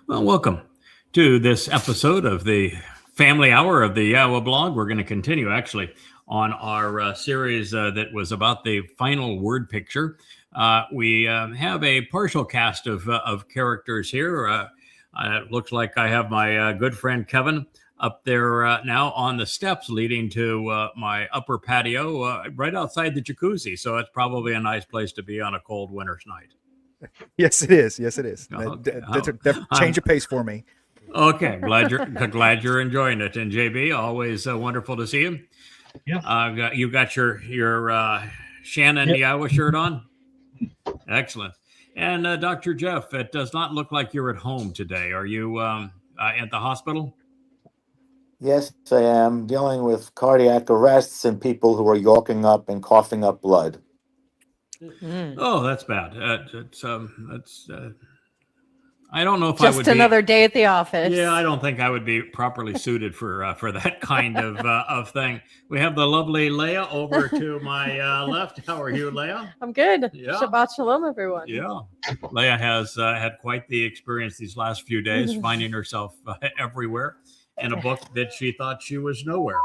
Well, welcome to this episode of the Family Hour of the Yahowah blog. We're going to continue actually on our series that was about the final word picture. We have a partial cast of characters here. It looks like I have my good friend Kevin up there now on the steps leading to my upper patio right outside the jacuzzi. So it's probably a nice place to be on a cold winter's night. Yes, it is. Yes, it is. Okay. Change of pace for me. Okay, glad you're enjoying it. And JB, always wonderful to see you. Yeah. You got your Shannon Yahowah shirt on. Excellent. And Dr. Jeff, it does not look like you're at home today. Are you at the hospital? Yes, I am dealing with cardiac arrests and people who are yawking up and coughing up blood. Oh, that's bad. I don't know if just I would another day at the office. Yeah, I don't think I would be properly suited for that kind of thing. We have the lovely Leah over to my left. How are you, Leah? I'm good. Yeah. Shabbat shalom, everyone. Yeah. Leah has had quite the experience these last few days, finding herself everywhere in a book that she thought she was nowhere.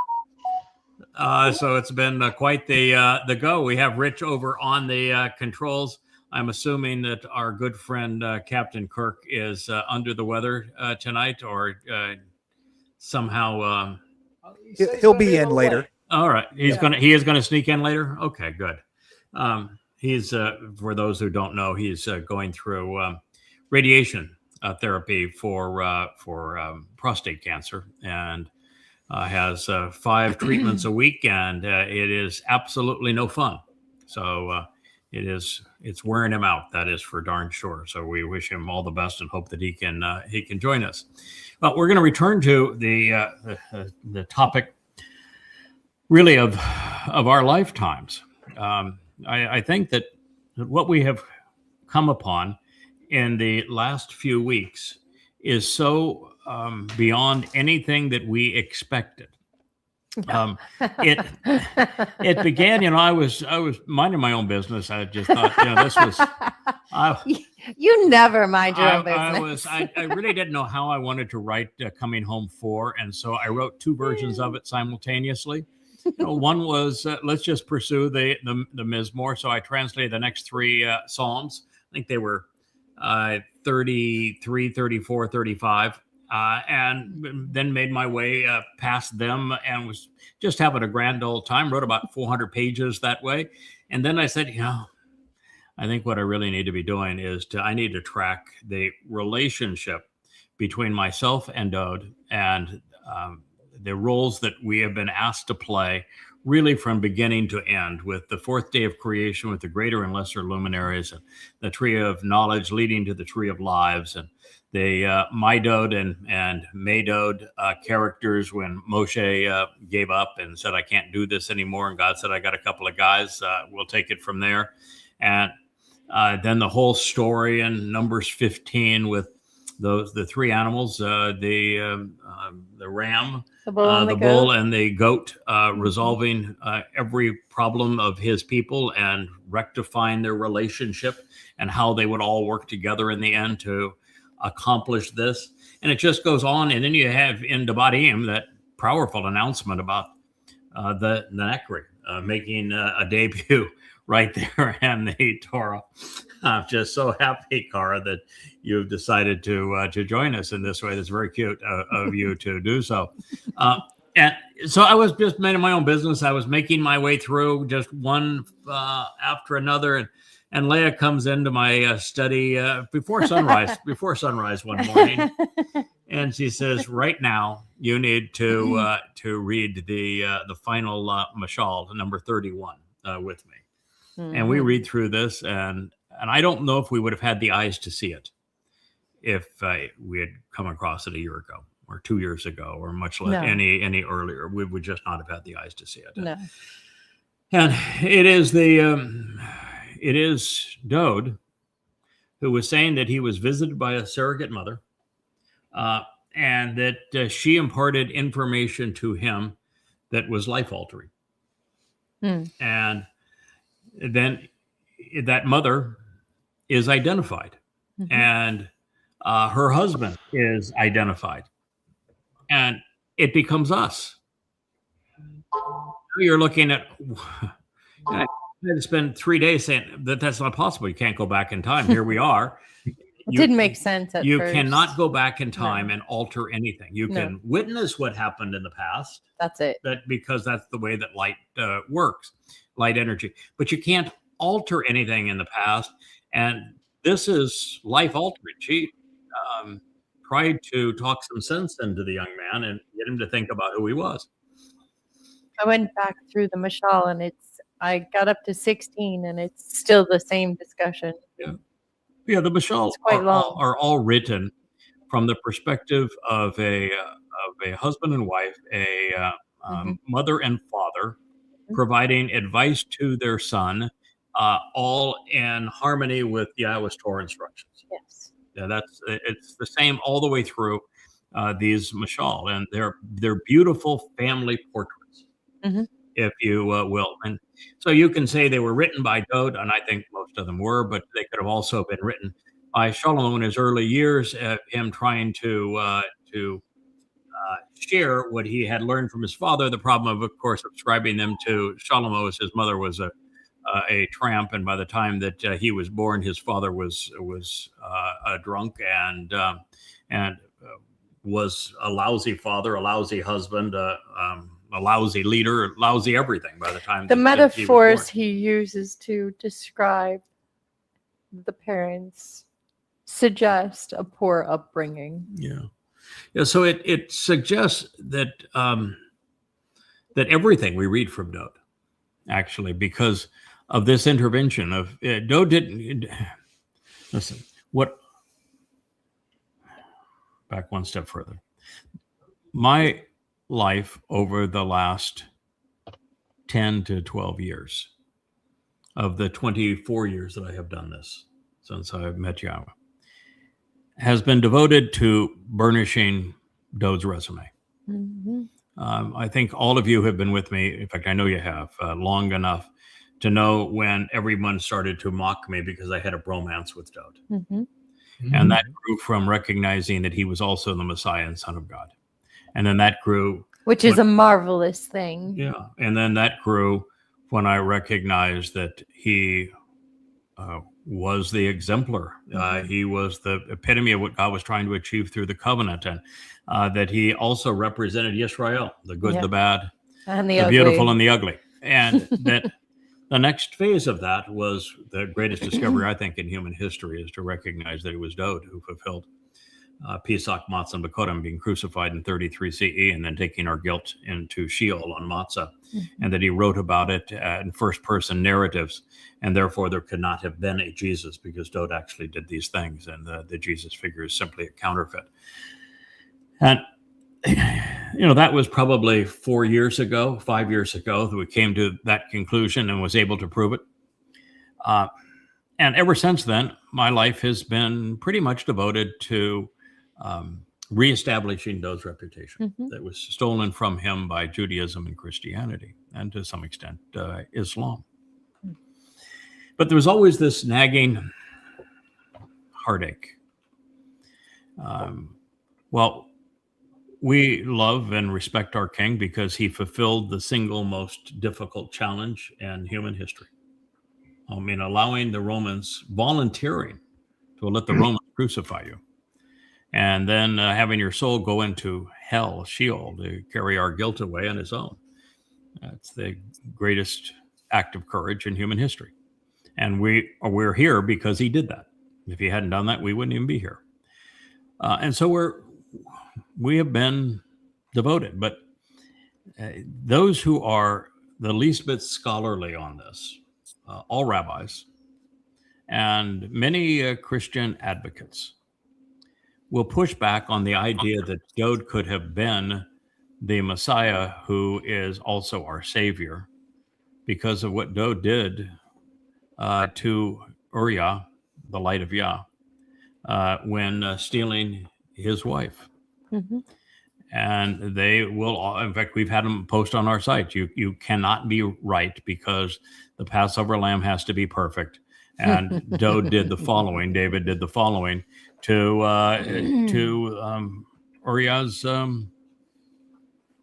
So it's been quite the go. We have Rich over on the controls. I'm assuming that our good friend Captain Kirk is under the weather tonight, or somehow He'll be in later. All right, he is gonna sneak in later. Okay, good. He's for those who don't know, he's going through radiation therapy for prostate cancer, and has 5 treatments a week, and it is absolutely no fun. So it's wearing him out. That is for darn sure. So we wish him all the best and hope that he can join us. But we're going to return to the topic really of our lifetimes. I think that what we have come upon in the last few weeks is so beyond anything that we expected. It began, I was minding my own business. I just thought, this was. You never mind your own business. I really didn't know how I wanted to write Coming Home 4, and so I wrote 2 versions of it simultaneously. One was let's just pursue the Mizmor. So I translated the next 3 Psalms. I think they were 33, 34, 35. And then made my way past them and was just having a grand old time. Wrote about 400 pages that way. And then I said, I think what I really need to be doing is I need to track the relationship between myself and Dode and the roles that we have been asked to play really from beginning to end, with the 4th day of creation, with the greater and lesser luminaries, and the tree of knowledge leading to the tree of lives, and the my Dode and May Dode characters when Moshe gave up and said, I can't do this anymore. And God said, I got a couple of guys, we'll take it from there. And then the whole story in Numbers 15 with the 3 animals, the ram, the bull, and the goat, resolving every problem of his people and rectifying their relationship, and how they would all work together in the end to accomplish this. And it just goes on. And then you have in Dabarym that powerful announcement about the imagery making a debut right there in the Towrah. I'm just so happy, Cara, that you've decided to join us in this way. That's very cute of you to do so. And so I was just minding my own business. I was making my way through just one after another. And Leah comes into my study before sunrise one morning. And she says, right now, you need to read the final Mashal, number 31, with me. Mm-hmm. And we read through this, and I don't know if we would have had the eyes to see it if we had come across it a year ago or 2 years ago, or much less any earlier. We would just not have had the eyes to see it. No. And it is Dode who was saying that he was visited by a surrogate mother, and that she imparted information to him that was life-altering. And then that mother is identified. Mm-hmm. And her husband is identified, and it becomes us. You're looking at. I had to spend 3 days saying that's not possible. You can't go back in time. Here we are. It didn't make sense at You first. cannot go back in time No. and alter anything. You No. can witness what happened in the past, That's it. because that's the way that light works, light energy. But you can't alter anything in the past. And this is life altering. She tried to talk some sense into the young man and get him to think about who he was. I went back through the Mashal, and I got up to 16, and it's still the same discussion. Yeah, the Mashal It's quite long. are all written from the perspective of a husband and wife, a mother and father, providing advice to their son, all in harmony with Yahowah's Torah instructions. Yes. Yeah, it's the same all the way through these Mashal, and they're beautiful family portraits, if you will. And so you can say they were written by Dode, and I think most of them were, but they could have also been written by Shlomo in his early years, him trying to share what he had learned from his father. The problem of course, ascribing them to Shlomo is his mother was a tramp, and by the time that he was born, his father was a drunk and was a lousy father, a lousy husband, a lousy leader, lousy everything. By the time The that metaphors he he uses to describe the parents suggest a poor upbringing. was born. Yeah. So it suggests that that everything we read from Dode, actually, because of this intervention of Dode didn't listen. Back one step further. My life over the last 10 to 12 years of the 24 years that I have done this since I met Yahowah has been devoted to burnishing Dode's resume. I think all of you have been with me. In fact, I know you have long enough to know when everyone started to mock me because I had a bromance with Dode. And that grew from recognizing that he was also the Messiah and Son of God. And then that grew. Which is a marvelous thing. Yeah. And then that grew when I recognized that he was the exemplar. He was the epitome of what God was trying to achieve through the covenant. And that he also represented Yisrael, the good, the bad, and the beautiful, and the ugly. And that the next phase of that was the greatest discovery, I think, in human history, is to recognize that it was Dode who fulfilled Pesach, Matzah, and Bekodim, being crucified in 33 CE, and then taking our guilt into Sheol on Matzah, and that he wrote about it in first-person narratives, and therefore there could not have been a Jesus because Dode actually did these things, and the Jesus figure is simply a counterfeit. And that was probably 5 years ago that we came to that conclusion and was able to prove it. And ever since then, my life has been pretty much devoted to reestablishing Dode's reputation that was stolen from him by Judaism and Christianity, and to some extent Islam. But there was always this nagging heartache. We love and respect our king because he fulfilled the single most difficult challenge in human history. I mean, allowing the Romans, volunteering to let the Romans crucify you, and then having your soul go into hell, Sheol, to carry our guilt away on his own. That's the greatest act of courage in human history. And we're here because he did that. If he hadn't done that, we wouldn't even be here. And so we have been devoted, but those who are the least bit scholarly on this, all rabbis and many Christian advocates, will push back on the idea that Dode could have been the Messiah who is also our Savior because of what Dode did to Uriah, the light of Yah, when stealing his wife. And they will, in fact, we've had them post on our site. You cannot be right because the Passover lamb has to be perfect. And Dode did the following, David did the following, to Uriah's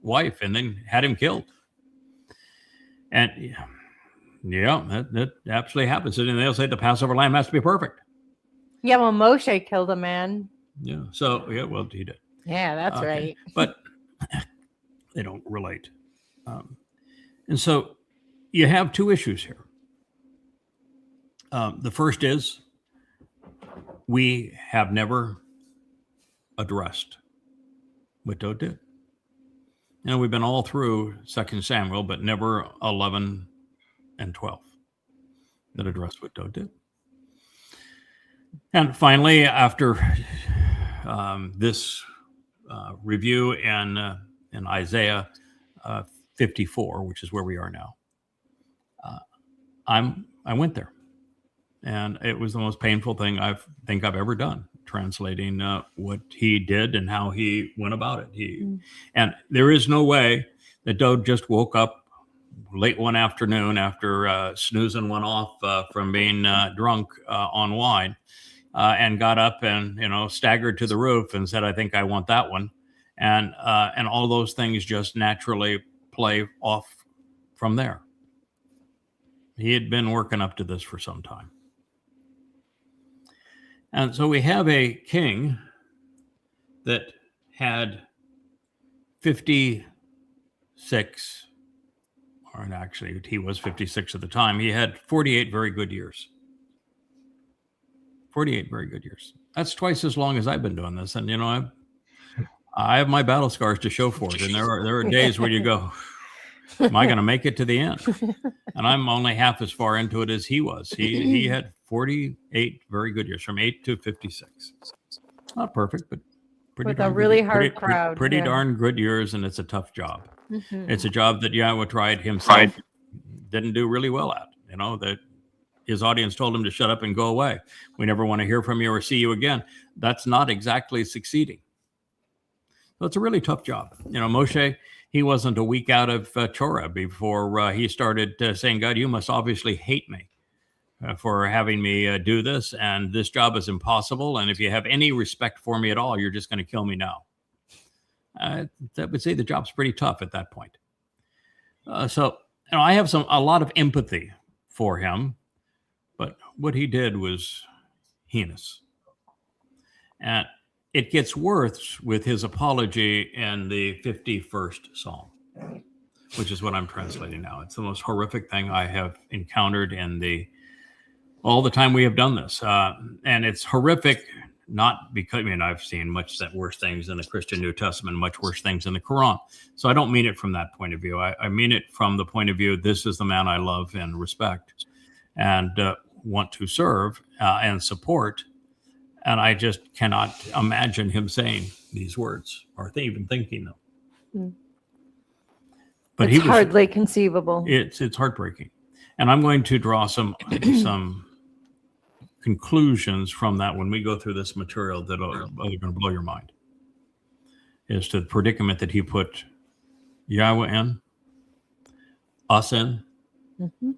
wife, and then had him killed. And yeah, that absolutely happens. And they'll say the Passover lamb has to be perfect. Yeah, well, Moshe killed a man. Yeah. So yeah, well, he did. Yeah, that's right. But they don't relate. And so you have two issues here. The first is we have never addressed what Doeg did. You know, we've been all through 2 Samuel, but never 11 and 12 that addressed what Doeg did. And finally, after this review in Isaiah 54, which is where we are now, I went there, and it was the most painful thing I think I've ever done, translating what he did and how he went about it. And there is no way that Doeg just woke up late one afternoon after snoozing one off from being drunk on wine, and got up and staggered to the roof and said, "I think I want that one," and all those things just naturally play off from there. He had been working up to this for some time. And so we have a king that had 56, or actually he was 56 at the time. He had 48 very good years. 48 very good years. That's twice as long as I've been doing this. And, I have my battle scars to show for it. And there are days where you go, am I going to make it to the end? And I'm only half as far into it as he was. He had 48 very good years, from 8 to 56. Not perfect, but pretty With a really hard crowd. Pretty darn good years, and it's a tough job. It's a job that Yahowah tried himself, didn't do really well at. That his audience told him to shut up and go away. We never want to hear from you or see you again. That's not exactly succeeding. So it's a really tough job. Moshe, he wasn't a week out of Towrah before he started saying, "God, you must obviously hate me for having me do this, and this job is impossible. And if you have any respect for me at all, you're just going to kill me now." That would say the job's pretty tough at that point. So I have a lot of empathy for him, but what he did was heinous. And it gets worse with his apology in the 51st Psalm, which is what I'm translating now. It's the most horrific thing I have encountered in all the time we have done this. And it's horrific, not because, I've seen much worse things in the Christian New Testament, much worse things in the Quran. So I don't mean it from that point of view. I mean it from the point of view, this is the man I love and respect and want to serve and support. And I just cannot imagine him saying these words or even thinking them. But it's hardly conceivable. It's heartbreaking. And I'm going to draw some conclusions from that when we go through this material that are going to blow your mind. As to the predicament that he put Yahowah in, us in,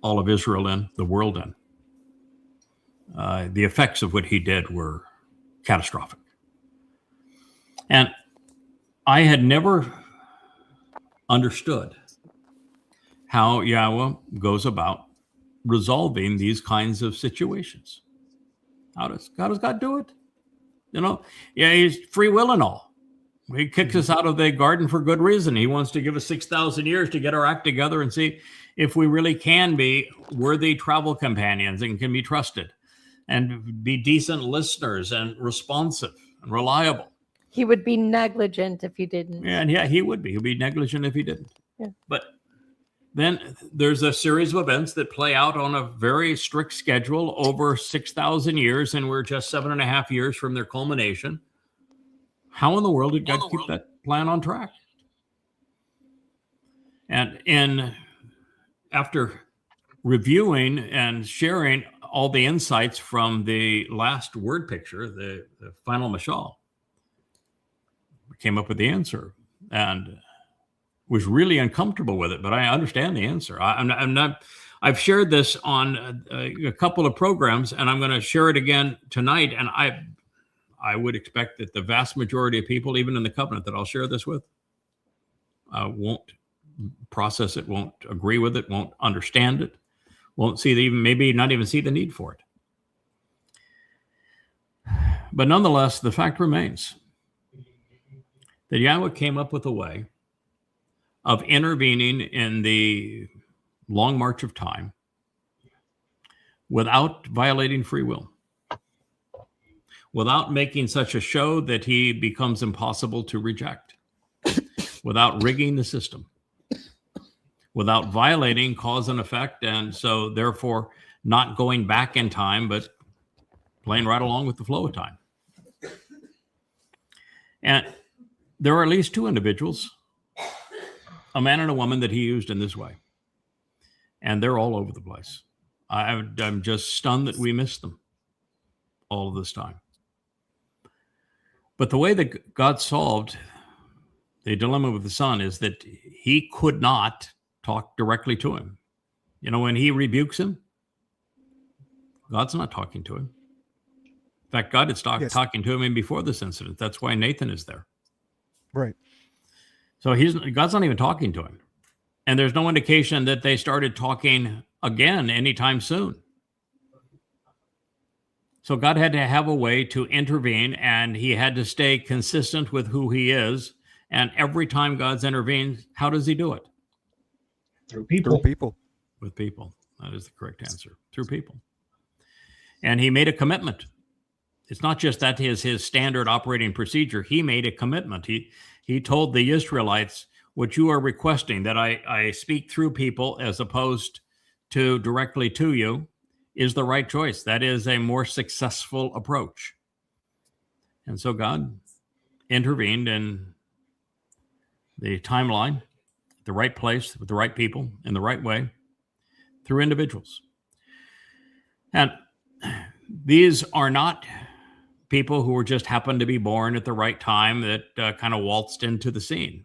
all of Israel in, the world in. The effects of what he did were catastrophic. And I had never understood how Yahowah goes about resolving these kinds of situations. How does God do it? He's free will and all. He kicks us out of the garden for good reason. He wants to give us 6,000 years to get our act together and see if we really can be worthy travel companions and can be trusted and be decent listeners and responsive and reliable. He would be negligent if he didn't. And he would be. He'd be negligent if he didn't. Yeah. But then there's a series of events that play out on a very strict schedule over 6,000 years, and we're just 7.5 years from their culmination. How in the world did God keep that plan on track? And after reviewing and sharing all the insights from the last word picture, the final Mashal, we came up with the answer and was really uncomfortable with it, but I understand the answer. I've shared this on a couple of programs, and I'm going to share it again tonight. And I would expect that the vast majority of people, even in the covenant that I'll share this with, won't process it, won't agree with it, won't understand it, won't see maybe not even see the need for it. But nonetheless, the fact remains that Yahowah came up with a way of intervening in the long march of time without violating free will, without making such a show that he becomes impossible to reject, without rigging the system, without violating cause and effect, and so therefore not going back in time, but playing right along with the flow of time. And there are at least two individuals, a man and a woman, that he used in this way. And they're all over the place. I'm just stunned that we missed them all of this time. But the way that God solved the dilemma with the son is that he could not talk directly to him. You know, when he rebukes him, God's not talking to him. In fact, God is talking to him even before this incident. That's why Nathan is there. Right. So God's not even talking to him. And there's no indication that they started talking again anytime soon. So God had to have a way to intervene, and he had to stay consistent with who he is. And every time God's intervened, how does he do it? Through people. Through people. With people. That is the correct answer. Through people. And he made a commitment. It's not just that is his standard operating procedure. He made a commitment. He told the Israelites, what you are requesting, that I speak through people as opposed to directly to you, is the right choice. That is a more successful approach. And so God intervened in the timeline, the right place, with the right people, in the right way, through individuals. And these are not people who were just happened to be born at the right time that kind of waltzed into the scene.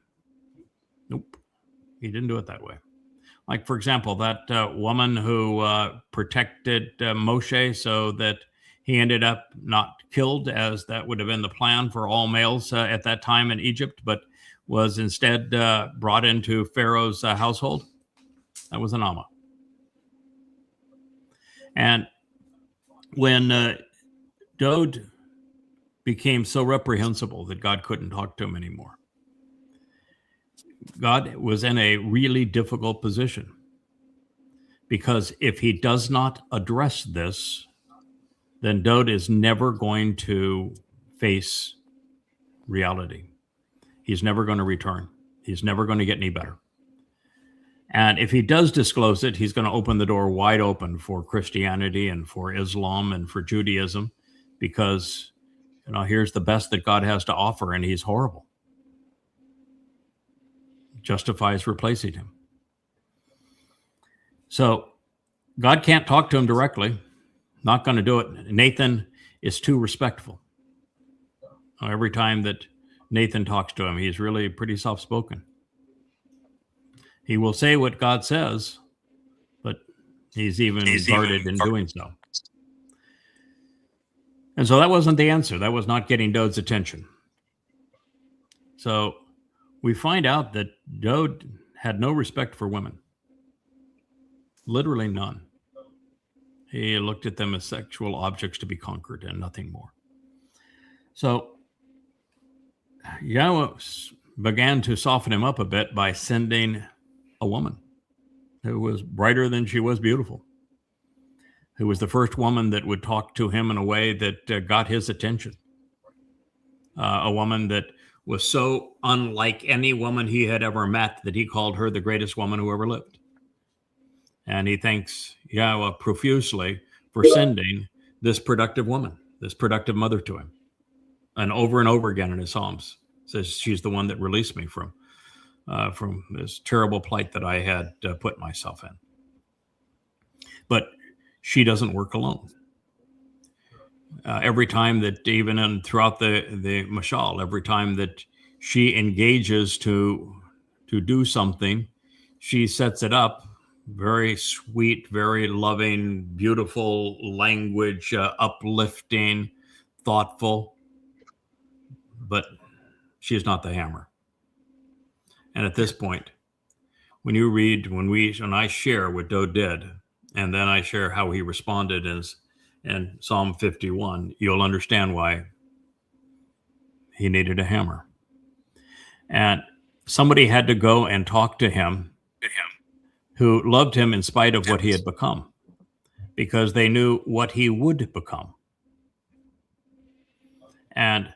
Nope. He didn't do it that way. Like, for example, that woman who protected Moshe so that he ended up not killed, as that would have been the plan for all males at that time in Egypt, but was instead brought into Pharaoh's household. That was an Amma. And when Dode became so reprehensible that God couldn't talk to him anymore, God was in a really difficult position, because if he does not address this, then Dode is never going to face reality. He's never going to return. He's never going to get any better. And if he does disclose it, he's going to open the door wide open for Christianity and for Islam and for Judaism, because, you know, here's the best that God has to offer, and he's horrible. Justifies replacing him. So God can't talk to him directly. Not going to do it. Nathan is too respectful. Every time that Nathan talks to him, he's really pretty soft-spoken. He will say what God says, but he's even guarded in doing so. And so that wasn't the answer. That was not getting Dode's attention. So we find out that Dode had no respect for women. Literally none. He looked at them as sexual objects to be conquered and nothing more. So Yahowah began to soften him up a bit by sending a woman who was brighter than she was beautiful, who was the first woman that would talk to him in a way that got his attention. A woman that was so unlike any woman he had ever met that he called her the greatest woman who ever lived. And he thanks Yahowah profusely for sending this productive woman, this productive mother to him. And over again in his Psalms says, she's the one that released me from this terrible plight that I had put myself in. But she doesn't work alone. Every time that, even throughout the Mashal, every time that she engages to do something, she sets it up very sweet, very loving, beautiful language, uplifting, thoughtful. but she is not the hammer. And at this point, when you read, when I share what Doe did, and then I share how he responded in Psalm 51, you'll understand why he needed a hammer. And somebody had to go and talk to him who loved him in spite of what he had become, because they knew what he would become. And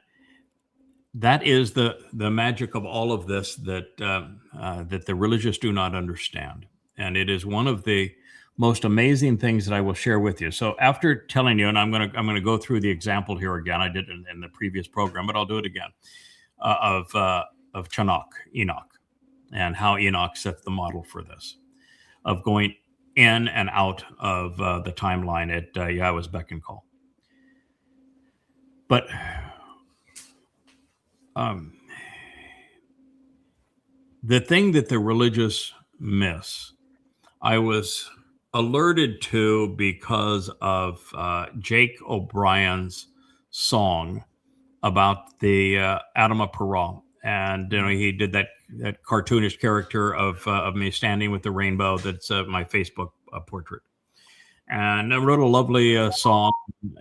that is the magic of all of this that the religious do not understand. And it is one of the most amazing things that I will share with you. So after telling you, and I'm gonna go through the example here again. I did it in the previous program, but I'll do it again, of Enoch, and how Enoch set the model for this, of going in and out of the timeline at Yahowah's beck and call. But the thing that the religious miss, I was alerted to because of Jake O'Brien's song about the Adama Perah. And he did that cartoonish character of me standing with the rainbow. That's my Facebook portrait. And I wrote a lovely song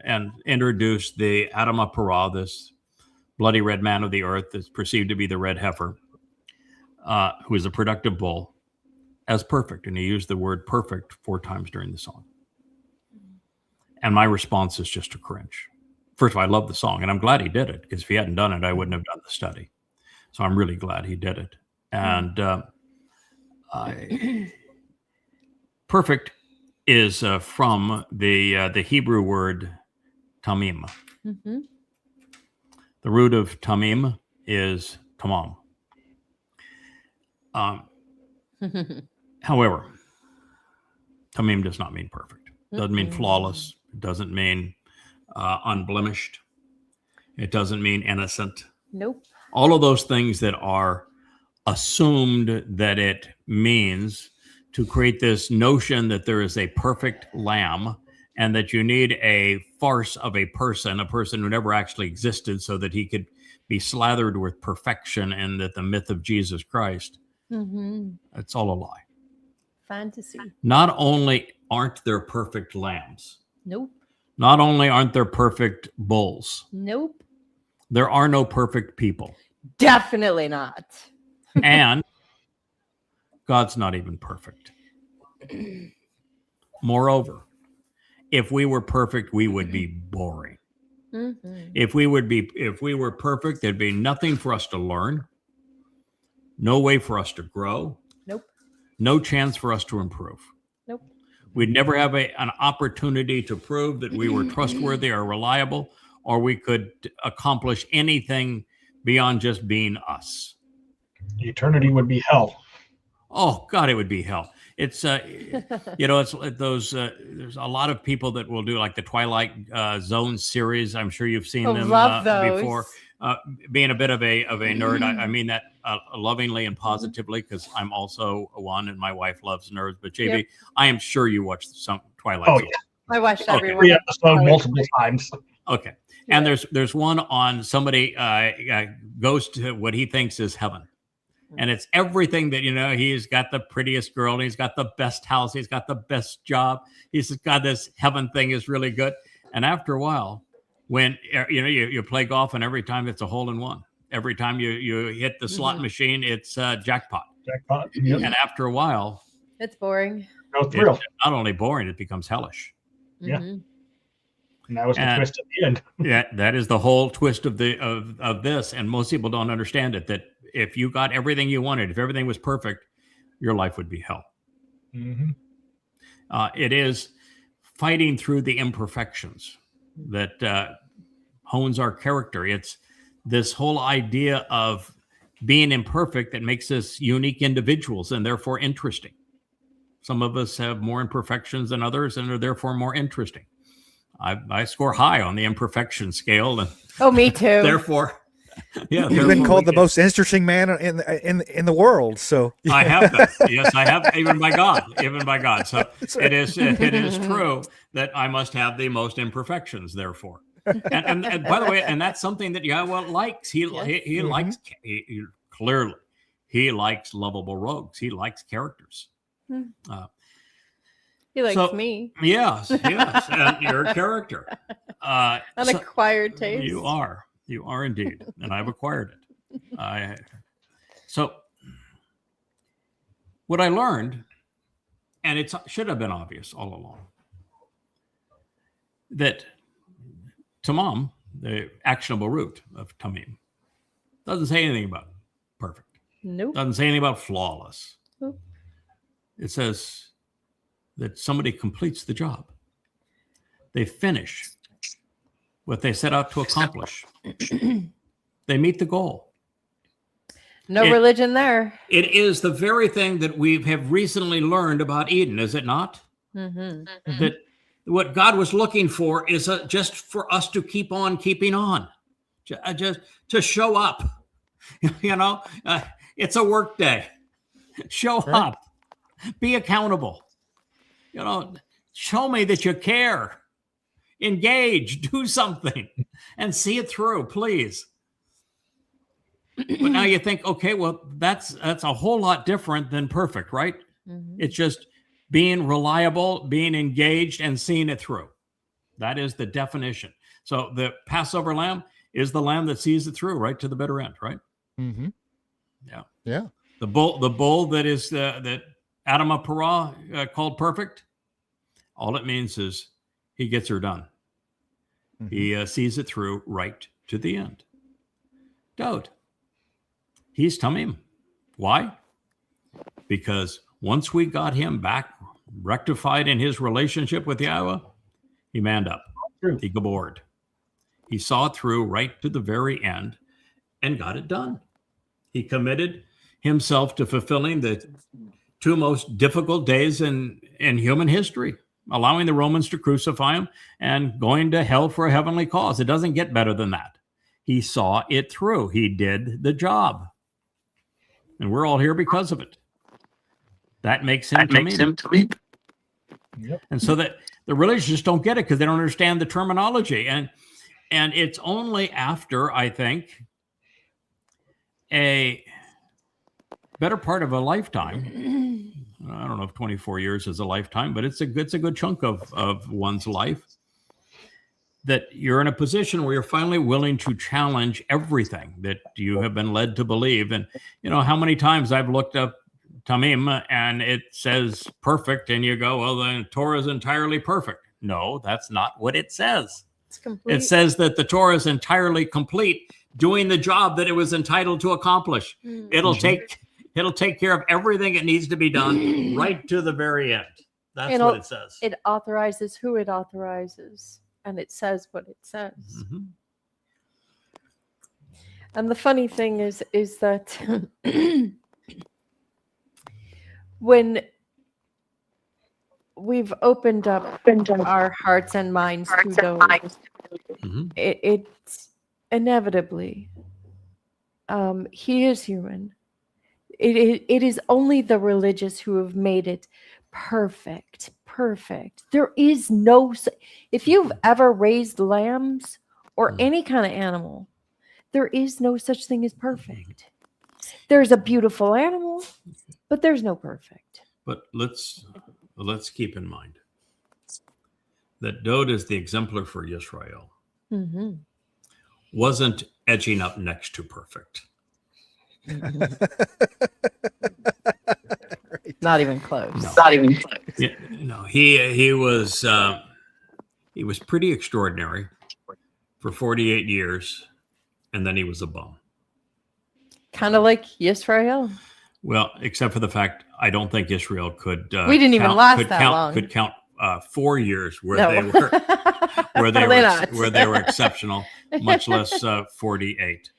and introduced the Adama Perah, this bloody red man of the earth that's perceived to be the red heifer, who is a productive bull, as perfect. And he used the word perfect 4 times during the song. And my response is just to cringe. First of all, I love the song, and I'm glad he did it, because if he hadn't done it, I wouldn't have done the study. So I'm really glad he did it. And perfect is from the Hebrew word tamim. Mm-hmm. The root of tamim is tamam. However, tamim does not mean perfect. It doesn't mean flawless. It doesn't mean unblemished. It doesn't mean innocent. Nope. All of those things that are assumed that it means to create this notion that there is a perfect lamb and that you need a farce of a person who never actually existed so that he could be slathered with perfection, and that the myth of Jesus Christ, it's all a lie. Fantasy. Not only aren't there perfect lambs, Nope. not only aren't there perfect bulls, Nope. there are no perfect people. Definitely not. And God's not even perfect. Moreover, if we were perfect, we would be boring. Mm-hmm. If we were perfect, there'd be nothing for us to learn, no way for us to grow, Nope. no chance for us to improve. Nope. We'd never have an opportunity to prove that we were trustworthy or reliable, or we could accomplish anything beyond just being us. Eternity would be hell. Oh God, it would be hell. It's it's those. There's a lot of people that will do like the Twilight Zone series. I'm sure you've seen them love those. before. Being a bit of a nerd, I mean that lovingly and positively, because I'm also one, and my wife loves nerds. But JB, Yep. I am sure you watched some Twilight Oh, Zone. yeah. I watched every one. 3 episodes multiple times. Okay. And there's one on somebody goes to what he thinks is heaven. And it's everything that, he's got the prettiest girl, and he's got the best house, he's got the best job, he's got this heaven thing is really good. And after a while, when you play golf, and every time it's a hole in one, every time you hit the slot machine, it's jackpot. Jackpot. Yep. And after a while, It's boring. No thrill. it's not only boring, it becomes hellish. Yeah. Mhm. And that was the And- twist at the end. Yeah, that is the whole twist of this, and most people don't understand it. That if you got everything you wanted, if everything was perfect, your life would be hell. Mm-hmm. It is fighting through the imperfections that hones our character. It's this whole idea of being imperfect that makes us unique individuals and therefore interesting. Some of us have more imperfections than others and are therefore more interesting. I score high on the imperfection scale, and Oh, me too. therefore, yeah, You've been called the most interesting man in the world. So I have that. Yes, I have. Even by God. So it is true that I must have the most imperfections. Therefore, And by the way, and that's something that Yahowah likes. He Mhm. likes clearly. He likes lovable rogues. He likes characters. He likes So- me. Yes, and you're a character. An So- acquired taste. You are indeed, and I've acquired it. So what I learned, and it should have been obvious all along, that tamam, the actionable root of tamim, doesn't say anything about perfect. Nope. Doesn't say anything about flawless. Nope. It says that somebody completes the job. They finish what they set out to accomplish. They meet the goal. No It- religion there. It is the very thing that we have recently learned about Eden, is it not? Mm-hmm. That what God was looking for is just for us to keep on keeping on, just to show up. It's a work day. Show Right. up. Be accountable. Show me that you care. Engage. Do something, and see it through, please. But now you think, okay, well, that's a whole lot different than perfect, right? Mm-hmm. It's just being reliable, being engaged, and seeing it through. That is the definition. So the Passover lamb is the lamb that sees it through right to the bitter end, right? Mm-hmm. Yeah. Yeah. The bull that is that Adam of Parah called perfect. All it means is he gets her done. Mhm. He sees it through right to the end. Dode. He's tamim. Why? Because once we got him back rectified in his relationship with Yahowah, he manned up. True. He gabored. He saw it through right to the very end and got it done. He committed himself to fulfilling the two most difficult days in human history, allowing the Romans to crucify him and going to hell for a heavenly cause. It doesn't get better than that. He saw it through. He did the job. And we're all here because of it. That makes him tamim. Yep. And so that the religious just don't get it because they don't understand the terminology. And it's only after, I think, a better part of a lifetime. I don't know if 24 years is a lifetime, but it's a good chunk of one's life, that you're in a position where you're finally willing to challenge everything that you have been led to believe. And how many times I've looked up tamim and it says perfect, and you go, well, the Torah is entirely perfect. No, that's not what it says. It's complete. It says that the Torah is entirely complete, doing the job that it was entitled to accomplish. Mm. It'll take care of everything it needs to be done right to the very end. That's what it says. It authorizes who it authorizes, and it says what it says. Mhm. And the funny thing is that when we've opened up our hearts and minds to those, Mhm. it's inevitably, he is human. It is only the religious who have made it perfect. There is no, if you've ever raised lambs or any kind of animal, there is no such thing as perfect. There's a beautiful animal, but there's no perfect. But let's keep in mind that Dode is the exemplar for Yisrael. Mm-hmm. Wasn't edging up next to perfect. Not even close. No. Not even close. Yeah, he was pretty extraordinary for 48 years, and then he was a bum. Kind of like Yisrael. Well, except for the fact I don't think Israel could. We didn't even last that long. Could count 4 years where No. they were Probably not. where they were exceptional, much less 48.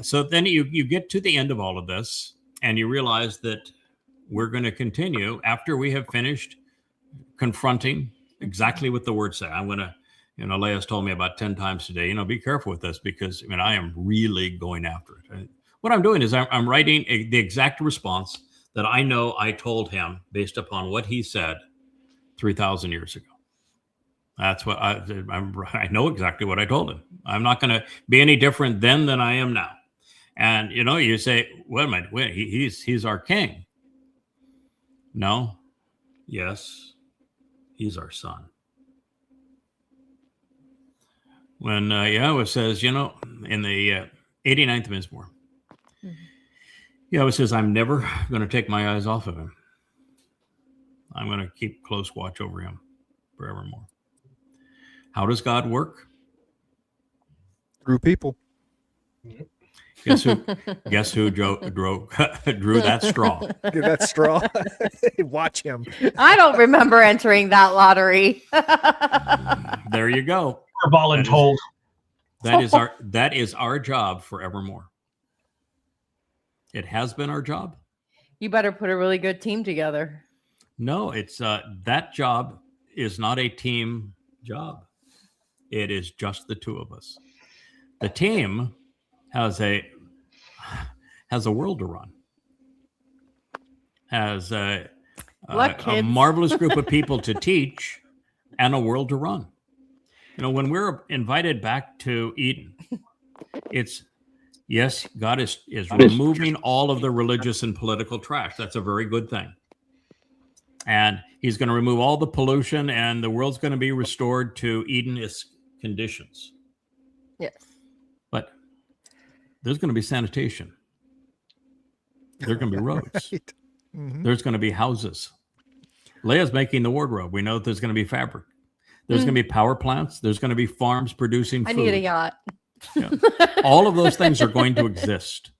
So then you get to the end of all of this, and you realize that we're going to continue after we have finished confronting exactly what the words say. I'm going to, Leia's told me about 10 times today, be careful with this, because I am really going after it. What I'm doing is I'm writing the exact response that I know I told him based upon what he said 3,000 years ago. That's what I know exactly what I told him. I'm not going to be any different then than I am now. And you say, wait a minute, he's our king. No, yes, he's our son. When Yahowah says, in the 89th Mizmor, Yahowah says, I'm never going to take my eyes off of him. I'm going to keep close watch over him forevermore. How does God work? Through people. Guess who drew that straw? Give that straw. Watch him. I don't remember entering that lottery. There you go. We're voluntold. That is our job forevermore. It has been our job. You better put a really good team together. No, it's that job is not a team job. It is just the two of us. The team has a world to run. Has a marvelous group of people to teach and a world to run. When we're invited back to Eden, yes, God is removing all of the religious and political trash. That's a very good thing. And he's going to remove all the pollution, and the world's going to be restored to Edenist conditions. Yes. But there's going to be sanitation. There are going to be roads. Right. Mm-hmm. There's going to be houses. Leah's making the wardrobe. We know that there's going to be fabric. There's going to be power plants. There's going to be farms producing food. I need a yacht. Yeah. All of those things are going to exist.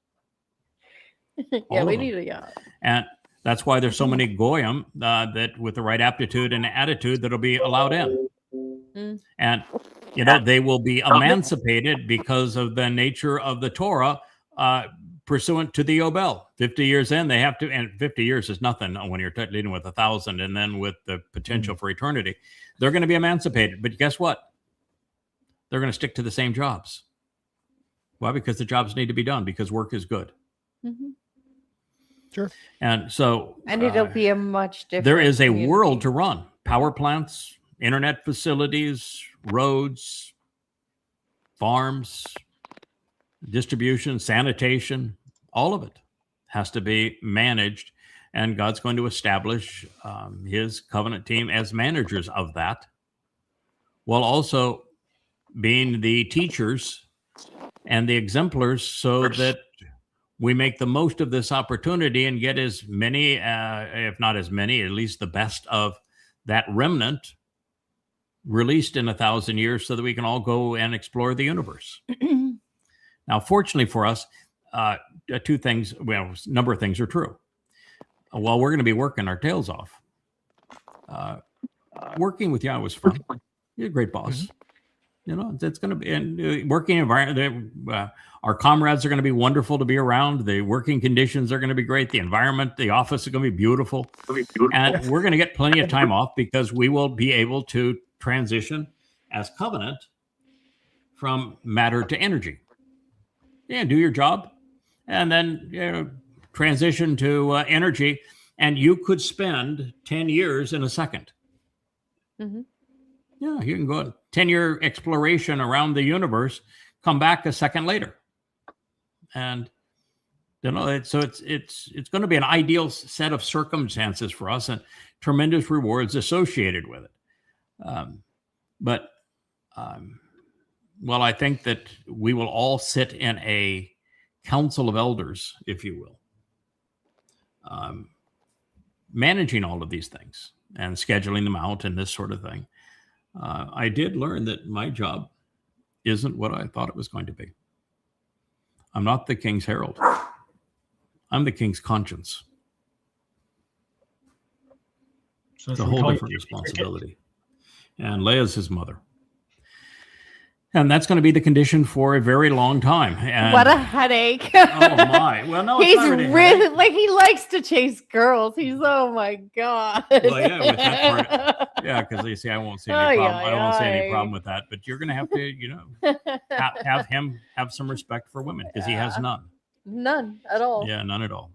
Yeah, we need a yacht. And that's why there's so many goyim that with the right aptitude and attitude that'll be allowed in. And, they will be emancipated because of the nature of the Torah pursuant to the Yobel. 50 years in, they have to, and 50 years is nothing when you're dealing with 1,000 and then with the potential for eternity. They're going to be emancipated. But guess what? They're going to stick to the same jobs. Why? Because the jobs need to be done, because work is good. Mm-hmm. Sure. And so... And it'll be a much different... There is a community. world to run. Power plants, internet facilities, roads, farms, distribution, sanitation, all of it has to be managed. And God's going to establish his covenant team as managers of that, while also being the teachers and the exemplars so that we make the most of this opportunity and get as many, if not as many, at least the best of that remnant released in 1,000 years so that we can all go and explore the universe. Now, fortunately for us, two things, well, a number of things are true. While we're going to be working our tails off, working with Yahowah was fun. You're a great boss. It's going to be in working environment. Our comrades are going to be wonderful to be around. The working conditions are going to be great. The environment, the office is going to be beautiful. And we're going to get plenty of time off because we will be able to transition as covenant from matter to energy. Yeah, do your job and then transition to energy. And you could spend 10 years in a second. Mm-hmm. Yeah, you can go on 10-year exploration around the universe, come back a second later. And it's going to be an ideal set of circumstances for us and tremendous rewards associated with it. Well, I think that we will all sit in a council of elders, if you will, managing all of these things and scheduling them out and this sort of thing. I did learn that my job isn't what I thought it was going to be. I'm not the king's herald. I'm the king's conscience. So It's a whole different responsibility. And Leah's his mother. And that's going to be the condition for a very long time. And, what a headache. Oh, my. Well, no, it's He's not really really, like, he likes to chase girls. He's, oh, my God. Well, yeah, with that part. Yeah, because you see, I won't see any problem. I won't see any problem with that. But you're going to have to, have him have some respect for women because he has none. None at all. Yeah, none at all.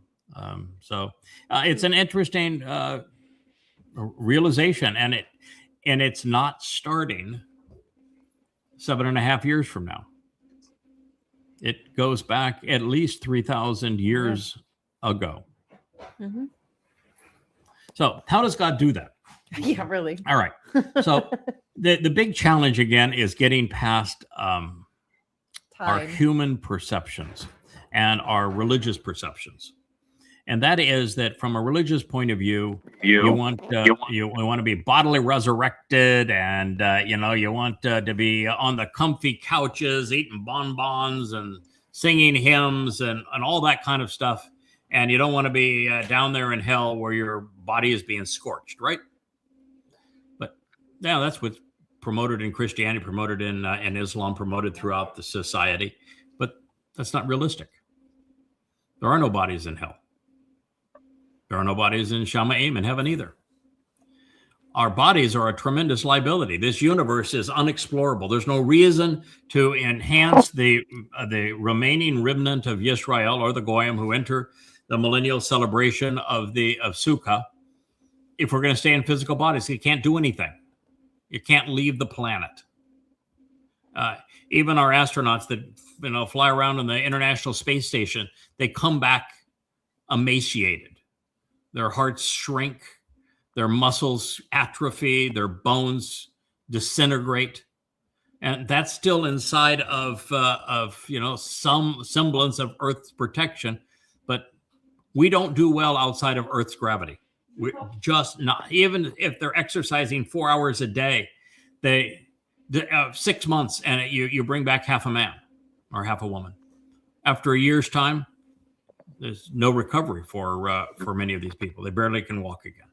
So it's an interesting realization, and And it's not starting 7.5 years from now. It goes back at least 3,000 years ago. Mhm. So how does God do that? Yeah, really. All right. So the big challenge again is getting past our Time. human perceptions and our religious perceptions. And that is that from a religious point of view, you want to be bodily resurrected, and you want to be on the comfy couches, eating bonbons and singing hymns and all that kind of stuff. And you don't want to be down there in hell where your body is being scorched, right? But yeah, that's what's promoted in Christianity, promoted in Islam, promoted throughout the society. But that's not realistic. There are no bodies in hell. There are no bodies in Shamayim in heaven either. Our bodies are a tremendous liability. This universe is unexplorable. There's no reason to enhance the remaining remnant of Yisrael or the Goyim who enter the millennial celebration of Sukkah if we're going to stay in physical bodies. You can't do anything. You can't leave the planet. Even our astronauts that fly around on the International Space Station, they come back emaciated. Their hearts shrink, their muscles atrophy, their bones disintegrate, and that's still inside of some semblance of Earth's protection. But we don't do well outside of Earth's gravity. We're just not. Even if they're exercising 4 hours a day, 6 months, and you bring back half a man or half a woman. After a year's time, there's no recovery for many of these people. They barely can walk again,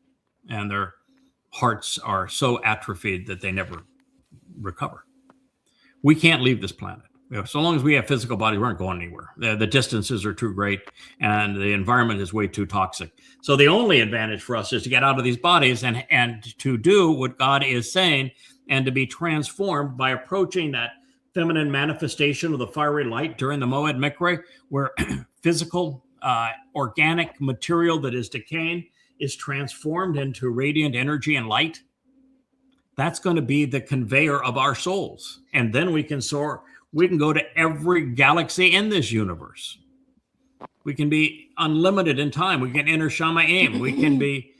and their hearts are so atrophied that they never recover. We can't leave this planet. So long as we have physical bodies, we aren't going anywhere. The distances are too great, and the environment is way too toxic. So the only advantage for us is to get out of these bodies and to do what God is saying, and to be transformed by approaching that feminine manifestation of the fiery light during the Moed Mikre, where physical organic material that is decaying is transformed into radiant energy and light. That's going to be the conveyor of our souls. And then we can soar. We can go to every galaxy in this universe. We can be unlimited in time. We can enter Shamayim. We can be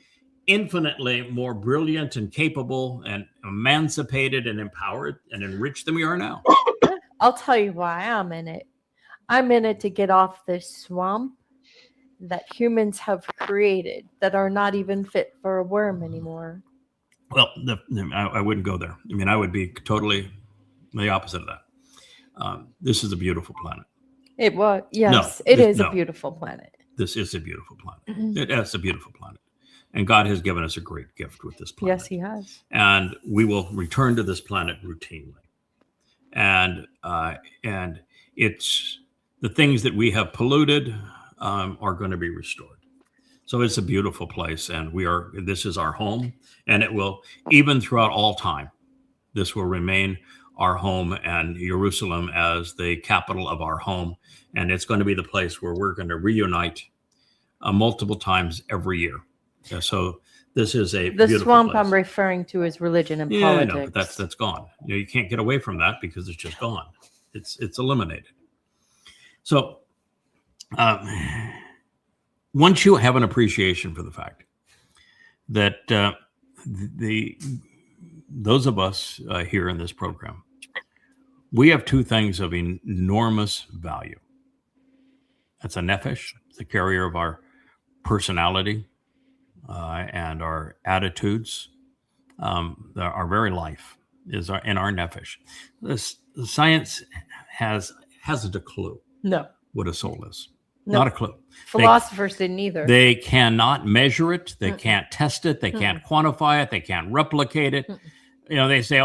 infinitely more brilliant and capable and emancipated and empowered and enriched than we are now. I'll tell you why I'm in it. I'm in it to get off this swamp that humans have created that are not even fit for a worm anymore. Well, I wouldn't go there. I mean, I would be totally the opposite of that. This is a beautiful planet. It was, yes, No, it is no. a beautiful planet. This is a beautiful planet. Mhm. It's a beautiful planet. And God has given us a great gift with this planet. Yes, he has. And we will return to this planet routinely. And it's the things that we have polluted are going to be restored. So it's a beautiful place, and this is our home, and it will, even throughout all time, this will remain our home, and Jerusalem as the capital of our home. And it's going to be the place where we're going to reunite multiple times every year. So this is a The beautiful swamp place. I'm referring to is religion and Yeah, politics. no, but that's gone. You can't get away from that because it's just gone. It's eliminated. So once you have an appreciation for the fact that those of us here in this program, we have two things of enormous value. That's a nefesh, the carrier of our personality and our attitudes. Our very life is in our nefesh. The science hasn't a clue No. what a soul is. No. Not a clue. Philosophers didn't either. They cannot measure it. They can't test it. They can't quantify it. They can't replicate it. They say,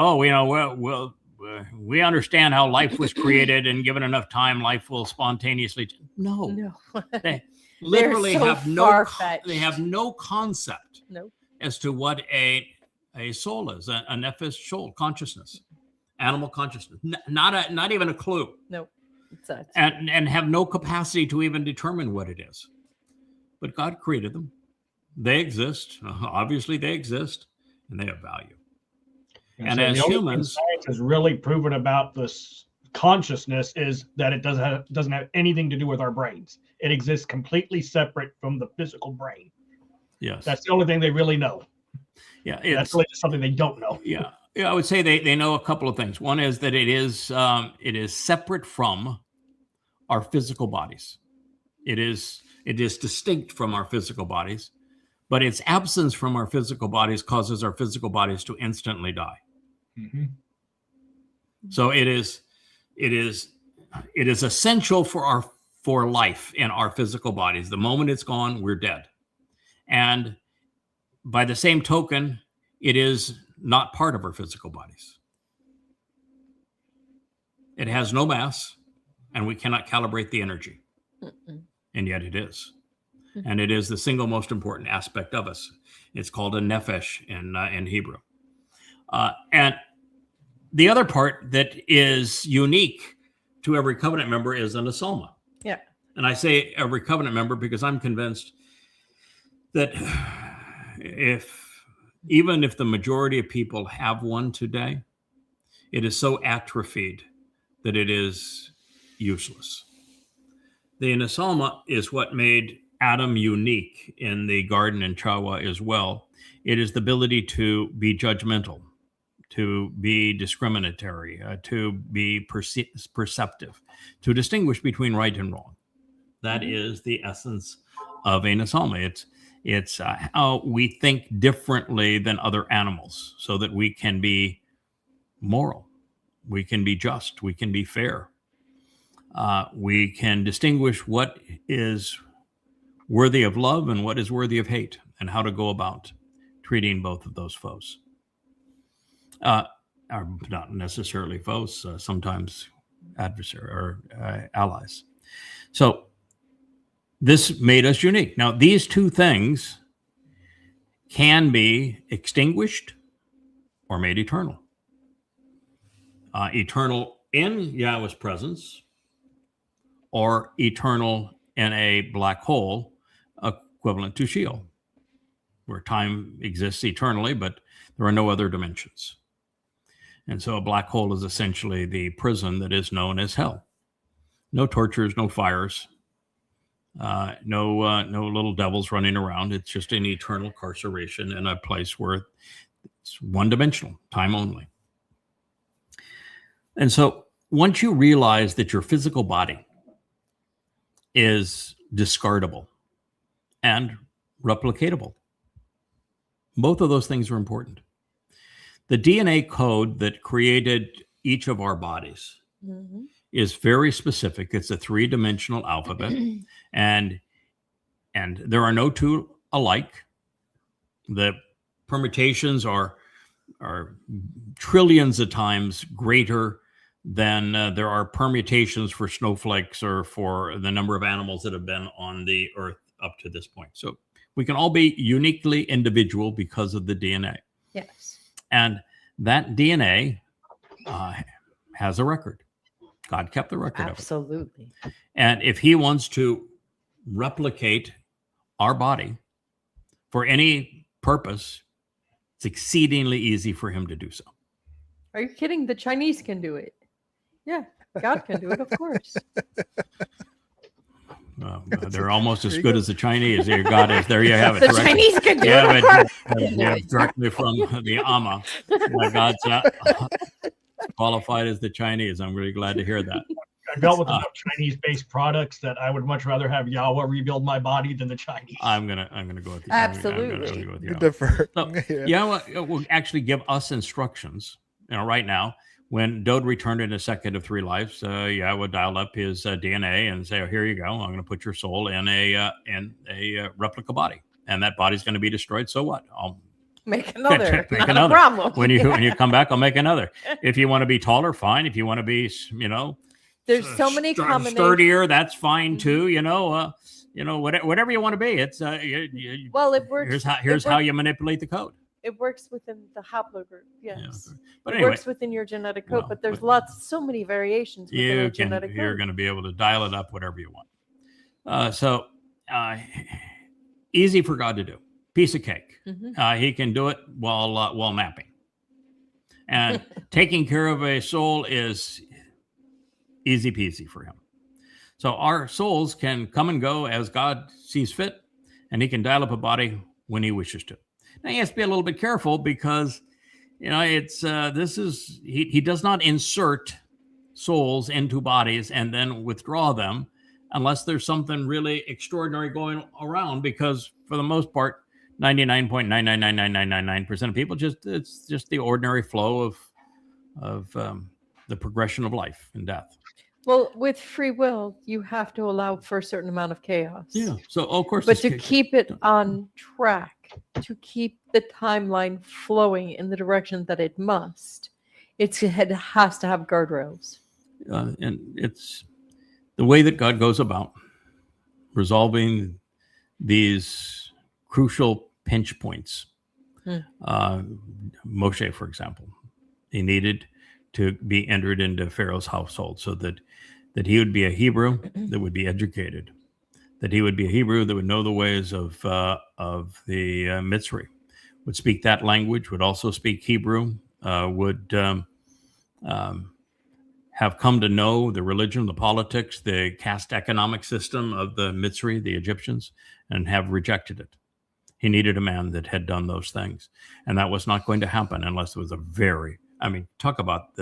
we understand how life was created, and given enough time, life will spontaneously. No. They literally so have far-fetched. they have no concept No. as to what a soul is, a nefesh soul, consciousness, animal consciousness. Not even a clue. No. And have no capacity to even determine what it is. But God created them. They exist. Obviously, they exist, and they have value. And so as the only thing humans, science has really proven about this consciousness is that it doesn't have anything to do with our brains. It exists completely separate from the physical brain. yes, That's the only thing they really know. yeah, That's really just something they don't know. yeah, yeah. I would say they know a couple of things. One is that it is separate from our physical bodies. It is distinct from our physical bodies, but its absence from our physical bodies causes our physical bodies to instantly die. Mm-hmm. So it is essential for life in our physical bodies. The moment it's gone, we're dead. And by the same token, it is not part of our physical bodies. It has no mass, and we cannot calibrate the energy. And yet it is. And it is the single most important aspect of us. It's called a nephesh in Hebrew. And the other part that is unique to every covenant member is an asoma. Yeah. And I say every covenant member because I'm convinced that even if the majority of people have one today, it is so atrophied that it is useless. The Nesama is what made Adam unique in the garden in Towrah as well. It is the ability to be judgmental, to be discriminatory, to be perceptive, to distinguish between right and wrong. That is the essence of a Nesama. It's how we think differently than other animals so that we can be moral, we can be just, we can be fair. We can distinguish what is worthy of love and what is worthy of hate, and how to go about treating both of those foes. Are not necessarily foes, sometimes adversary or allies. So this made us unique. Now, these two things can be extinguished or made eternal. Eternal in Yahweh's presence, or eternal in a black hole equivalent to Sheol, where time exists eternally, but there are no other dimensions. And so a black hole is essentially the prison that is known as hell. No tortures, no fires, no little devils running around. It's just an eternal carceration in a place where it's one-dimensional, time only. And so once you realize that your physical body is discardable and replicatable, both of those things are important. The DNA code that created each of our bodies is very specific. It's a 3-dimensional alphabet, and there are no two alike. The permutations are trillions of times greater than there are permutations for snowflakes or for the number of animals that have been on the earth up to this point. So we can all be uniquely individual because of the DNA. Yes. And that DNA has a record. God kept the record Absolutely. of it. And if he wants to replicate our body for any purpose, it's exceedingly easy for him to do so. Are you kidding? The Chinese can do it. Yeah, God can do it, of course. They're almost as good as the Chinese. There, God is. There you have it. The Chinese can do it. Directly from the Amma. God's qualified as the Chinese. I'm really glad to hear that. I've dealt with enough Chinese-based products that I would much rather have Yahowah rebuild my body than the Chinese. I'm gonna go with you. Absolutely. Go with You differ. So, Yahowah will actually give us instructions. Right now, when Dode returned in a second of 3 lives, Yahowah dialed up his DNA and say, "Oh, here you go. I'm going to put your soul in a replica body, and that body's going to be destroyed. So what? I'll make another. Make Not another. a problem. When you come back, I'll make another. If you want to be taller, fine. If you want to be, there's so many combinations. Sturdier, that's fine too. Whatever you want to be. It's well, it works. Here's how you manipulate the code. It works within the haplogroup. Yes. Yeah. But it anyway, works within your genetic code, but there's so many variations within your genetic code. You're going to be able to dial it up whatever you want. So easy for God to do. Piece of cake. He can do it while napping. And taking care of a soul is easy peasy for him. So our souls can come and go as God sees fit, and he can dial up a body when he wishes to. Now he has to be a little bit careful because, it's he does not insert souls into bodies and then withdraw them unless there's something really extraordinary going around, because for the most part, 99.9999999% of people it's just the ordinary flow of the progression of life and death. Well, with free will, you have to allow for a certain amount of chaos. Yeah. So of course, But to keep it on track, to keep the timeline flowing in the direction that it must, it has to have guardrails. and it's the way that God goes about resolving these crucial pinch points. Moshe, for example, he needed to be entered into Pharaoh's household so that he would be a Hebrew that would be educated, that he would be a Hebrew that would know the ways of the Mitzri, would speak that language, would also speak Hebrew, would have come to know the religion, the politics, the caste economic system of the Mitzri, the Egyptians, and have rejected it. He needed a man that had done those things. And that was not going to happen unless it was talk about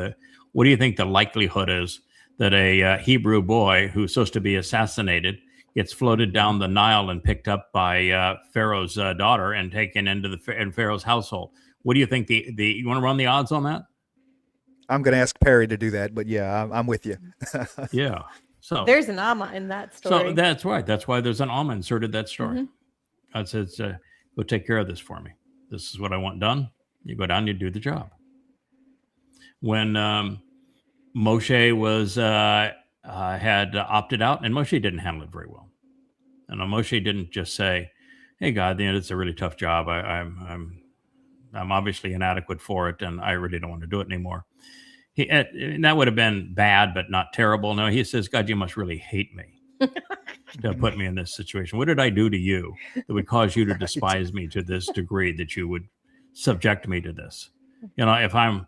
what do you think the likelihood is that a Hebrew boy who's supposed to be assassinated gets floated down the Nile and picked up by Pharaoh's daughter and taken into Pharaoh's household? What do you think you want to run the odds on that? I'm going to ask Perry to do that, but yeah, I'm with you. Yeah. So there's an Amma in that story. So that's right. That's why there's an Amma inserted that story. God says, go take care of this for me. This is what I want done. You go down, you do the job. When Moshe was had opted out, and Moshe didn't handle it very well. And Moshe didn't just say, "Hey God, it's a really tough job. I'm obviously inadequate for it, and I really don't want to do it anymore." That would have been bad, but not terrible. No, he says, "God, you must really hate me to put me in this situation. What did I do to you that would cause you to despise me to this degree that you would subject me to this? If I'm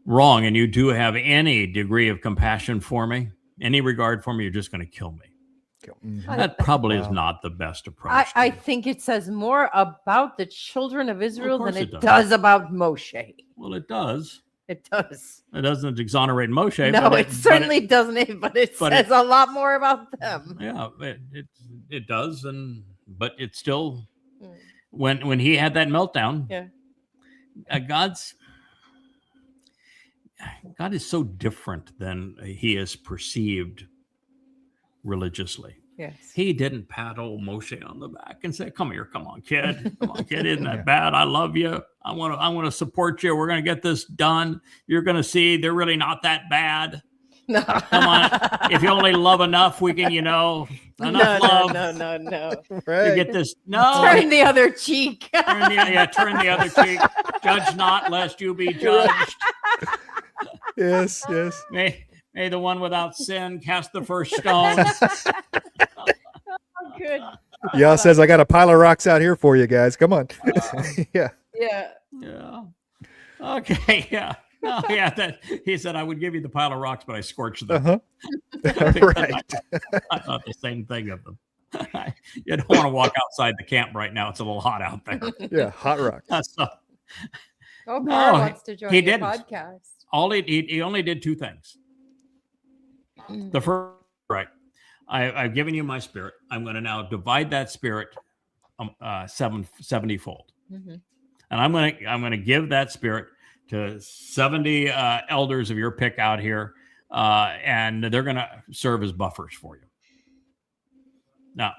wrong and you do have any degree of compassion for me, any regard for me, you're just going to kill me." That probably is not the best approach. I think it says more about the children of Israel than it does. does about Moshe. Well, it does. It does. It doesn't exonerate Moshe. No, it certainly doesn't. But it says a lot more about them. Yeah, it does, but it's still when he had that meltdown. Yeah, God is so different than he is perceived religiously. Yes. He didn't pat old Moshe on the back and say, "Come here, come on, kid. Come on, kid. Isn't that bad? I love you. I want to support you. We're going to get this done. You're going to see they're really not that bad. No. Come on. If you only love enough, we can, enough love. No. Right. To get this. No. Turn the other cheek. Turn the other cheek. Judge not, lest you be judged. Yes. May the one without sin cast the first stone. Oh, good. Yah says, I got a pile of rocks out here for you guys. Come on. Yeah. Yeah. Okay. Yeah. Oh, yeah. He said, I would give you the pile of rocks, but I scorched them. Right. I thought the same thing of them. You don't want to walk outside the camp right now. It's a little hot out there. Yeah. Hot rock. Barren wants to join he your didn't. podcast. He only did two things. The first, right. I've given you my spirit. I'm going to now divide that spirit 70-fold. And I'm going to give that spirit to 70 elders of your pick out here, and they're going to serve as buffers for you. Now,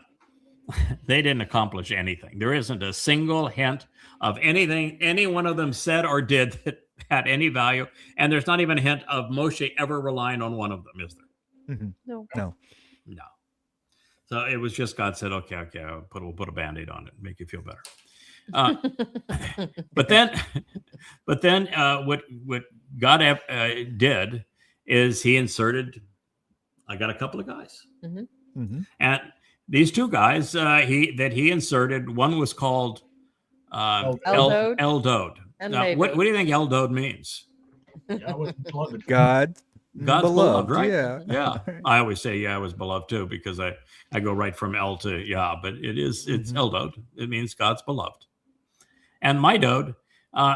they didn't accomplish anything. There isn't a single hint of anything any one of them said or did that had any value, and there's not even a hint of Moshe ever relying on one of them, is there? No. So it was just God said, okay, we'll put a Band-Aid on it and make you feel better. But then what God did is he inserted, I got a couple of guys. And these two guys he inserted, one was called Eldod. And Now, what do you think Eldod means? I was beloved. God, God's beloved, right? Yeah. Yeah. I always say, I was beloved too, because I go right from El to Yah, but it's Mhm. Eldod. It means God's beloved. And my dode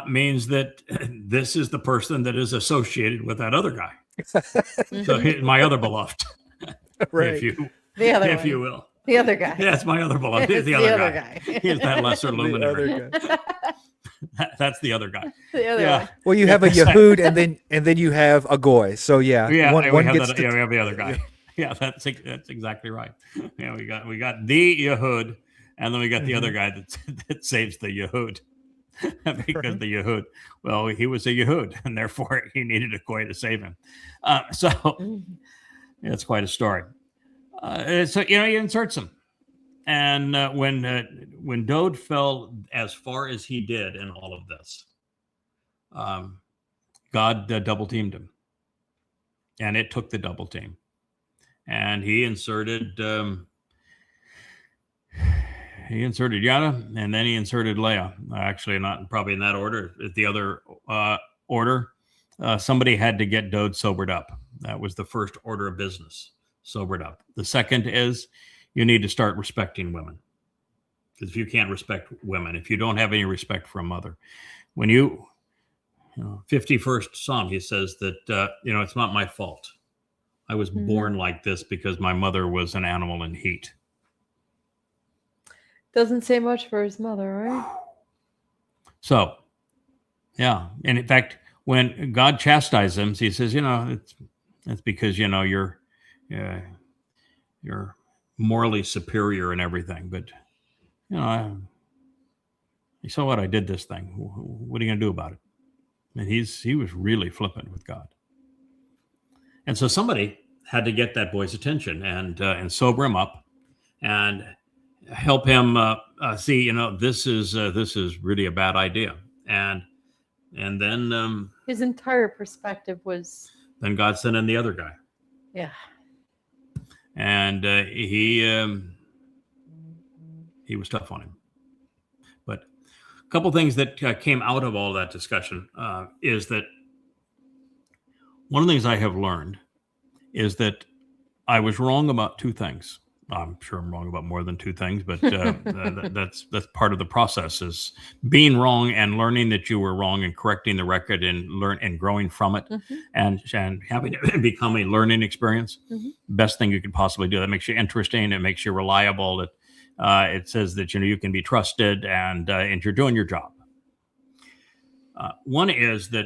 means that this is the person that is associated with that other guy. So my other beloved, Right. if you The other if one. you will. The other guy. Yeah, it's my other beloved. He's It's the other guy. He's that lesser The luminary. other guy. That's the other guy. The other Yeah. one. Well, you have a Yehud and then you have a Goy. So yeah, Yeah, one we have gets that, to we have the other guy. Yeah, that's exactly right. Yeah, we got the Yehud, and then we got the other guy that saves the Yehud. Because the Yehud, well, he was a Yehud, and therefore he needed a Goy to save him. So it's quite a story. So he inserts him, and when Dode fell as far as he did in all of this, God double teamed him, and it took the double team, and he inserted Yada, and then he inserted Leah. Actually, not probably in that order. The other order, somebody had to get Dode sobered up. That was the first order of business. Sobered up. The second is you need to start respecting women. Because if you can't respect women, if you don't have any respect for a mother, when 51st Psalm, he says that, it's not my fault. I was born like this because my mother was an animal in heat. Doesn't say much for his mother, right? So, yeah. And in fact, when God chastises him, he says, it's because, you're morally superior and everything. But, you saw what I did this thing. What are you going to do about it? And he was really flippant with God. And so somebody had to get that boy's attention and sober him up and help him see, this is really a bad idea. And then His entire perspective was. then God sent in the other guy. Yeah. And he was tough on him. But a couple things that came out of all that discussion is that one of the things I have learned is that I was wrong about two things. I'm sure I'm wrong about more than two things, but that's part of the process, is being wrong and learning that you were wrong and correcting the record and growing from it, and having it become a learning experience. Best thing you could possibly do. That makes you interesting. It makes you reliable. It says that you can be trusted and you're doing your job. One is that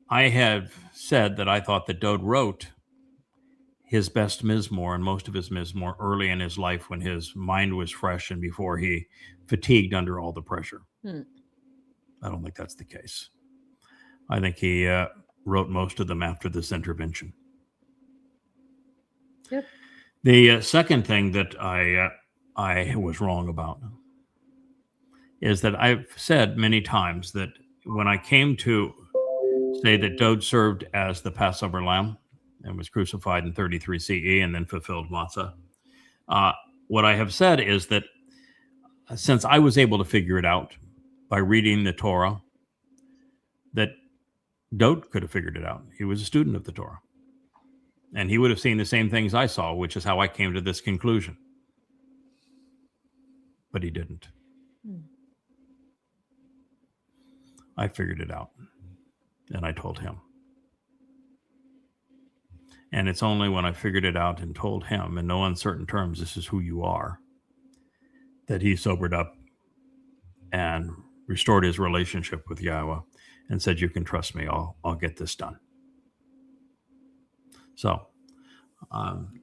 I have said that I thought that Dode wrote his best Mizmor and most of his Mizmor early in his life when his mind was fresh and before he fatigued under all the pressure. I don't think that's the case. I think he wrote most of them after this intervention. Yep. The second thing that I was wrong about is that I've said many times that when I came to say that Dode served as the Passover lamb and was crucified in 33 CE and then fulfilled Matzah, what I have said is that since I was able to figure it out by reading the Torah, that Dode could have figured it out. He was a student of the Torah. And he would have seen the same things I saw, which is how I came to this conclusion. But he didn't. I figured it out. And I told him. And it's only when I figured it out and told him in no uncertain terms, this is who you are, that he sobered up and restored his relationship with Yahowah and said, you can trust me. I'll get this done. So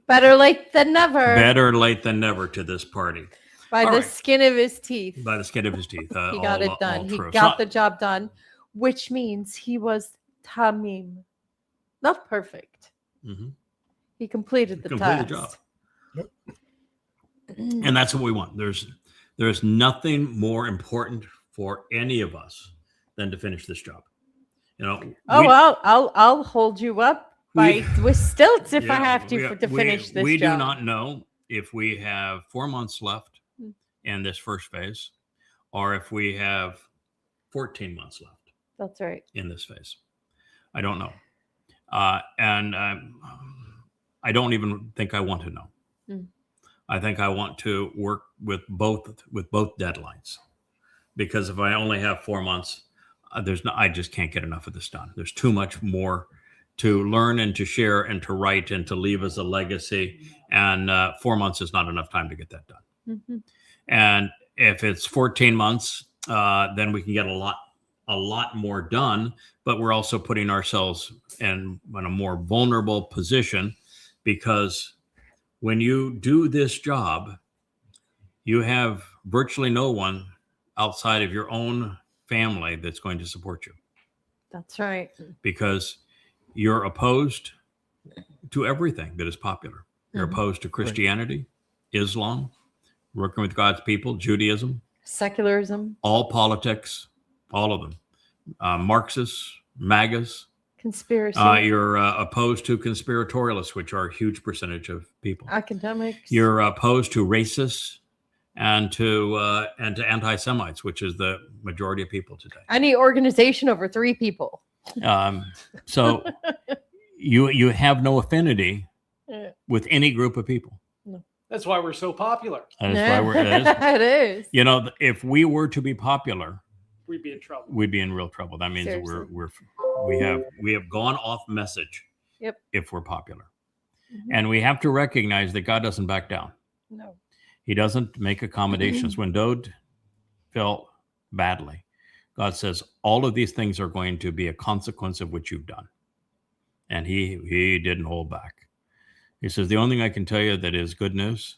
better late than never. Better late than never to this party. By All the right. skin of his teeth. By the skin of his teeth. He got it done. He true. got the job done, which means he was tamim. Not perfect. He completed the task. Job. Yep. And that's what we want. There's nothing more important for any of us than to finish this job. I'll hold you up with stilts if I have to finish this We job. do not know if we have 4 months left in this first phase, or if we have 14 months left. That's right. In this phase. I don't know. And I don't even think I want to know. Mm. I think I want to work with both deadlines, because if I only have 4 months, I just can't get enough of this done. There's too much more to learn and to share and to write and to leave as a legacy. And 4 months is not enough time to get that done. Mm-hmm. And if it's 14 months, then we can get a lot more done, but we're also putting ourselves in a more vulnerable position, because when you do this job, you have virtually no one outside of your own family that's going to support you, That's right. because you're opposed to everything that is popular. You're Mhm. opposed to Christianity, Islam, working with God's people, Judaism, Secularism, all politics, all of them. Marxists, MAGAs. conspiracy, You're opposed to conspiratorialists, which are a huge percentage of people. academics. You're opposed to racists and to anti-Semites, which is the majority of people today. Any organization over 3 people. So you have no affinity Yeah. with any group of people. That's why we're so popular. That's why it is. you know, if we were to be popular, We'd be in trouble. we'd be in real trouble. That means that Seriously. we have gone off message. Yep. If we're popular. Mhm. And we have to recognize that God doesn't back down. No. He doesn't make accommodations. When Dode fell badly, God says all of these things are going to be a consequence of what you've done. And he didn't hold back. He says, the only thing I can tell you that is good news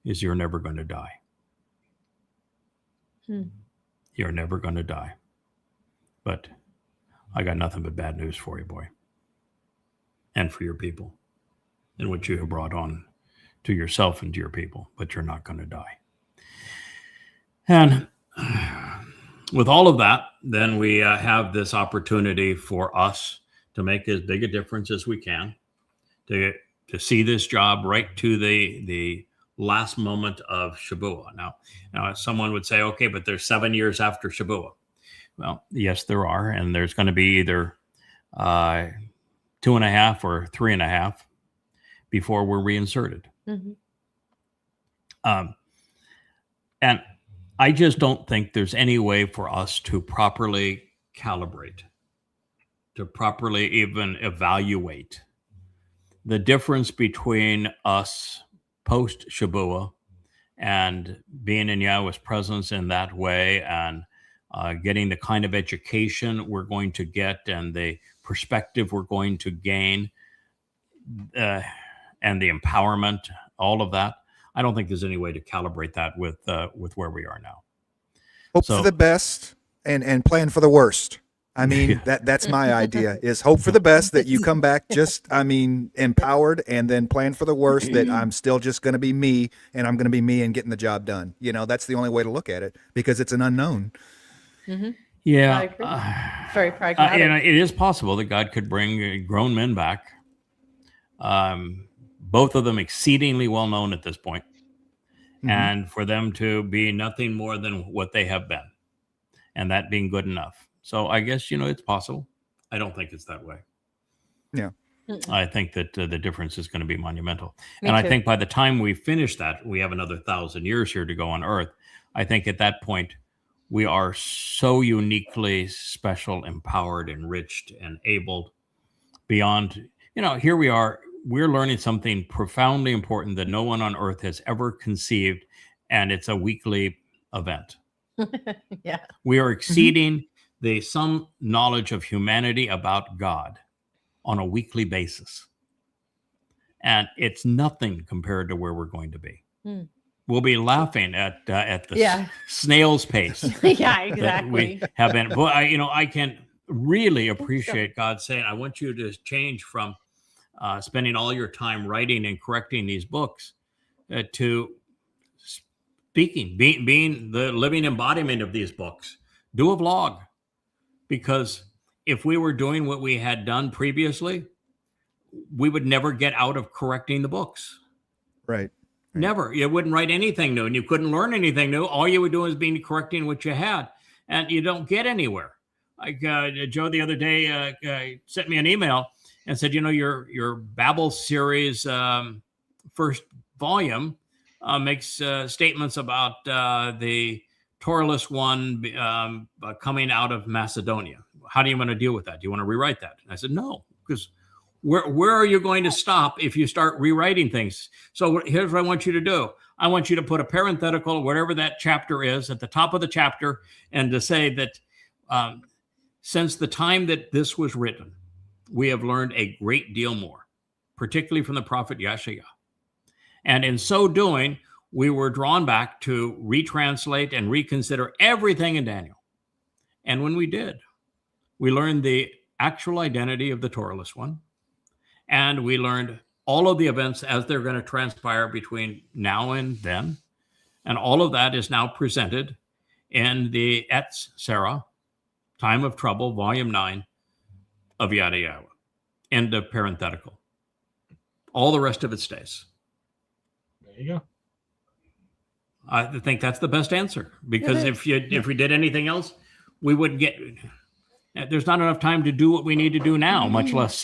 is you're never going to die. Hmm. You're never going to die. But I got nothing but bad news for you, boy. And for your people. And what you have brought on to yourself and to your people. But you're not going to die. And with all of that, then we have this opportunity for us to make as big a difference as we can. To see this job right to the last moment of Shabbat. Now, someone would say, okay, but there's 7 years after Shabbat. Well, yes, there are. And there's going to be either 2.5 or 3.5 before we're reinserted. Mm-hmm. And I just don't think there's any way for us to properly calibrate, to properly even evaluate the difference between us post Shabbat and being in Yahweh's presence in that way, and getting the kind of education we're going to get and the perspective we're going to gain, and the empowerment, all of that. I don't think there's any way to calibrate that with where we are now. Hope So- for the best and plan for the worst. I mean, Yeah. that's my idea, is hope for the best, that you come back just, empowered, and then plan for the worst, that I'm still just going to be me, and I'm going to be me and getting the job done. You know, that's the only way to look at it, because it's an unknown. Mm-hmm. Yeah. I agree. Very pragmatic. It is possible that God could bring grown men back. Both of them exceedingly well known at this point, Mhm. and for them to be nothing more than what they have been, and that being good enough. So I guess, it's possible. I don't think it's that way. Yeah. I think that the difference is going to be monumental. Me and I too. think by the time we finish that, we have another 1,000 years here to go on Earth. I think at that point, we are so uniquely special, empowered, enriched, and abled beyond, here we are. We're learning something profoundly important that no one on Earth has ever conceived, and it's a weekly event. Yeah. We are exceeding some knowledge of humanity about God on a weekly basis. And it's nothing compared to where we're going to be. Hmm. We'll be laughing at the Yeah. snail's pace Yeah, that exactly. we have been. But I can really appreciate God saying, I want you to change from spending all your time writing and correcting these books to speaking, being the living embodiment of these books. Do a vlog. Because if we were doing what we had done previously, we would never get out of correcting the books. Right. Never. You wouldn't write anything new, and you couldn't learn anything new. All you would do is be correcting what you had, and you don't get anywhere. Like Joe the other day sent me an email and said, your Babel series first volume makes statements about the Torahless one coming out of Macedonia. How do you want to deal with that? Do you want to rewrite that? And I said, no, because where are you going to stop if you start rewriting things? So here's what I want you to do. I want you to put a parenthetical, whatever that chapter is, at the top of the chapter, and to say that since the time that this was written, we have learned a great deal more, particularly from the prophet Yasha. And in so doing, we were drawn back to retranslate and reconsider everything in Daniel. And when we did, we learned the actual identity of the Torahless one. And we learned all of the events as they're going to transpire between now and then. And all of that is now presented in the Etz Sarah, Time of Trouble, Volume 9 of Yahowah. End of parenthetical. All the rest of it stays. There you go. I think that's the best answer, because if we did anything else, we wouldn't get. There's not enough time to do what we need to do now, much less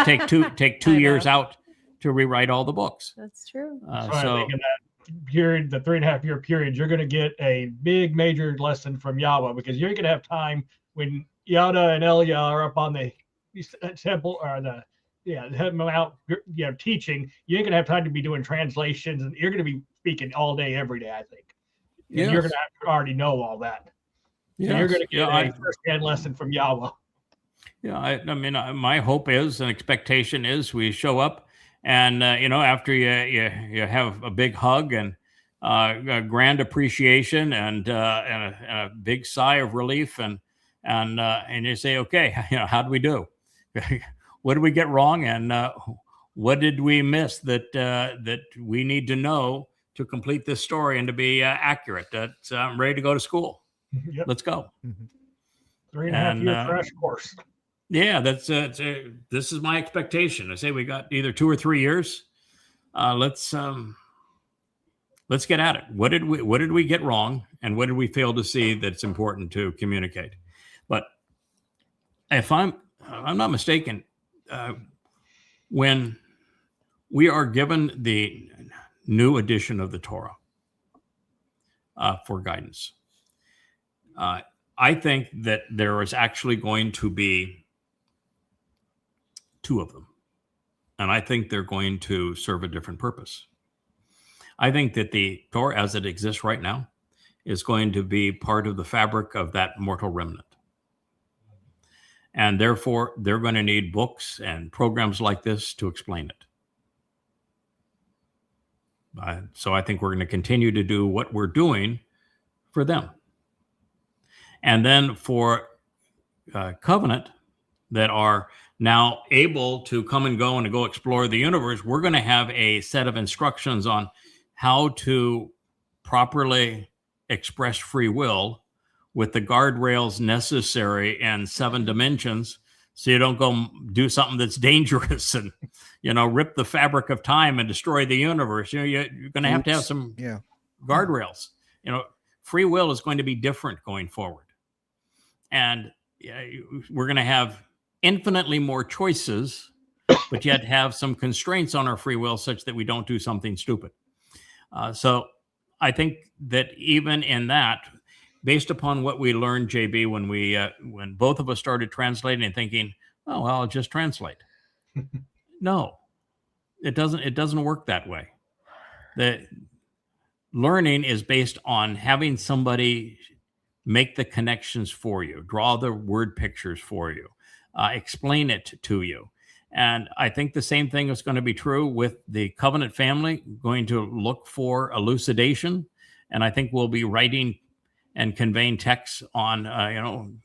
take two years out to rewrite all the books. That's true. So I think in that period, the 3.5 year period, you're going to get a big major lesson from Yahowah, because you're going to have time when Yada and Elia are up on the temple or heading out, teaching. You ain't going to have time to be doing translations, and you're going to be speaking all day, every day, I think. And you're going to have to already know all that. So you're going to get a first-hand lesson from Yahowah. Yeah, I mean, my hope is and expectation is we show up, and after you have a big hug and a grand appreciation and a big sigh of relief, and you say, okay, how did we do? What did we get wrong, and what did we miss that we need to know to complete this story and to be accurate? That I'm ready to go to school. Yep. Let's go. 3.5 year crash course. Yeah, this is my expectation. I say we got either 2 or 3 years. Let's get at it. What did we get wrong, and what did we fail to see that's important to communicate? But if I'm not mistaken, when we are given the new edition of the Torah for guidance, I think that there is actually going to be 2 of them. And I think they're going to serve a different purpose. I think that the Torah as it exists right now is going to be part of the fabric of that mortal remnant. And therefore, they're going to need books and programs like this to explain it. So I think we're going to continue to do what we're doing for them. And then for covenant that are now able to come and go and to go explore the universe, we're going to have a set of instructions on how to properly express free will with the guardrails necessary in 7 dimensions, so you don't go do something that's dangerous and rip the fabric of time and destroy the universe. You're going to have some guardrails. Free will is going to be different going forward. And we're going to have infinitely more choices, but yet have some constraints on our free will such that we don't do something stupid. So I think that even in that, based upon what we learned, JB, when both of us started translating and thinking, oh, well, I'll just translate. No, it doesn't work that way. The learning is based on having somebody make the connections for you, draw the word pictures for you, explain it to you. And I think the same thing is going to be true with the covenant family, going to look for elucidation. And I think we'll be writing and conveying texts on,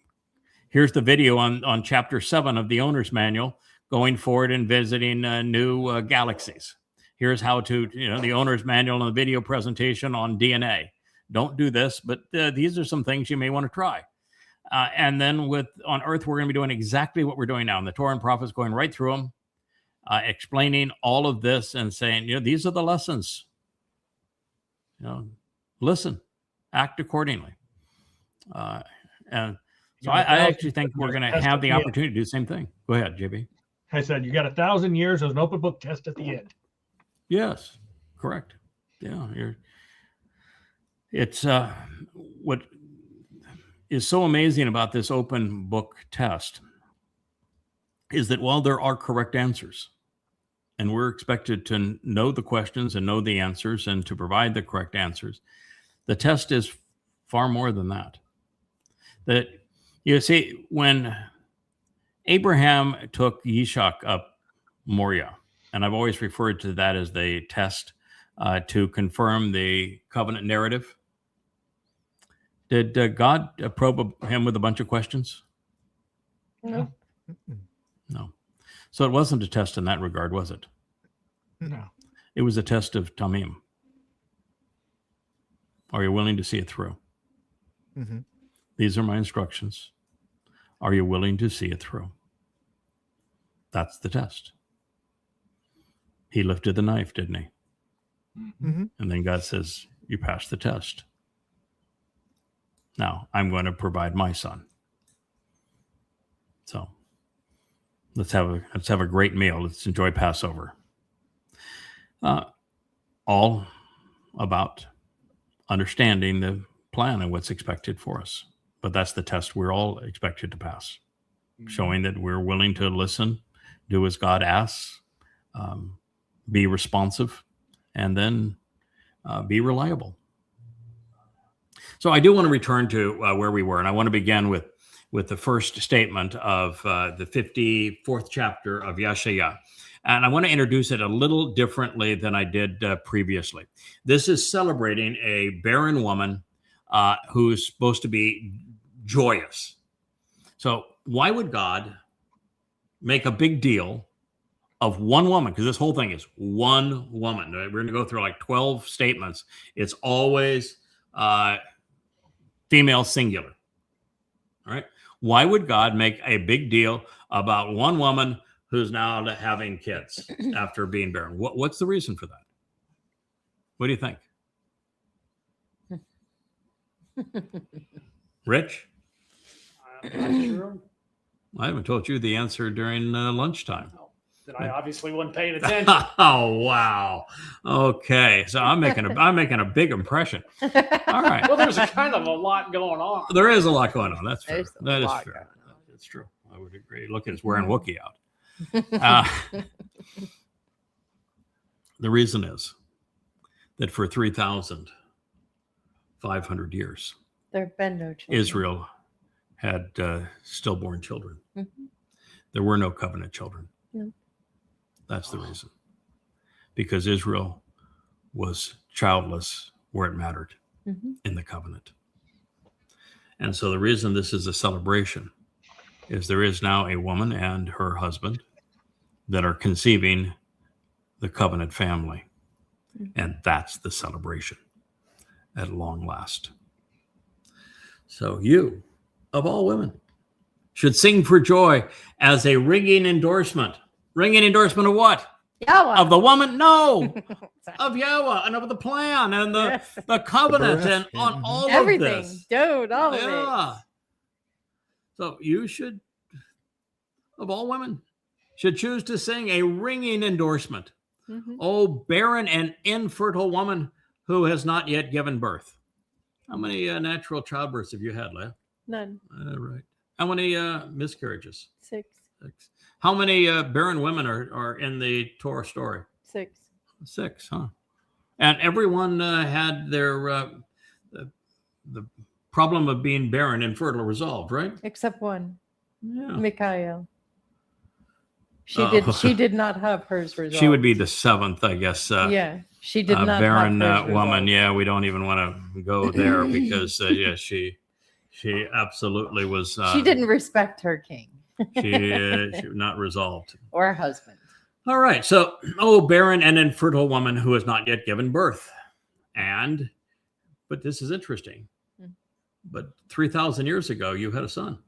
here's the video on chapter 7 of the owner's manual, going forward and visiting new galaxies. Here's how to, the owner's manual and the video presentation on DNA. Don't do this, but these are some things you may want to try. And then on Earth, we're going to be doing exactly what we're doing now. And the Torah and prophets going right through them, explaining all of this and saying, these are the lessons. Listen, act accordingly. And So I actually think we're going to have the opportunity to do the same thing. Go ahead, JB. I said, you got 1,000 years as an open book test at the end. Yes, correct. Yeah, it's what is so amazing about this open book test is that while there are correct answers, and we're expected to know the questions and know the answers and to provide the correct answers, the test is far more than that. That, you see, when Abraham took Yishak up Moriah, and I've always referred to that as the test to confirm the covenant narrative. Did God probe him with a bunch of questions? No. No. So it wasn't a test in that regard, was it? No. It was a test of tamim. Are you willing to see it through? Mm-hmm. These are my instructions. Are you willing to see it through? That's the test. He lifted the knife, didn't he? Mm-hmm. And then God says, you passed the test. Now I'm going to provide my son. So let's have a great meal. Let's enjoy Passover. All about understanding the plan and what's expected for us. But that's the test we're all expected to pass, showing that we're willing to listen, do as God asks, be responsive, and then be reliable. So I do want to return to where we were, and I want to begin with the first statement of the 54th chapter of Yasha. And I want to introduce it a little differently than I did previously. This is celebrating a barren woman who's supposed to be joyous. So why would God make a big deal of one woman? Because this whole thing is one woman. We're going to go through like 12 statements. It's always female singular. All right. Why would God make a big deal about one woman who's now having kids after being barren? What's the reason for that? What do you think? Rich? I'm not sure. I haven't told you the answer during lunchtime. Then I obviously wasn't paying attention. Oh, wow. Okay. So I'm making a big impression. All right. Well, there's a kind of a lot going on. There is a lot going on. That's fair. There's a That is lot fair. going on. That's true. I would agree. Look, it's wearing Wookiee out. The reason is that for 3,500 years, There have been no children. Israel had stillborn children. Mhm. There were no covenant children. No. That's the reason. Because Israel was childless where it mattered Mhm. in the covenant. And so the reason this is a celebration is there is now a woman and her husband that are conceiving the covenant family. And that's the celebration at long last. So you, of all women, should sing for joy as a ringing endorsement. Ringing endorsement of what? Yahowah. Of the woman? No. Of Yahowah and of the plan and the covenant The and birth, on yeah. all Everything. of this. Dude, all of Yeah. So you should, of all women, should choose to sing a ringing endorsement. it. Mhm. Oh, barren and infertile woman who has not yet given birth. How many natural childbirths have you had, Leah? None. Right. How many miscarriages? 6. 6. How many barren women are in the Towrah story? 6. 6, huh? And everyone had their the problem of being barren, infertile resolved, right? Except one. Yeah. Mikhail. Oh. She did not have hers resolved. She would be the 7th, I guess. Yeah. She did not barren have hers woman. resolved. Yeah, we don't even want to go there because yeah, she absolutely was. She didn't respect her king She was not resolved. or husband. All right. So, oh, barren and infertile woman who has not yet given birth. But this is interesting. Hmm. But 3,000 years ago, you had a son.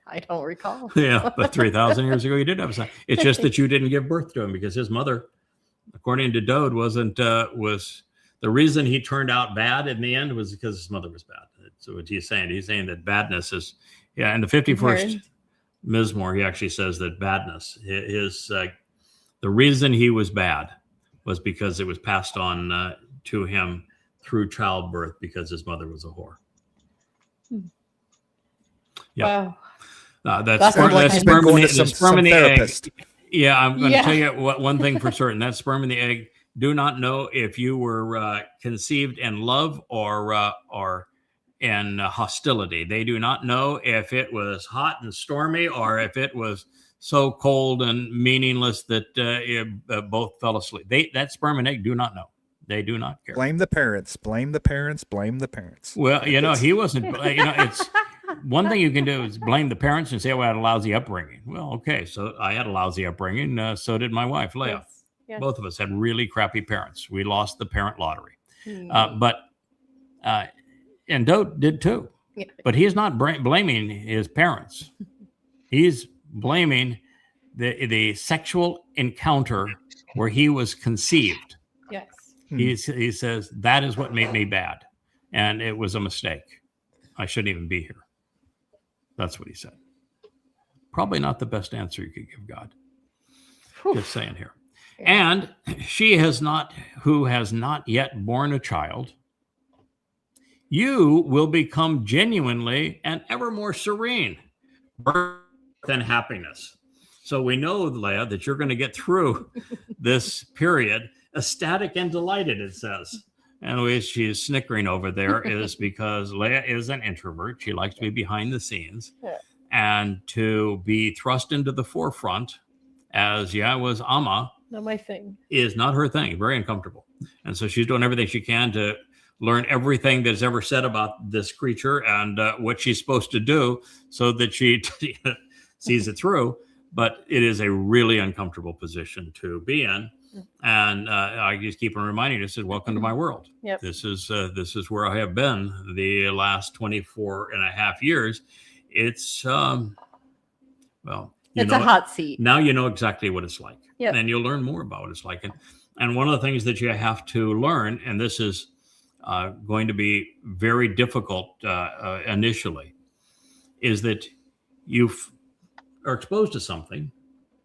I don't recall. Yeah, but 3,000 years ago, you did have a son. It's just that you didn't give birth to him because his mother, according to Dode, was the reason he turned out bad in the end was because his mother was bad. So what he's saying that badness is, in the 51st Parents. Mizmor, he actually says that badness, the reason he was bad was because it was passed on to him through childbirth because his mother was a whore. Yeah. Wow. That's Sounds like he's been going to some sperm in the therapist. egg. Yeah, I'm going to Yeah. tell you one thing for certain. That sperm in the egg do not know if you were conceived in love or in hostility. They do not know if it was hot and stormy or if it was so cold and meaningless that both fell asleep. That sperm and egg do not know. They do not care. Blame the parents. Blame the parents. Blame the parents. Well, he wasn't. It's one thing you can do is blame the parents and say, "Oh, I had a lousy upbringing." Well, okay, so I had a lousy upbringing. So did my wife, Leah. Yes. Both of us had really crappy parents. We lost the parent lottery. Hmm. And Dote did too. Yeah. But he's not blaming his parents. He's blaming the sexual encounter where he was conceived. Yes. He says, that is what made me bad. And it was a mistake. I shouldn't even be here. That's what he said. Probably not the best answer you could give God. Just saying here. And she who has not yet borne a child, you will become genuinely and ever more serene, birth and happiness. So we know, Leah, that you're going to get through this period ecstatic and delighted, it says. And the way she's snickering over there is because Leah is an introvert. She likes to be behind the scenes. Yeah. And to be thrust into the forefront as Yahweh's Amma Not my thing. is not her thing. Very uncomfortable. And so she's doing everything she can to learn everything that's ever said about this creature and what she's supposed to do so that she sees it through. But it is a really uncomfortable position to be in. And I just keep on reminding you, says, welcome to my world. Yep. This is where I have been the last 24 and a half years. It's, well, It's a hot seat. now you know exactly what it's like. Yep. And you'll learn more about what it's like. And one of the things that you have to learn, and this is going to be very difficult initially, is that you are exposed to something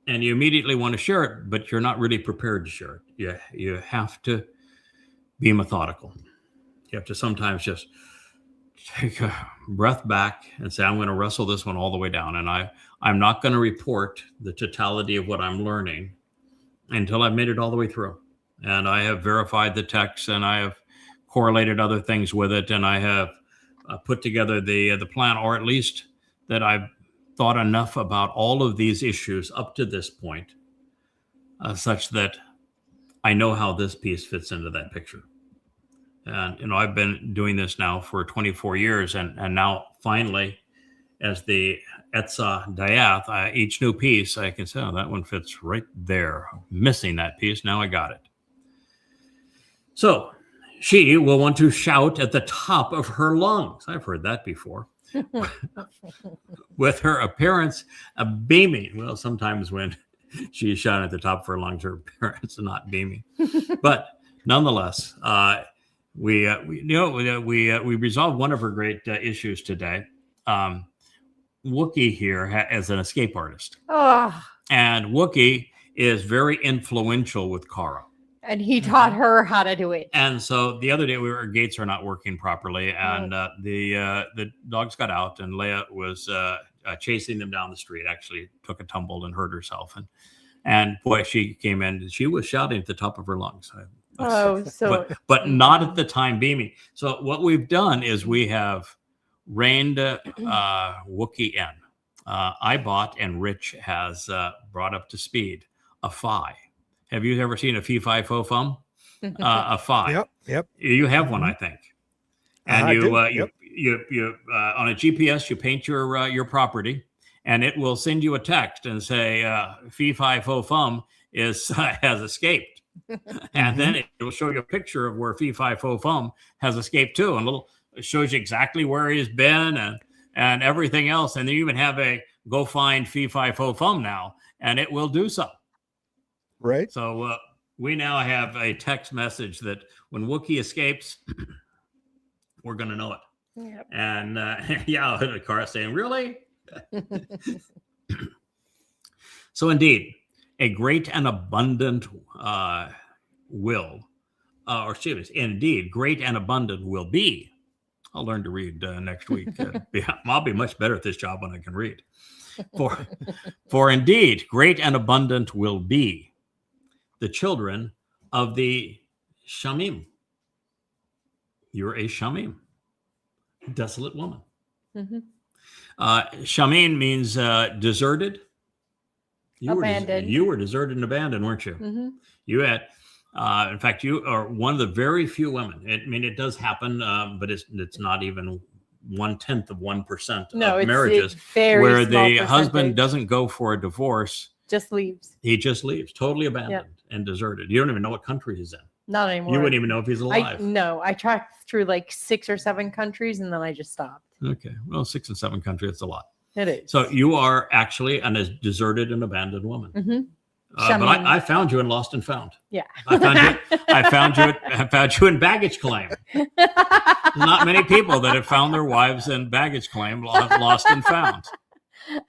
and you immediately want to share it, but you're not really prepared to share it. You have to be methodical. You have to sometimes just take a breath back and say, I'm going to wrestle this one all the way down. And I'm not going to report the totality of what I'm learning until I've made it all the way through. And I have verified the text and I have correlated other things with it. And I have put together the plan, or at least that I've thought enough about all of these issues up to this point, such that I know how this piece fits into that picture. And, I've been doing this now for 24 years. And now finally, as the Etzah Dayath, each new piece, I can say, oh, that one fits right there. Missing that piece. Now I got it. So she will want to shout at the top of her lungs. I've heard that before. With her appearance beaming. Well, sometimes when she is shouting at the top of her lungs, her appearance is not beaming. But nonetheless, we resolved one of her great issues today. Wookie here as an escape artist. Oh, And Wookie is very influential with Kara. and he taught her how to do it. And so the other day, our gates are not working properly, and the dogs got out, and Leah was chasing them down the street. Actually, took a tumble and hurt herself, and boy, she came in. And she was shouting at the top of her lungs. But not at the time beaming. So what we've done is we have reined Wookie in. I bought, and Rich has brought up to speed, a Phi. Have you ever seen a Fee-Fi Fo-Fum? A Phi. Yep. You have one, I think. And I you do. you on a GPS, you paint your property, and it will send you a text and say Fee-Fi Fo-Fum has escaped. And then it will show you a picture of where Fee-Fi Fo-Fum has escaped too, and it shows you exactly where he's been and everything else. And then you even have a go find Fee-Fi Fo-Fum now, and it will do so. Right. So We now have a text message that when Wookiee escapes, we're going to know it. Yep. And yeah, the car saying, really? So indeed, a great and abundant will, or excuse me, indeed, great and abundant will be. I'll learn to read next week. Yeah, I'll be much better at this job when I can read. For indeed, great and abundant will be the children of the Shamim. You're a Shamim, desolate woman. Mhm. Shamim means deserted. Abandoned. You were deserted and abandoned, weren't you? Mhm. You had, in fact, you are one of the very few women. It does happen, but it's not even 1/10 of 1% No, of it's marriages a very where small the husband percentage. doesn't go for a divorce. Just leaves. He just leaves, totally abandoned and deserted. You don't even know what country he's in. Not anymore. You wouldn't even know if he's alive. I tracked through like 6 or 7 countries and then I just stopped. Okay, well, 6 and 7 countries, that's a lot. It is. So you are actually a deserted and abandoned woman. Mhm. But I found you in Lost and Found. Yeah. I found you in baggage claim. Not many people that have found their wives in baggage claim, lost and found.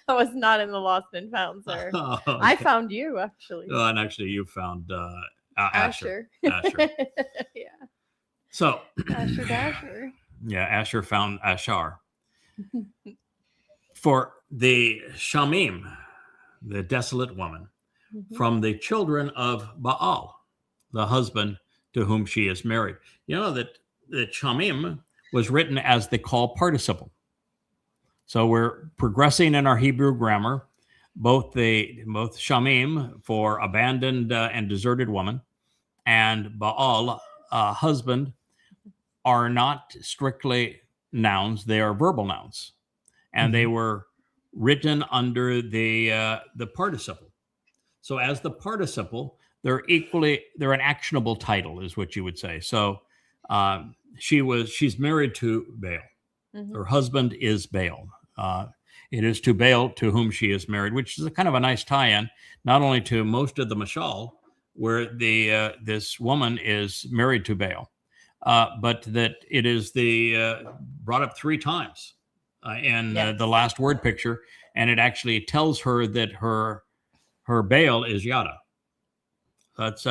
I was not in the Lost and Found, sir. Oh, I okay. found you actually. Oh, and actually, you found Asher. Asher. Yeah. So, Asher Dasher. yeah, Asher found Ashar. For the Shamim, the desolate woman, Mhm. from the children of Baal, the husband to whom she is married. You know that Shamim was written as the call participle. So we're progressing in our Hebrew grammar. Both Shamim for abandoned and deserted woman and Baal, husband, are not strictly nouns. They are verbal nouns. And they were written under the participle. So as the participle, they're an actionable title, is what you would say. So she's married to Baal. Mhm. Her husband is Baal. It is to Baal to whom she is married, which is a kind of a nice tie-in, not only to most of the Mashal, where this woman is married to Baal, but that it is brought up 3 times in the last word picture, and it actually tells her that her Baal is Yada. That's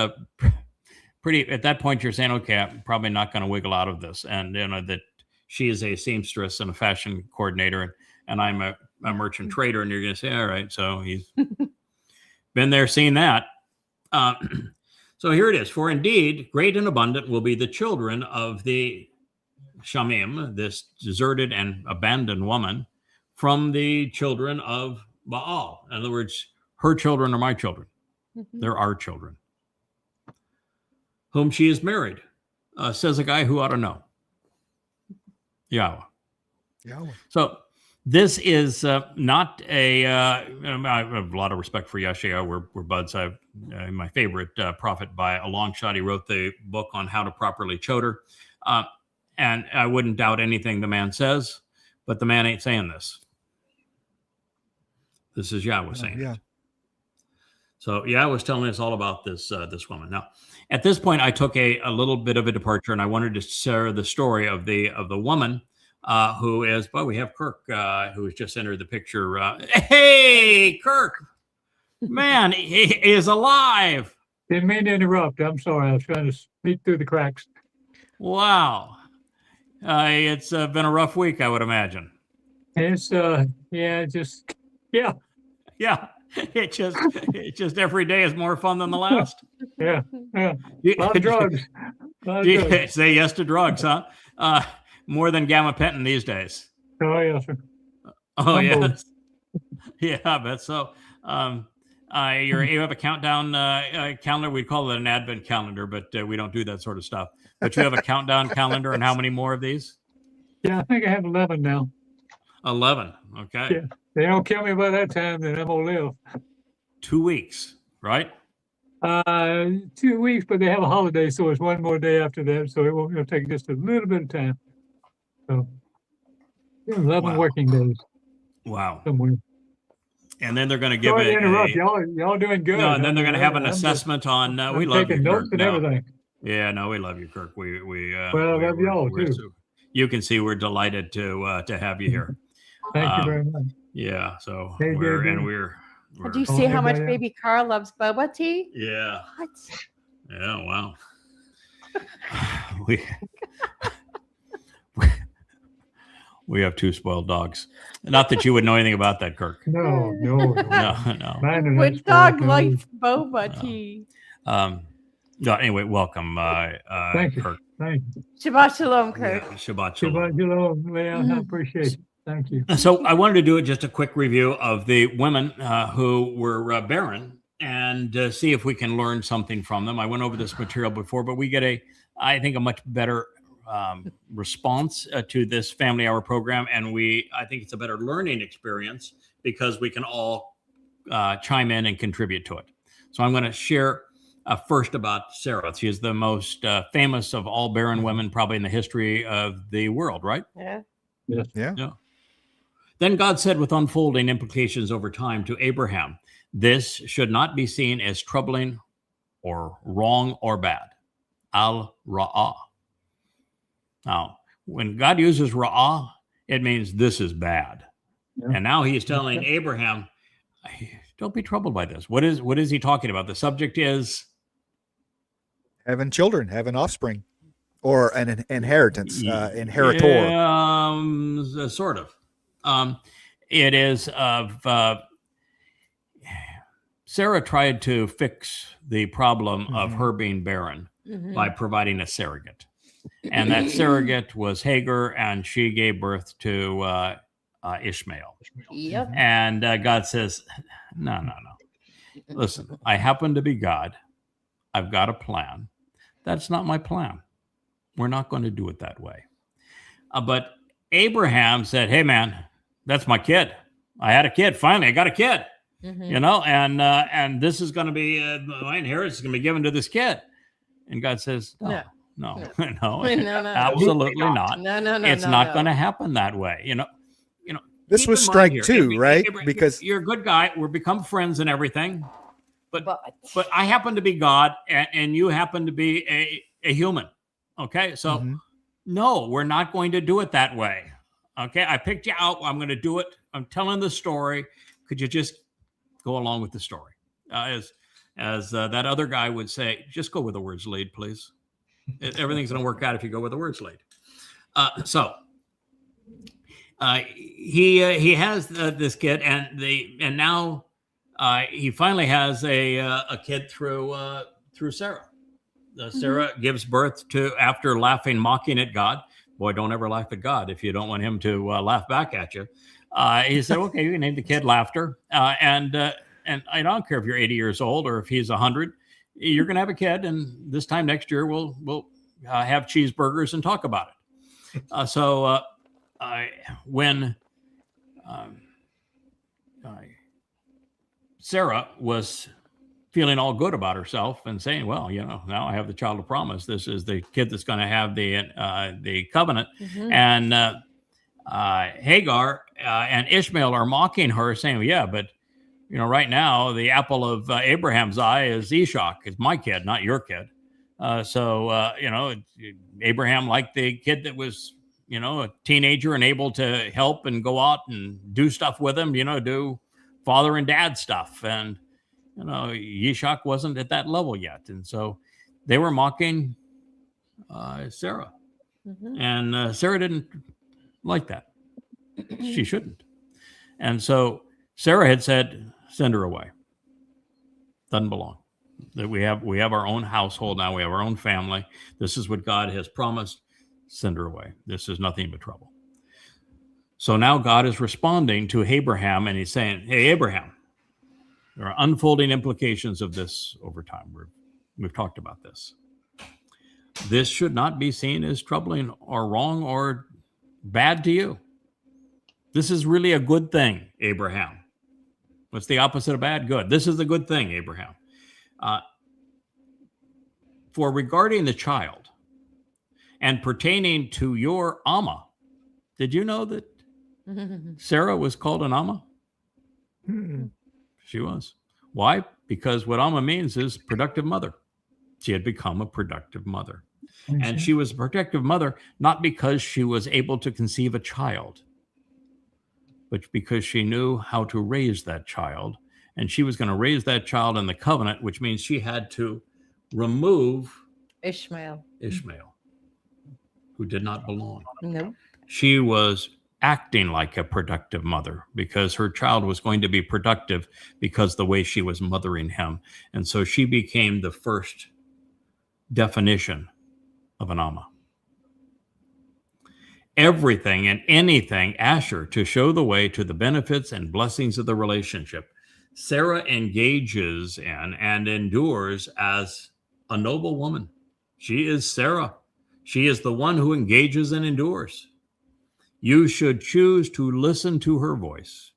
pretty. At that point, you're saying, okay, I'm probably not going to wiggle out of this, and that she is a seamstress and a fashion coordinator, and I'm a merchant trader, and you're going to say, all right, so he's been there, seen that. So here it is. For indeed, great and abundant will be the children of the Shamim, this deserted and abandoned woman, from the children of Baal. In other words, her children are my children. Mhm. They're our children. Whom she is married, says a guy who ought to know. Yahowah. So this is not a. I have a lot of respect for Yasha. We're buds. My favorite prophet by a long shot. He wrote the book on how to properly choder, and I wouldn't doubt anything the man says, but the man ain't saying this. This is Yahweh saying it. So Yahweh was telling us all about this woman. Now, at this point, I took a little bit of a departure, and I wanted to share the story of the woman who is. Well, we have Kirk who has just entered the picture. Hey, Kirk, man, he is alive. Didn't mean to interrupt. I'm sorry. I was trying to sneak through the cracks. Wow, it's been a rough week, I would imagine. It's yeah. It just every day is more fun than the last. A lot of drugs. Say yes to drugs, huh? More than gabapentin these days. Oh, yes, sir. Oh, Humble. yes. Yeah, I bet so. You have a countdown calendar. We call it an advent calendar, but we don't do that sort of stuff. But you have a countdown calendar, and how many more of these? Yeah, I think I have 11 now. 11. Okay. Yeah. They don't kill me by that time, then I'm gonna live. 2 weeks, right? 2 weeks, but they have a holiday, so it's one more day after that. So it'll take just a little bit of time. So 11 Wow. working days Wow. somewhere. And then they're going to give Sorry to it interrupt. Y'all doing good. no, and then they're going to have an I'm just- assessment on. I'm We love you, taking notes Kirk. and No. everything. Yeah, no, we love you, Kirk. We Well, I love we're- y'all, we're too. so- you can see we're delighted to have you here. Thank you Um, very much. Yeah, so Hey, we're JB. and we're Did you Oh, see how much everybody else? baby Carl loves boba tea? yeah. What? Yeah, wow. we we have two spoiled dogs. Not that you would know anything about that, Kirk. No. No, no. Mine are not Which spoiled, dog no. likes boba No. tea? No, anyway, welcome, Thank you. Kirk. Thank you. Shabbat shalom, Kirk. Yeah, Shabbat shalom. Shabbat shalom. Well, I appreciate it. Thank you. So I wanted to do just a quick review of the women who were barren and see if we can learn something from them. I went over this material before, but we get I think, a much better response to this Family Hour program, and I think it's a better learning experience because we can all chime in and contribute to it. So I'm going to share first about Sarah. She is the most famous of all barren women, probably in the history of the world, right? Yeah. Yeah. Then God said, with unfolding implications over time, to Abraham, this should not be seen as troubling or wrong or bad. Al-Ra'ah. Now, when God uses Ra'ah, it means this is bad. Yeah. And now he's telling Abraham, don't be troubled by this. What is he talking about? The subject is Having children, having offspring, or an inheritance, inheritor. Yeah, sort of. It is of Sarah tried to fix the problem of her being barren by providing a surrogate, and that surrogate was Hagar, and she gave birth to Ishmael. Yep. And God says, no. Listen, I happen to be God. I've got a plan. That's not my plan. We're not going to do it that way. But Abraham said, hey, man, that's my kid. I had a kid. Finally, I got a kid. You know, and this is going to be my inheritance is going to be given to this kid. And God says, no, No. absolutely not. No. It's not going to happen that way. You know. This keep was in mind strike here, two, right? Abraham, Because you're a good guy. We're become friends and everything. But But I happen to be God, and you happen to be a human. Okay, so no, we're not going to do it that way. Okay, I picked you out. I'm going to do it. I'm telling the story. Could you just go along with the story? As that other guy would say, just go with the words lead, please. Everything's going to work out if you go with the words lead. He has this kid, and now he finally has a kid through Sarah. Sarah gives birth to, after laughing, mocking at God. Boy, don't ever laugh at God if you don't want him to laugh back at you. He said, okay, you can name the kid Laughter. And I don't care if you're 80 years old or if he's 100, you're going to have a kid. And this time next year, we'll have cheeseburgers and talk about it. When Sarah was feeling all good about herself and saying, well, now I have the child of promise. This is the kid that's going to have the covenant. And Hagar and Ishmael are mocking her, saying, yeah, but right now the apple of Abraham's eye is Ishak. It's my kid, not your kid. Abraham liked the kid that was, a teenager and able to help and go out and do stuff with him, do father and dad stuff. And, Ishak wasn't at that level yet. And so they were mocking Sarah. And Sarah didn't like that. She shouldn't. And so Sarah had said, send her away. Doesn't belong. That we have our own household now. We have our own family. This is what God has promised. Send her away. This is nothing but trouble. So now God is responding to Abraham, and he's saying, hey, Abraham, there are unfolding implications of this over time. We've talked about this. This should not be seen as troubling or wrong or bad to you. This is really a good thing, Abraham. What's the opposite of bad? Good. This is a good thing, Abraham. For regarding the child and pertaining to your Amma, did you know that Sarah was called an Amma? She was. Why? Because what Alma means is productive mother. She had become a productive mother. And she was a productive mother, not because she was able to conceive a child, but because she knew how to raise that child. And she was going to raise that child in the covenant, which means she had to remove Ishmael. Ishmael, who did not belong. No. She was acting like a productive mother because her child was going to be productive because the way she was mothering him. And so she became the first definition of an Amma. Everything and anything Asher to show the way to the benefits and blessings of the relationship. Sarah engages in and endures as a noble woman. She is Sarah. She is the one who engages and endures. You should choose to listen to her voice,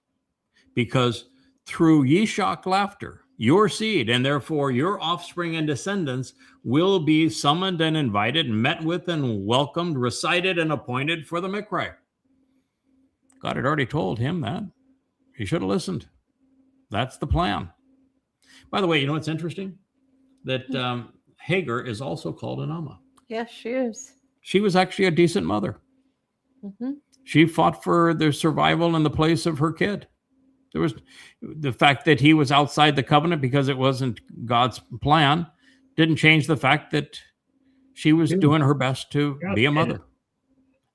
because through Yishak laughter, your seed and therefore your offspring and descendants will be summoned and invited, met with and welcomed, recited and appointed for the Mikra. God had already told him that. He should have listened. That's the plan. By the way, you know what's interesting? That Hagar is also called an Amma. Yes, she is. She was actually a decent mother. Mm-hmm. She fought for their survival in the place of her kid. There was the fact that he was outside the covenant because it wasn't God's plan didn't change the fact that she was doing her best to be a mother.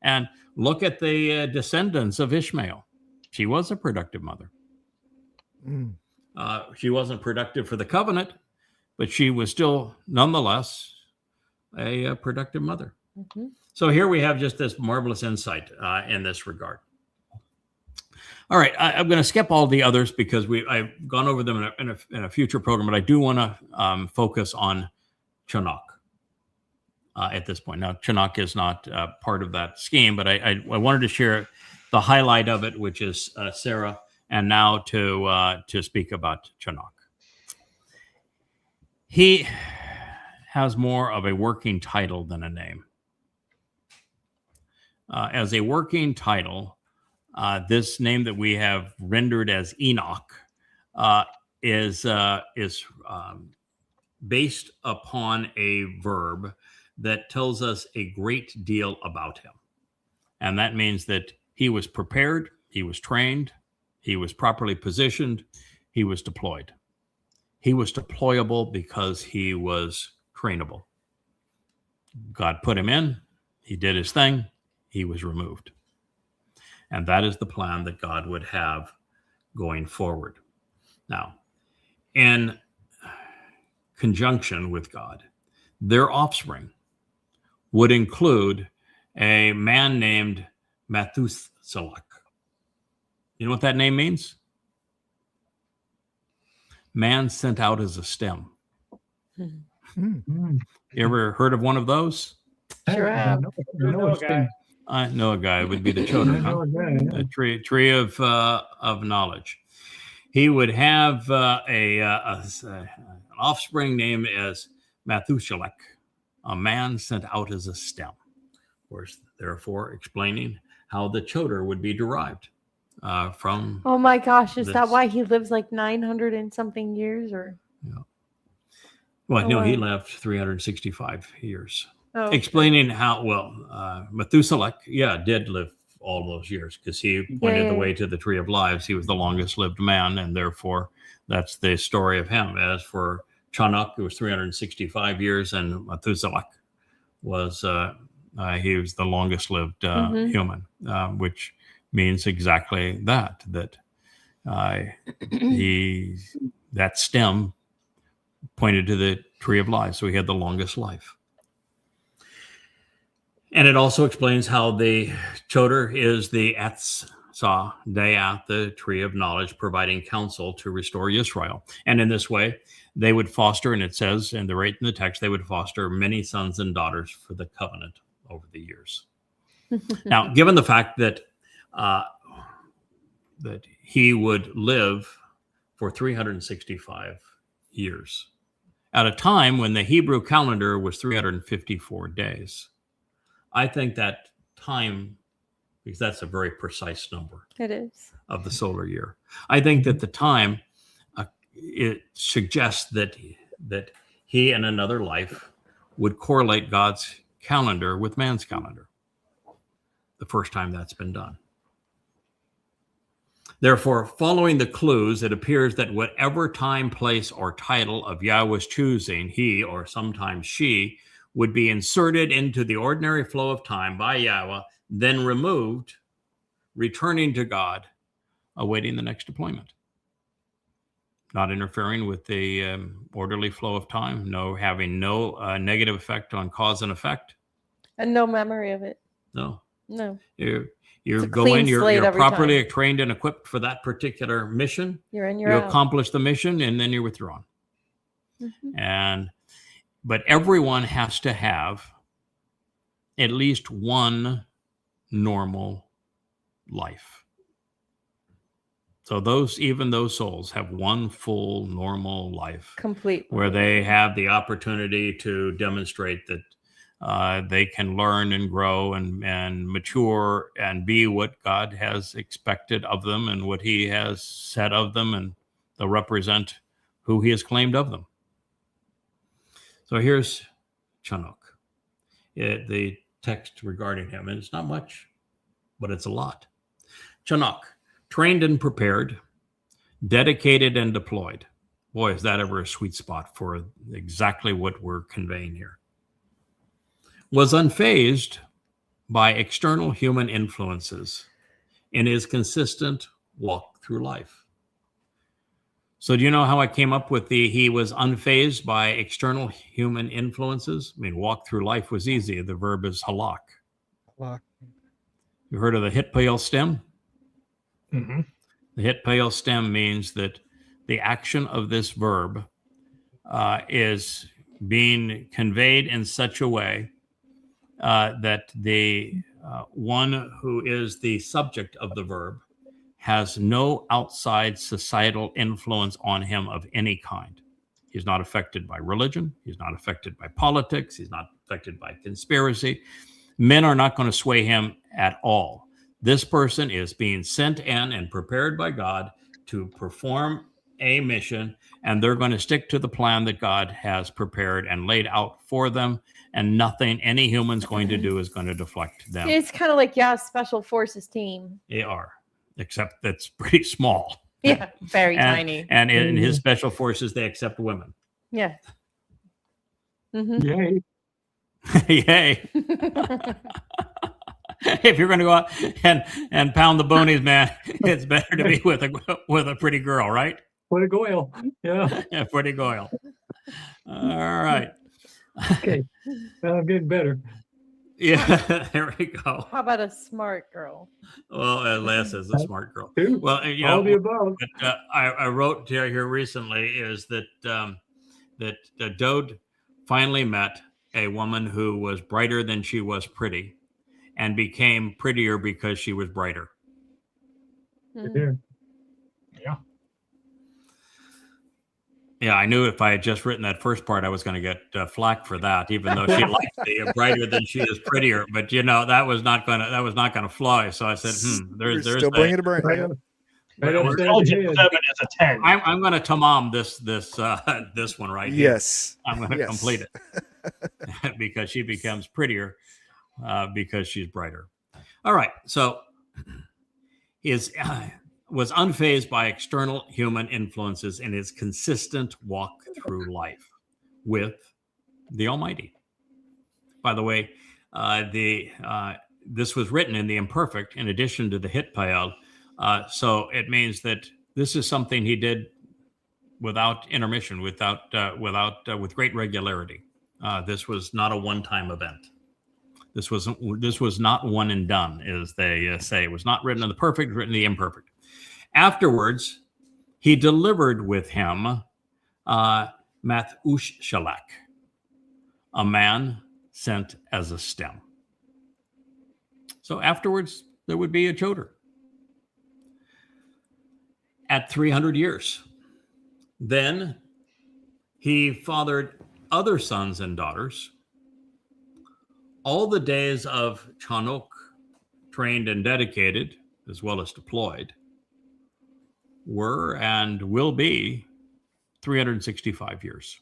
And look at the descendants of Ishmael. She was a productive mother. She wasn't productive for the covenant, but she was still nonetheless a productive mother. Mm-hmm. So here we have just this marvelous insight in this regard. All right, I'm going to skip all the others because I've gone over them in a future program, but I do want to focus on Chanakh at this point. Now, Chanakh is not part of that scheme, but I wanted to share the highlight of it, which is Sarah, and now to speak about Chanakh. He has more of a working title than a name. As a working title, this name that we have rendered as Enoch is based upon a verb that tells us a great deal about him. And that means that he was prepared, he was trained, he was properly positioned, he was deployed. He was deployable because he was trainable. God put him in, he did his thing, he was removed. And that is the plan that God would have going forward. Now, in conjunction with God, their offspring would include a man named Methuselah. You know what that name means? Man sent out as a stem. You ever heard of one of those? Sure have. I know a guy. It would be the Towrah, huh? The tree of knowledge. He would have an offspring named as Methuselah, a man sent out as a stem. Of course, therefore, explaining how the Towrah would be derived from. Oh my gosh, is that this. why he lives like 900 and something years? Or Yeah. Well, Oh, no, he wow. lived 365 years. oh, Explaining how, Methuselah, did live all those years because he pointed the way to the tree of lives. He was the longest lived man, and therefore that's the story of him. As for Chanakh, it was 365 years, and Methuselah was, he was the longest lived human, which means exactly that that stem pointed to the tree of life. So he had the longest life. And it also explains how the Towrah is the Etzah Dayat, the tree of knowledge, providing counsel to restore Israel. And in this way, they would foster, and it says in the text, they would foster many sons and daughters for the covenant over the years. Now, given the fact that that he would live for 365 years at a time when the Hebrew calendar was 354 days, I think that time because that's a very precise number It is. of the solar year. I think that the time it suggests that he in another life would correlate God's calendar with man's calendar. The first time that's been done. Therefore, following the clues, it appears that whatever time, place, or title of Yahweh's choosing, he or sometimes she would be inserted into the ordinary flow of time by Yahweh, then removed, returning to God, awaiting the next deployment. Not interfering with the orderly flow of time, having no negative effect on cause and effect. And no memory of it. No. No. You It's a go clean in, you're slate every properly time. trained and equipped for that particular mission. You're in, you're You out. accomplish the mission, and then you're withdrawn. Mhm. But everyone has to have at least one normal life. So even those souls have one full normal life Complete. where they have the opportunity to demonstrate that they can learn and grow and mature and be what God has expected of them and what he has said of them, and they'll represent who he has claimed of them. So here's Chanuk, the text regarding him, and it's not much, but it's a lot. Chanuk, trained and prepared, dedicated and deployed. Boy, is that ever a sweet spot for exactly what we're conveying here. Was unfazed by external human influences in his consistent walk through life. So do you know how I came up with he was unfazed by external human influences? I mean, walk through life was easy. The verb is halak. You heard of the hitpael stem? Mm-hmm. The hitpael stem means that the action of this verb is being conveyed in such a way that the one who is the subject of the verb has no outside societal influence on him of any kind. He's not affected by religion. He's not affected by politics. He's not affected by conspiracy. Men are not going to sway him at all. This person is being sent in and prepared by God to perform a mission, and they're going to stick to the plan that God has prepared and laid out for them, and nothing any human's going to do is going to deflect them. It's kind of like Special Forces team. They are, except that's pretty small. Yeah, very tiny. And in his special forces, they accept women. Yeah. Mm-hmm. Yay. Yay. If you're going to go out and pound the bonies, man, it's better to be with a pretty girl, right? What a goyle. Yeah. Yeah, pretty girl. All right. Okay. Well, I'm getting better. Yeah, there we go. How about a smart girl? Well, Les is a smart girl. Two. Well, All the above. But, I wrote here recently is that Dode finally met a woman who was brighter than she was pretty, and became prettier because she was brighter. Mhm. Yeah. Yeah, I knew if I had just written that first part, I was going to get flack for that, even though she likes the brighter than she is prettier. But that was not going to fly. So I said, there's still bringing it a brain. Yeah. Right up there. Intelligence 7 is a 10. I'm going to tamam this one right here. Yes. I'm going to complete it because she becomes prettier because she's brighter. All right. So was unfazed by external human influences in his consistent walk through life with the Almighty. By the way, this was written in the imperfect in addition to the hitpael. So it means that this is something he did without intermission, with great regularity. This was not a one-time event. This was not one and done, as they say. It was not written in the perfect, written in the imperfect. Afterwards, he delivered with him Math-ush-shalak, a man sent as a stem. So afterwards, there would be a Joder. At 300 years. Then he fathered other sons and daughters. All the days of Chanuk trained and dedicated, as well as deployed, were and will be 365 years.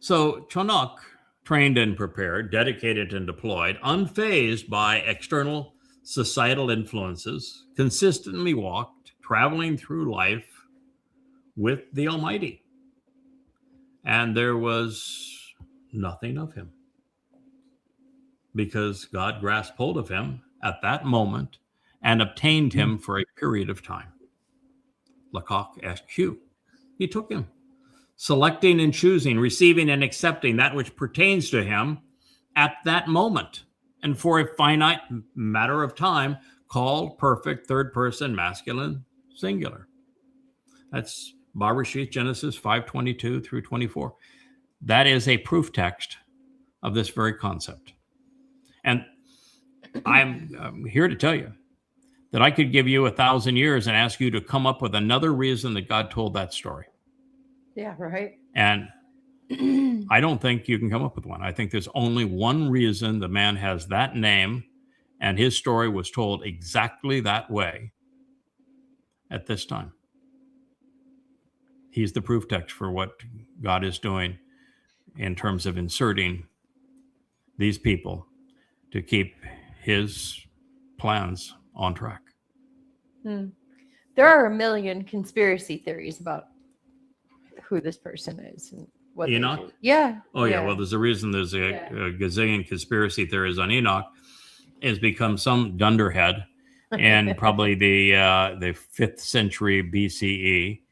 So Chinook, trained and prepared, dedicated and deployed, unfazed by external societal influences, consistently walked, traveling through life with the Almighty. And there was nothing of him, because God grasped hold of him at that moment and obtained him for a period of time. Lakok SQ. He took him, selecting and choosing, receiving and accepting that which pertains to him at that moment, and for a finite matter of time, called perfect third person masculine singular. That's Bereshit, Genesis 5:22 through 24. That is a proof text of this very concept. And I'm here to tell you that I could give you 1,000 years and ask you to come up with another reason that God told that story. Yeah, right. And I don't think you can come up with one. I think there's only one reason the man has that name, and his story was told exactly that way at this time. He's the proof text for what God is doing in terms of inserting these people to keep his plans on track. There are a million conspiracy theories about who this person is and what they Enoch? do. Yeah. Oh, yeah. Well, there's a reason there's a gazillion conspiracy theories on Enoch. Has become some dunderhead in probably the 5th century BCE,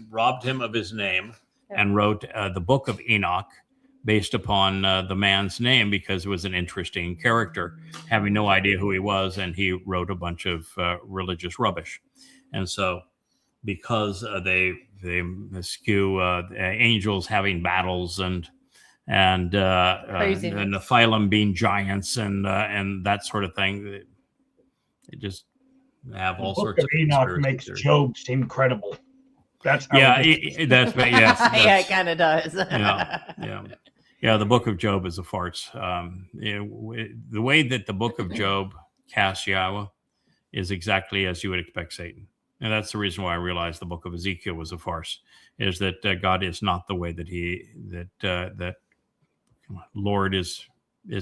robbed him of his name and wrote the book of Enoch based upon the man's name, because it was an interesting character, having no idea who he was, and he wrote a bunch of religious rubbish. And so because they skew angels having battles and Nephilim being giants and that sort of thing, they just have all sorts of Enoch makes theories. Job seem credible. That's how That's yes, yeah, it kind of does. Yeah. The book of Job is a farce. The way that the book of Job casts Yahowah is exactly as you would expect Satan. And that's the reason why I realized the book of Ezekiel was a farce, is that God is not the way that Lord is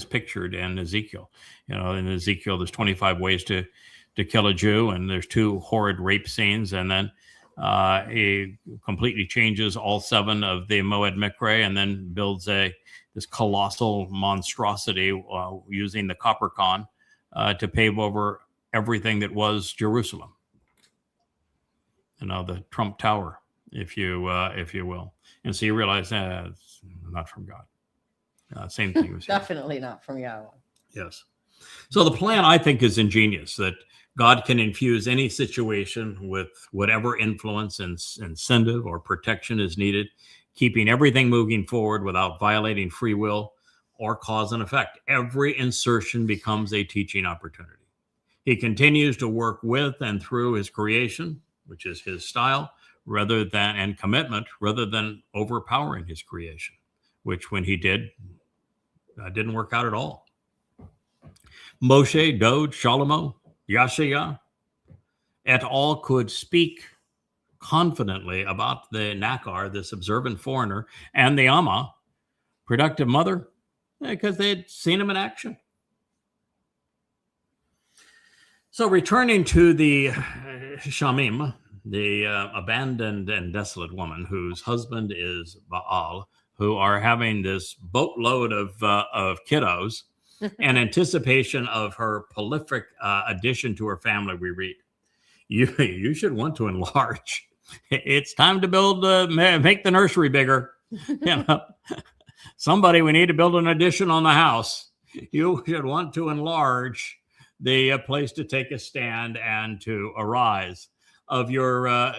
pictured in Ezekiel. In Ezekiel, there's 25 ways to kill a Jew, and there's 2 horrid rape scenes, and then he completely changes all 7 of the Moed Mikre, and then builds this colossal monstrosity using the copper con to pave over everything that was Jerusalem. The Trump Tower, if you will. And so you realize it's not from God. Same thing was definitely not from Yahowah. Yes. So the plan, I think, is ingenious, that God can infuse any situation with whatever influence and incentive or protection is needed, keeping everything moving forward without violating free will or cause and effect. Every insertion becomes a teaching opportunity. He continues to work with and through his creation, which is his style, and commitment, rather than overpowering his creation, which when he didn't work out at all. Moshe, Dode, Shalomo, Yasha, et al. Could speak confidently about the Nakar, this observant foreigner, and the Amma, productive mother, because they had seen him in action. So returning to the Shamim, the abandoned and desolate woman whose husband is Baal, who are having this boatload of kiddos in anticipation of her prolific addition to her family, we read, you should want to enlarge. It's time to build, make the nursery bigger. Somebody, we need to build an addition on the house. You should want to enlarge the place to take a stand and to arise of your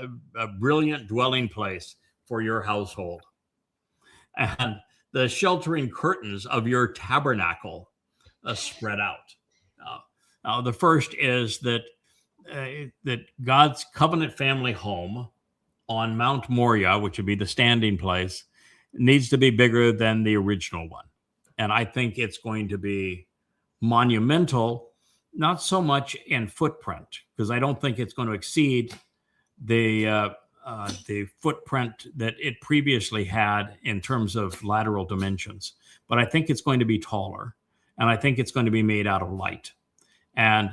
brilliant dwelling place for your household. And the sheltering curtains of your tabernacle spread out. Now, the first is that God's covenant family home on Mount Moriah, which would be the standing place, needs to be bigger than the original one. And I think it's going to be monumental, not so much in footprint, because I don't think it's going to exceed the footprint that it previously had in terms of lateral dimensions. But I think it's going to be taller, and I think it's going to be made out of light. And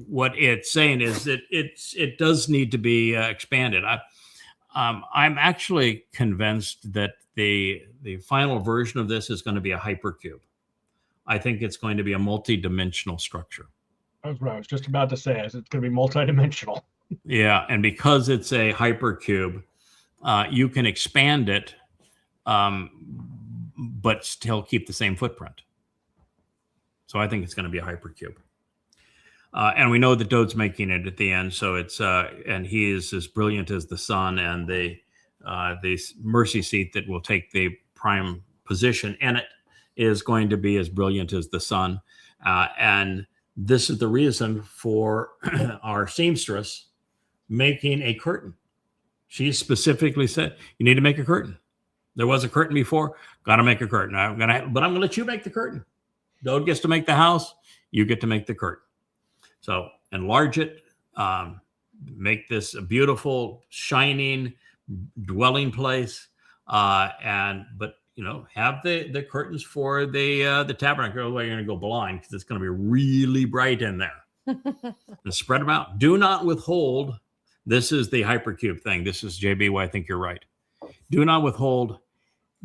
what it's saying is that it does need to be expanded. I'm actually convinced that the final version of this is going to be a hypercube. I think it's going to be a multi-dimensional structure. That's what I was just about to say. It's going to be multidimensional. Yeah, and because it's a hypercube, you can expand it, but still keep the same footprint. So I think it's going to be a hypercube. And we know that Dode's making it at the end, so it's and he is as brilliant as the sun, and the mercy seat that will take the prime position in it is going to be as brilliant as the sun. And this is the reason for our seamstress making a curtain. She specifically said, "You need to make a curtain. There was a curtain before. Got to make a curtain. But I'm going to let you make the curtain. Dode gets to make the house. You get to make the curtain." So enlarge it, make this a beautiful, shining dwelling place, but have the curtains for the tabernacle. Otherwise, you're going to go blind because it's going to be really bright in there. And spread them out. Do not withhold. This is the hypercube thing. This is JB. I think you're right. Do not withhold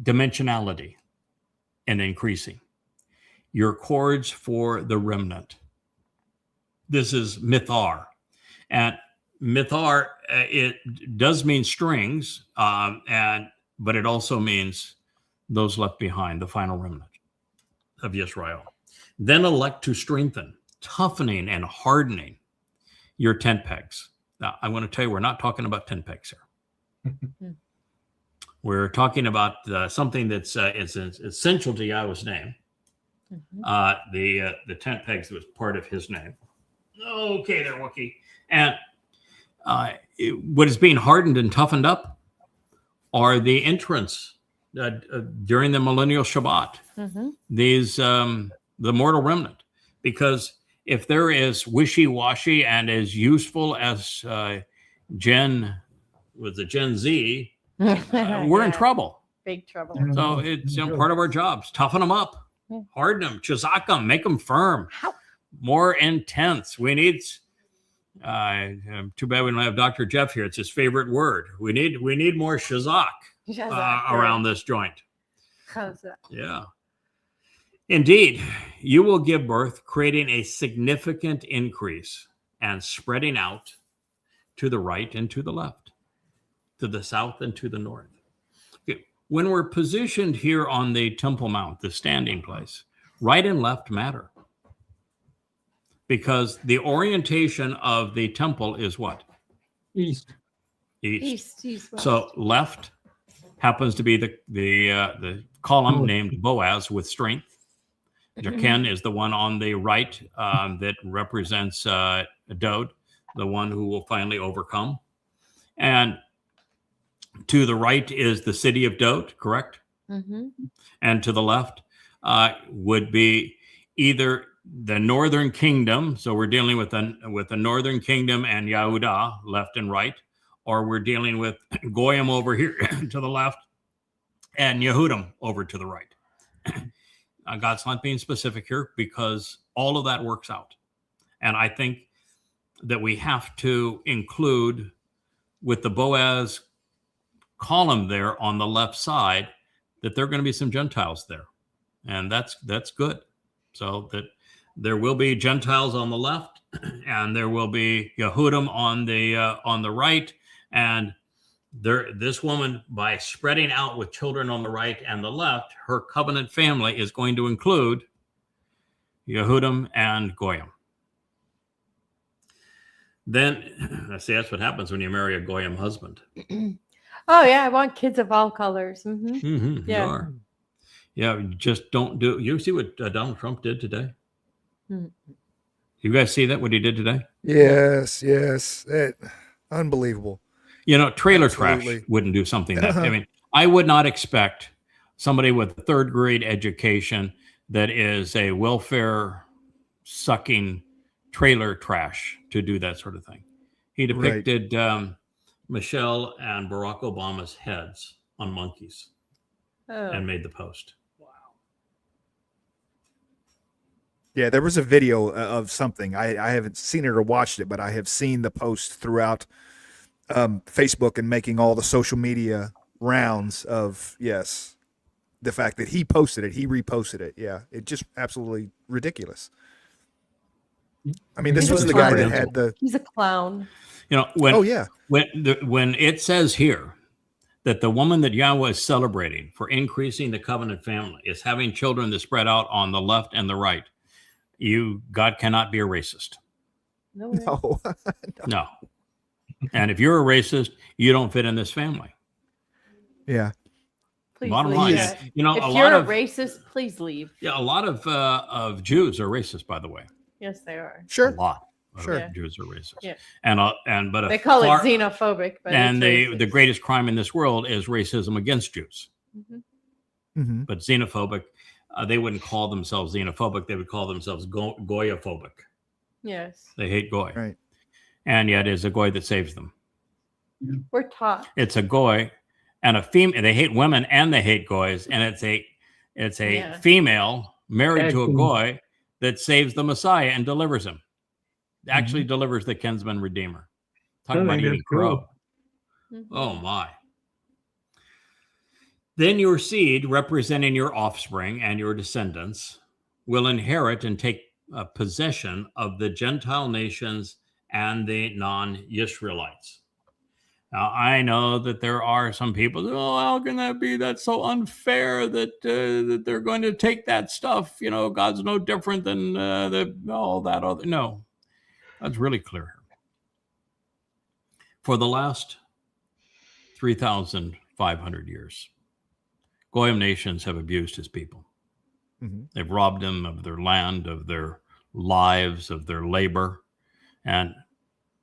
dimensionality and increasing your cords for the remnant. This is mithar, and mithar it does mean strings, but it also means those left behind, the final remnant of Yisrael. Then elect to strengthen, toughening, and hardening your tent pegs. Now, I want to tell you, we're not talking about tent pegs here. We're talking about something that's is essential to Yahweh's name. The tent pegs was part of His name. Okay, there, Wookie. And what is being hardened and toughened up are the entrance during the millennial Shabbat. These the mortal remnant, because if there is wishy-washy and as useful as Gen Z, we're in trouble. Big trouble. So it's part of our jobs. Toughen them up, harden them, chazak them, make them firm. More intense. We need. Too bad we don't have Dr. Jeff here. It's his favorite word. We need more shazak around this joint. Yeah. Indeed, you will give birth, creating a significant increase and spreading out to the right and to the left, to the south and to the north. Okay. When we're positioned here on the Temple Mount, the standing place, right and left matter. Because the orientation of the temple is what? East. East, west. So left happens to be the column named Boaz with strength. Jachin is the one on the right that represents Dode, the one who will finally overcome. And to the right is the city of Dode, correct? And to the left would be either the northern kingdom, so we're dealing with the northern kingdom and Yehudah left and right, or we're dealing with Goyim over here to the left and Yehudim over to the right. God's not being specific here because all of that works out. And I think that we have to include with the Boaz column there on the left side that there are going to be some Gentiles there. And that's good. So that there will be Gentiles on the left, and there will be Yehudim on the right, and this woman, by spreading out with children on the right and the left, her covenant family is going to include Yehudim and Goyim. Then, see, that's what happens when you marry a Goyim husband. Oh yeah, I want kids of all colors. Yeah. You are. Yeah, just don't do. You see what Donald Trump did today? You guys see that, what he did today? Yes. Unbelievable. Trailer Absolutely. trash wouldn't do something that. I mean, I would not expect somebody with a third grade education that is a welfare sucking trailer trash to do that sort of thing. He depicted Mashal and Barack Obama's heads on monkeys and made the post. Yeah, there was a video of something. I haven't seen it or watched it, but I have seen the post throughout Facebook and making all the social media rounds of, yes, the fact that he posted it, he reposted it. Yeah, it just absolutely ridiculous. I mean, this He's was a the guy that clown. had the. He's a clown. You know, when Oh yeah, when it says here that the woman that Yahweh is celebrating for increasing the covenant family is having children that spread out on the left and the right, God cannot be a racist. No way. no, No. And if you're a racist, you don't fit in this family. yeah, Please Bottom leave line, that. you know, If a you're lot a of racist, please leave. a lot of Jews are racist, by the way. Yes, they are. A sure. lot of Sure. Yeah. Jews are racist. Yeah. But They call far- it xenophobic, but and it's the racist. greatest crime in this world is racism against Jews. Mhm. Mm-hmm. But xenophobic, they wouldn't call themselves xenophobic. They would call themselves goyophobic. Yes, They hate goy. Right. And yet it's a goy that saves them. we're taught. It's a goy and a female. They hate women and they hate goys. And it's a Yeah. female married to a Actually- goy that saves the Messiah and delivers him. Actually delivers the kinsman redeemer. Talk I about think eating that's cool. crow. Mhm. Oh my. Then your seed, representing your offspring and your descendants, will inherit and take possession of the Gentile nations and the non-Israelites. Now, I know that there are some people, how can that be? That's so unfair that they're going to take that stuff. You know, God's no different than all that other. No, that's really clear here. For the last 3,500 years, Goyim nations have abused his people. Mm-hmm. They've robbed them of their land, of their lives, of their labor. And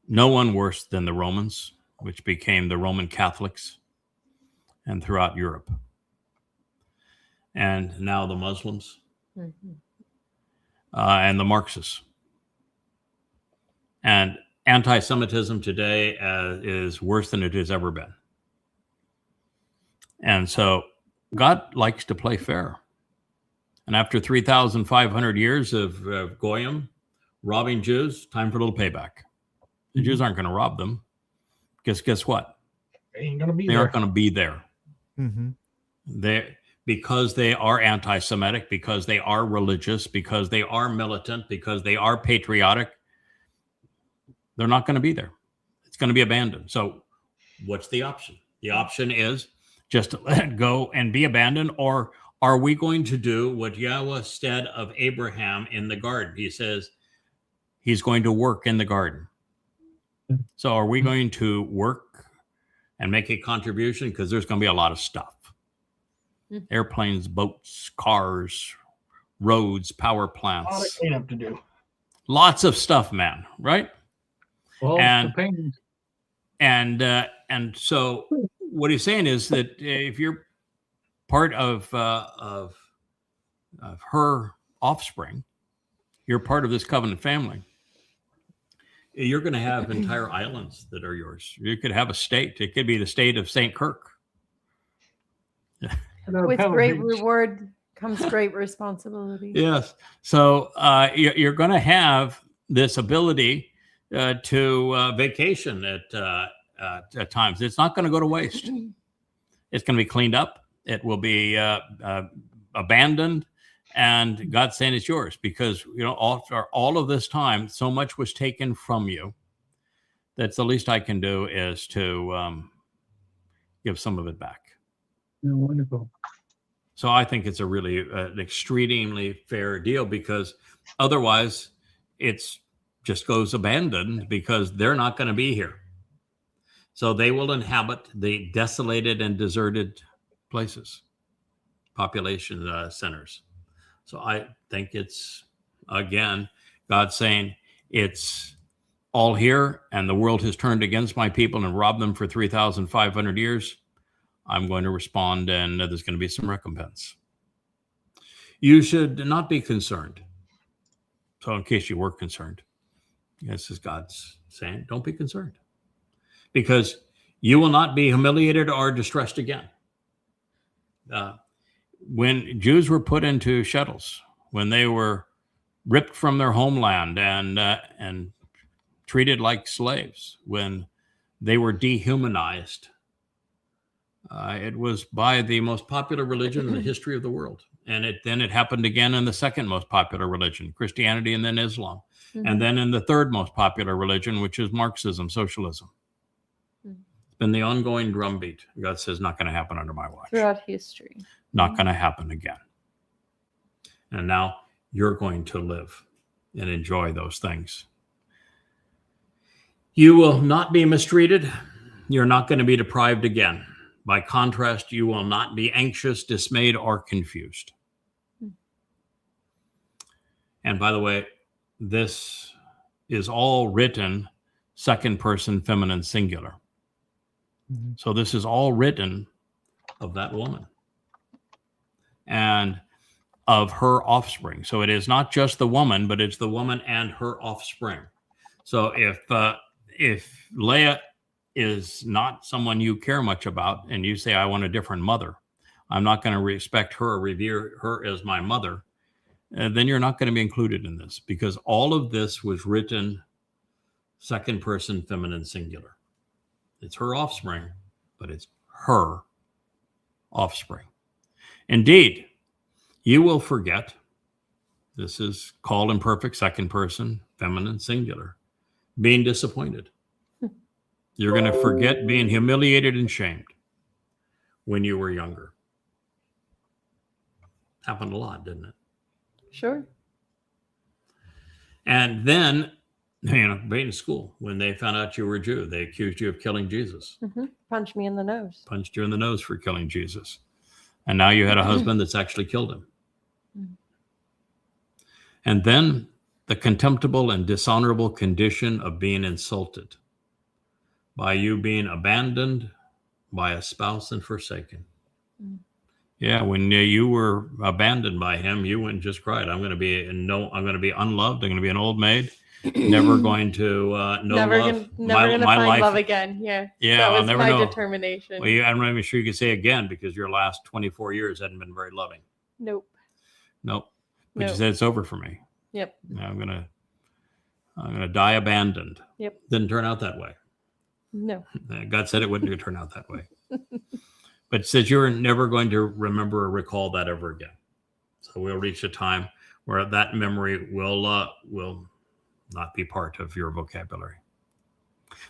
no one worse than the Romans, which became the Roman Catholics, and throughout Europe. And now the Muslims Mhm. and the Marxists. And anti-Semitism today is worse than it has ever been. And so God likes to play fair. And after 3,500 years of Goyim robbing Jews, time for a little payback. The Jews aren't going to rob them. Guess what? They ain't gonna be They there. aren't going to be there. Mm-hmm. Because they are anti-Semitic, because they are religious, because they are militant, because they are patriotic, they're not going to be there. It's going to be abandoned. So what's the option? The option is just to let it go and be abandoned, or are we going to do what Yahweh said of Abraham in the garden? He says he's going to work in the garden. So are we going to work and make a contribution? Because there's going to be a lot of stuff. Airplanes, boats, cars, roads, power A lot of plants, cleanup to do. lots of stuff, man, right? Well, And- the paintings. And so what he's saying is that if you're part of her offspring, you're part of this covenant family. You're going to have entire islands that are yours. You could have a state. It could be the state of St. Kirk. With great reward comes great responsibility. Yes. So you're going to have this ability to vacation at times. It's not going to go to waste. It's going to be cleaned up. It will be abandoned. And God's saying it's yours because, you know, after all of this time, so much was taken from you that the least I can do is to give some of it back. Wonderful. So I think it's a really an extremely fair deal because otherwise it's just goes abandoned because they're not going to be here. So they will inhabit the desolated and deserted places, population centers. So I think it's, again, God saying it's all here and the world has turned against my people and robbed them for 3,500 years. I'm going to respond and there's going to be some recompense. You should not be concerned. So in case you were concerned, this is God's saying, don't be concerned, because you will not be humiliated or distressed again. When Jews were put into shuttles, when they were ripped from their homeland and treated like slaves, when they were dehumanized, it was by the most popular religion in the history of the world. And then it happened again in the second most popular religion, Christianity, and then Islam. Mm-hmm. And then in the third most popular religion, which is Marxism, socialism. Mm-hmm. It's been the ongoing drumbeat. God says, not going to happen under my watch. Throughout history. Not going to happen again. And now you're going to live and enjoy those things. You will not be mistreated. You're not going to be deprived again. By contrast, you will not be anxious, dismayed, or confused. And by the way, this is all written second person feminine singular. Mm-hmm. So this is all written of that woman and of her offspring. So it is not just the woman, but it's the woman and her offspring. So if Leah is not someone you care much about and you say, I want a different mother, I'm not going to respect her or revere her as my mother, then you're not going to be included in this, because all of this was written second person feminine singular. It's her offspring, but it's her offspring. Indeed, you will forget. This is called imperfect second person feminine singular. Being disappointed. You're going to forget being humiliated and shamed when you were younger. Happened a lot, didn't it? Sure. And then, being in school, when they found out you were a Jew, they accused you of killing Jesus. Mm-hmm. Punch me in the nose. Punched you in the nose for killing Jesus. And now you had a husband that's actually killed him. Mm-hmm. And then the contemptible and dishonorable condition of being insulted by you being abandoned by a spouse and forsaken. Mm-hmm. Yeah, when you were abandoned by him, you went and just cried. I'm going to be unloved. I'm going to be an old maid. Never going to know never love. Never going to find life, love again. Yeah. Yeah, that was I'll never my know. determination. Well, I'm not even sure you could say again, because your last 24 years hadn't been very loving. Nope. But Nope. you said it's over for me. Yep. I'm gonna die abandoned. Yep. Didn't turn out that way. No. God said it wouldn't turn out that way. But it says you're never going to remember or recall that ever again. So we'll reach a time where that memory will not be part of your vocabulary.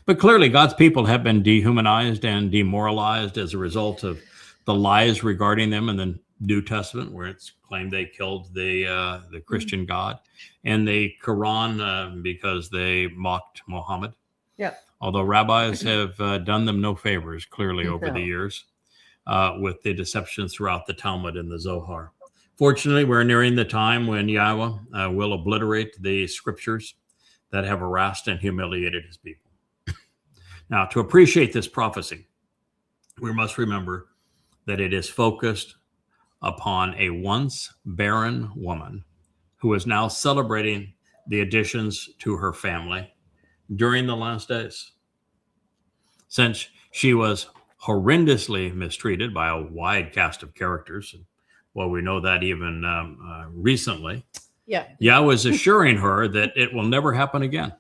But clearly, God's people have been dehumanized and demoralized as a result of the lies regarding them in the New Testament, where it's claimed they killed the Christian God, and the Quran because they mocked Muhammad. Yeah. Although rabbis have done them no favors, clearly, over the years, with the deceptions throughout the Talmud and the Zohar. Fortunately, we're nearing the time when Yahowah will obliterate the scriptures that have harassed and humiliated his people. Now, to appreciate this prophecy, we must remember that it is focused upon a once barren woman who is now celebrating the additions to her family during the last days. Since she was horrendously mistreated by a wide cast of characters, well, we know that even recently, Yahowah is assuring her that it will never happen again.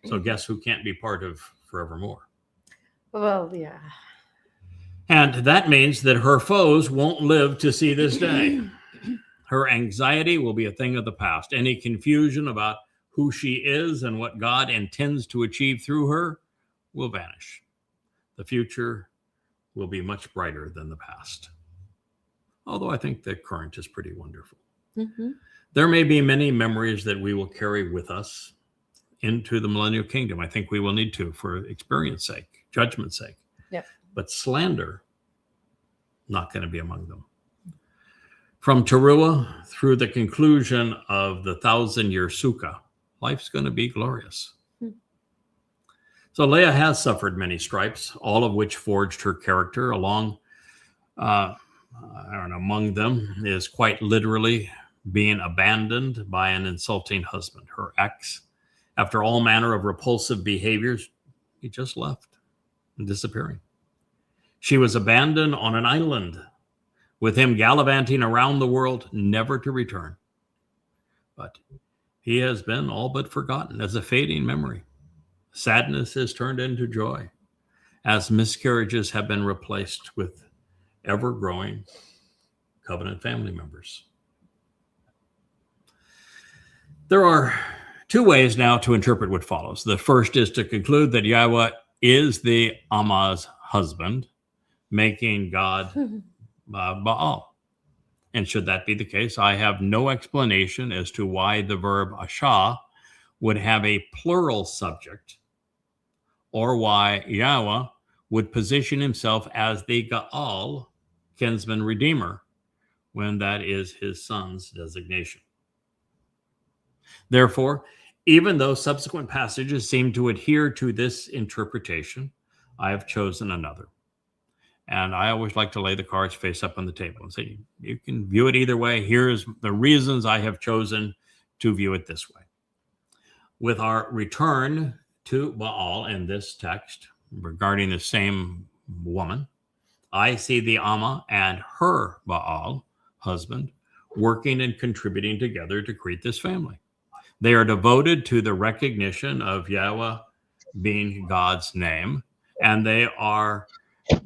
So guess who can't be part of forevermore? Well, yeah. And that means that her foes won't live to see this day. Her anxiety will be a thing of the past. Any confusion about who she is and what God intends to achieve through her will vanish. The future will be much brighter than the past. Although I think the current is pretty wonderful. Mm-hmm. There may be many memories that we will carry with us into the millennial kingdom. I think we will need to, for experience sake, judgment's sake. Yep. But slander, not going to be among them. From Towrah through the conclusion of the 1,000-year Sukkah, life's going to be glorious. So Leah has suffered many stripes, all of which forged her character along and among them is quite literally being abandoned by an insulting husband, her ex. After all manner of repulsive behaviors, he just left and disappearing. She was abandoned on an island with him gallivanting around the world, never to return. But he has been all but forgotten as a fading memory. Sadness is turned into joy as miscarriages have been replaced with ever-growing covenant family members. There are two ways now to interpret what follows. The first is to conclude that Yahowah is the Amah's husband, making God Baal. And should that be the case, I have no explanation as to why the verb Yasha would have a plural subject, or why Yahowah would position himself as the Gaal, kinsman redeemer, when that is his son's designation. Therefore, even though subsequent passages seem to adhere to this interpretation, I have chosen another. And I always like to lay the cards face up on the table and say, you can view it either way. Here's the reasons I have chosen to view it this way. With our return to Baal in this text regarding the same woman, I see the Amah and her Baal husband working and contributing together to create this family. They are devoted to the recognition of Yahowah being God's name, and they are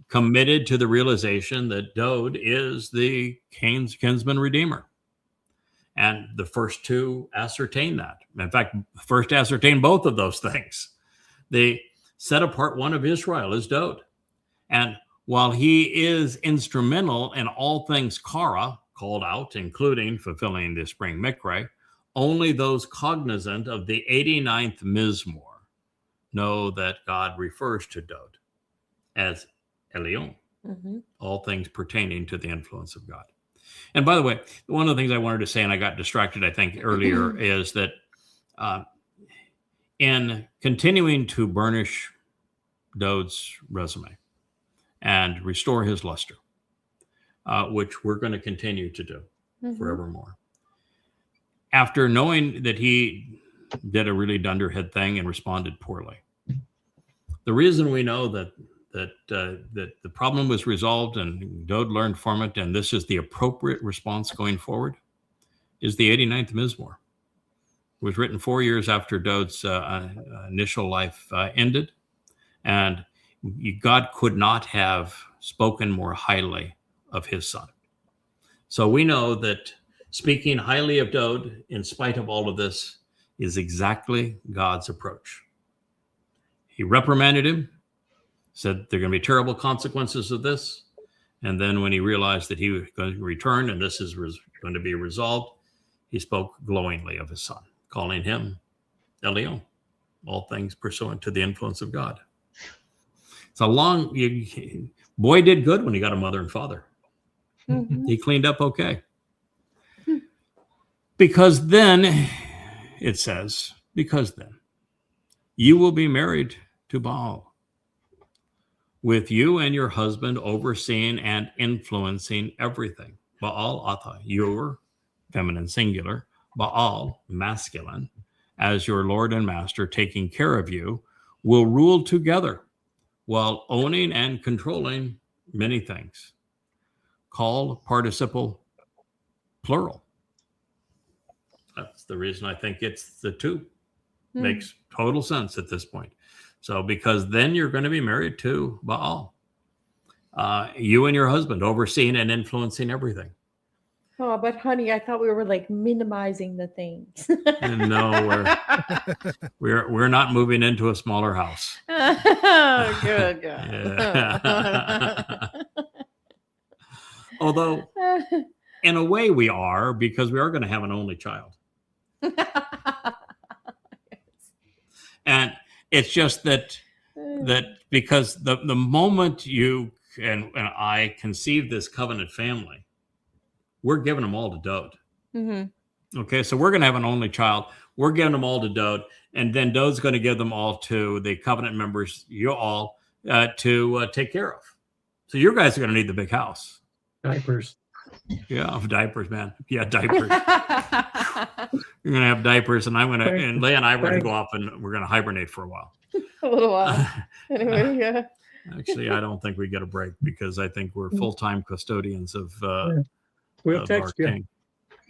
committed to the realization that Dod is the kinsman redeemer. And the first two ascertain that. In fact, first ascertain both of those things. They set apart one of Israel as Dod. And while he is instrumental in all things Kara, called out, including fulfilling the spring mikre, only those cognizant of the 89th Mizmor know that God refers to Dod as Elyon, all things pertaining to the influence of God. And by the way, one of the things I wanted to say, and I got distracted, I think, earlier, is that in continuing to burnish Dod's resume and restore his luster, which we're going to continue to do forevermore, after knowing that he did a really dunderhead thing and responded poorly, the reason we know that the problem was resolved and Dod learned from it, and this is the appropriate response going forward, is the 89th Mizmor. It was written 4 years after Dod's initial life ended, and God could not have spoken more highly of his son. So we know that speaking highly of Dod, in spite of all of this, is exactly God's approach. He reprimanded him, said there are going to be terrible consequences of this. And then when he realized that he was going to return and this is going to be resolved, he spoke glowingly of his son, calling him Elyon, all things pursuant to the influence of God. It's a long, boy did good when he got a mother and father. He cleaned up okay. Because then, it says, because then you will be married to Baal, with you and your husband overseeing and influencing everything. Baal Atha, your feminine singular, Baal masculine, as your Lord and Master, taking care of you, will rule together while owning and controlling many things. Call participle plural. That's the reason I think it's the two. Makes total sense at this point. So, because then you're going to be married to Baal. You and your husband overseeing and influencing everything. Oh, but honey, I thought we were like minimizing the things. And no, we're not moving into a smaller house. Oh, good. Yeah. Although, in a way, we are, because we are going to have an only child. And it's just that because the moment you and I conceive this covenant family, we're giving them all to Dod. Okay, so we're going to have an only child. We're giving them all to Dod, and then Dod's going to give them all to the covenant members, you all, to take care of. So your guys are going to need the big house. Diapers. Yeah, of diapers, man. Yeah, diapers. You're gonna have diapers, and and Leah and I were gonna go off and we're gonna hibernate for a while. A little while. Anyway, yeah. Actually, I don't think we get a break because I think we're full-time custodians of, We'll of text our you. king.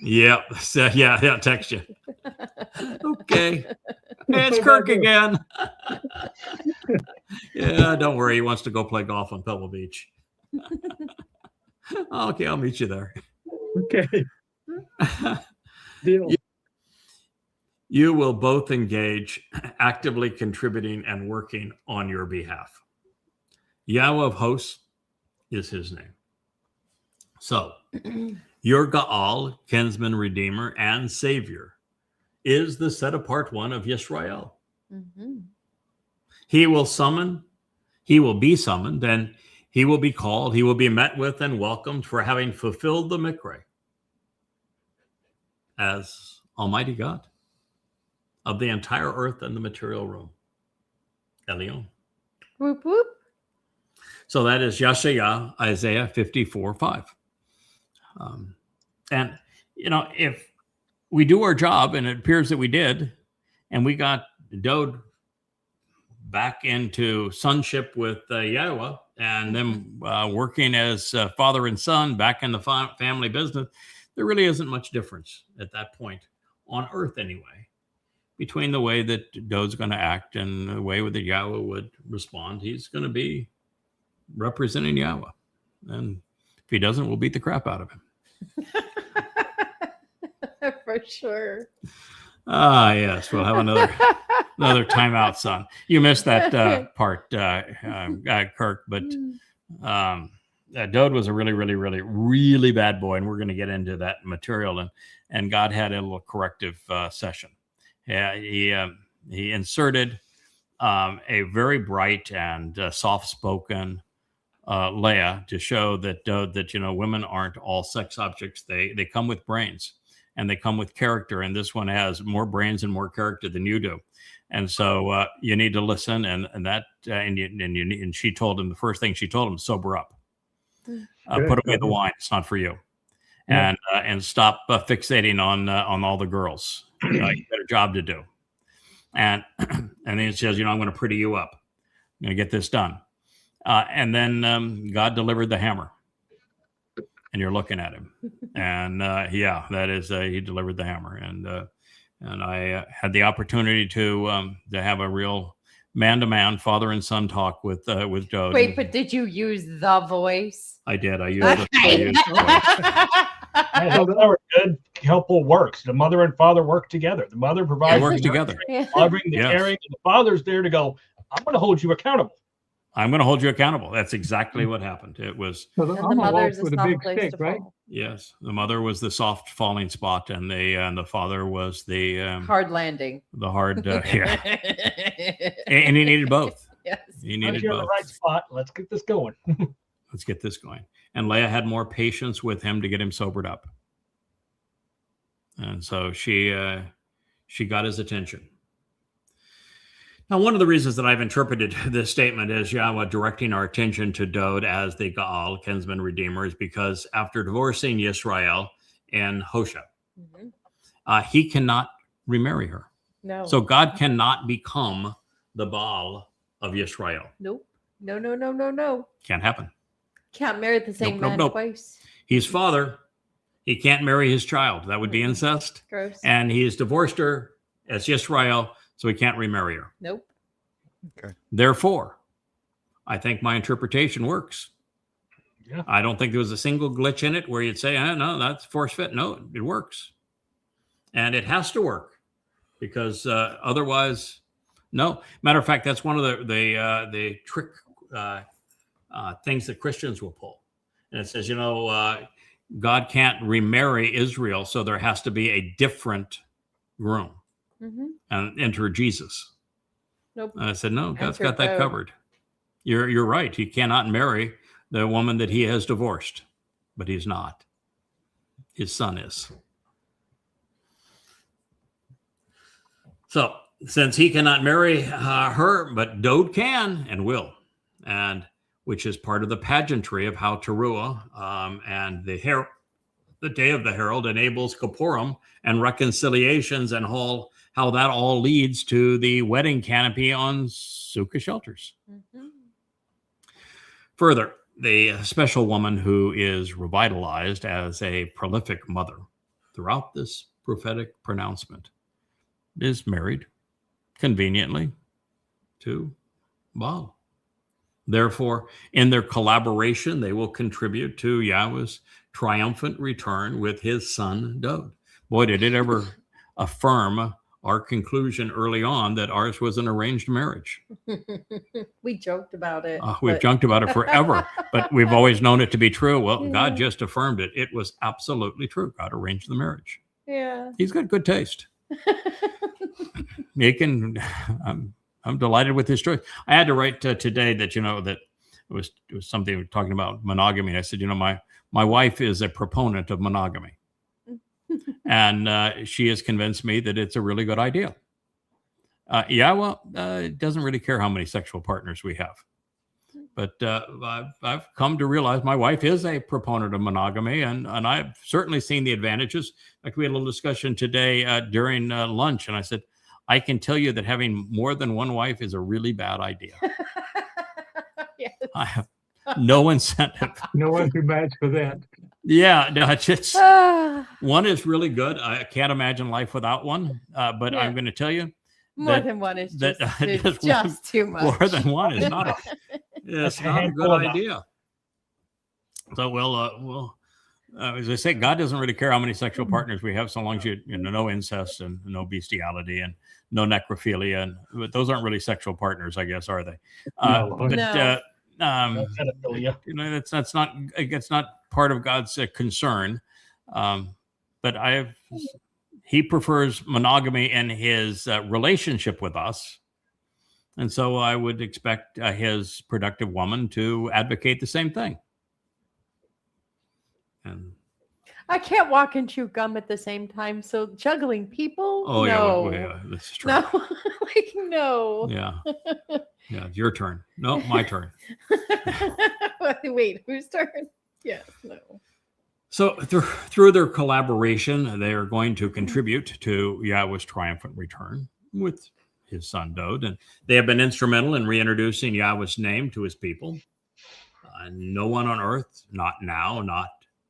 Yep. So, yeah, text you. Okay. Hey, it's Kirk again. Yeah, don't worry. He wants to go play golf on Pebble Beach. Okay, I'll meet you there. Okay. Deal. You will both engage, actively contributing and working on your behalf. Yahowah of hosts is his name. So, your Gaal, kinsman, redeemer, and savior, is the set apart one of Yisrael. Mm-hmm. He will be summoned, and he will be called, he will be met with and welcomed for having fulfilled the mikre as Almighty God of the entire earth and the material realm. Elion. Whoop, whoop. So that is Yasha, Isaiah 54:5. And, if we do our job, and it appears that we did, and we got Dode back into sonship with Yahowah, and them working as father and son back in the family business, there really isn't much difference at that point on earth anyway, between the way that Dode's going to act and the way that Yahowah would respond. He's going to be representing Yahowah. And if he doesn't, we'll beat the crap out of him. For sure. Yes, we'll have another timeout, son. You missed that part, Kirk, but Dode was a really, really, really, really bad boy, and we're going to get into that material. And God had a little corrective session. Yeah, he inserted a very bright and soft-spoken Leah to show that women aren't all sex objects. They come with brains, and they come with character, and this one has more brains and more character than you do. And so you need to listen, and she told him, the first thing she told him, sober up, put away the wine. It's not for you, and stop fixating on all the girls. You got a job to do. And then it says, I'm going to pretty you up. I'm going to get this done. And then God delivered the hammer. And you're looking at him. And that is, he delivered the hammer. And I had the opportunity to have a real man-to-man, father and son talk with Dode. Wait, but did you use the voice? I did. I used the voice. That's how a good couple works. The mother and father work together. The mother provides They work the together. loving, the Yes. caring, and the father's there to go, I'm going to hold you accountable. I'm going to hold you accountable. That's exactly what happened. It was, So the And the mama mother's walks a with a soft big place stick, to right? fall. yes, the mother was the soft falling spot, and the father was the Hard landing. the hard, yeah. And he needed both. Yes. He Once needed you're in the both. right spot, let's get this going. Let's get this going. And Leah had more patience with him to get him sobered up. And so she got his attention. Now, one of the reasons that I've interpreted this statement as Yahowah directing our attention to Dode as the Gaal, kinsman redeemer, is because after divorcing Yisrael and Hosha, he cannot remarry her. No. So God cannot become the Baal of Yisrael. Nope. No. Can't happen. Can't marry the same Nope, man nope. twice. He's father. He can't marry his child. That would be incest. Gross. And he's divorced her as Yisrael, so he can't remarry her. Nope. Therefore, I think my interpretation works. Yeah. I don't think there was a single glitch in it where you'd say, no, that's force fit. No, it works. And it has to work because otherwise, no. Matter of fact, that's one of the trick things that Christians will pull. And it says, God can't remarry Israel, so there has to be a different groom and enter Jesus. Nope. And I said, no, God's Enter got that Dode. covered. You're right. He cannot marry the woman that he has divorced, but he's not. His son is. So since he cannot marry her, but Dode can and will. And which is part of the pageantry of how Towrah and the Day of the Herald enables Kippurim and reconciliations, and how that all leads to the wedding canopy on Sukkah shelters. Mhm. Further, the special woman who is revitalized as a prolific mother throughout this prophetic pronouncement is married conveniently to Baal. Therefore, in their collaboration, they will contribute to Yahweh's triumphant return with his son Dod. Boy, did it ever affirm our conclusion early on that ours was an arranged marriage. We joked about it. We've but- joked about it forever, but we've always known it to be true. Well, Yeah. God just affirmed it. It was absolutely true. God arranged the marriage. Yeah. He's got good taste. He can. I'm delighted with his choice. I had to write today that that it was something we were talking about monogamy. And I said, my wife is a proponent of monogamy, and she has convinced me that it's a really good idea. Yahowah doesn't really care how many sexual partners we have, but I've come to realize my wife is a proponent of monogamy, and I've certainly seen the advantages. Like, we had a little discussion today during lunch, and I said, I can tell you that having more than one wife is a really bad idea. Yes. I have no incentive. No one can match for that. Yeah, no, it's just, Ah, one is really good. I can't imagine life without one. But Yeah. I'm going to tell you, more that- than one is that- just, just it's just too much. more than one is not a, it's A not a handful good enough. idea. So we'll as I say, God doesn't really care how many sexual partners we have, so long as no incest and no bestiality and no necrophilia. But those aren't really sexual partners, I guess, are they? No. But No. That's pedophilia. that's not part of God's concern. But he prefers monogamy in his relationship with us, and so I would expect his productive woman to advocate the same thing. And I can't walk and chew gum at the same time. So juggling people? oh no. yeah, this is true. No. Like, no. Yeah, it's your turn. No, my turn. Wait, whose turn? Yes, no. So through their collaboration, they are going to contribute to Yahweh's triumphant return with his son Dod, and they have been instrumental in reintroducing Yahweh's name to his people. No one on earth, not now, not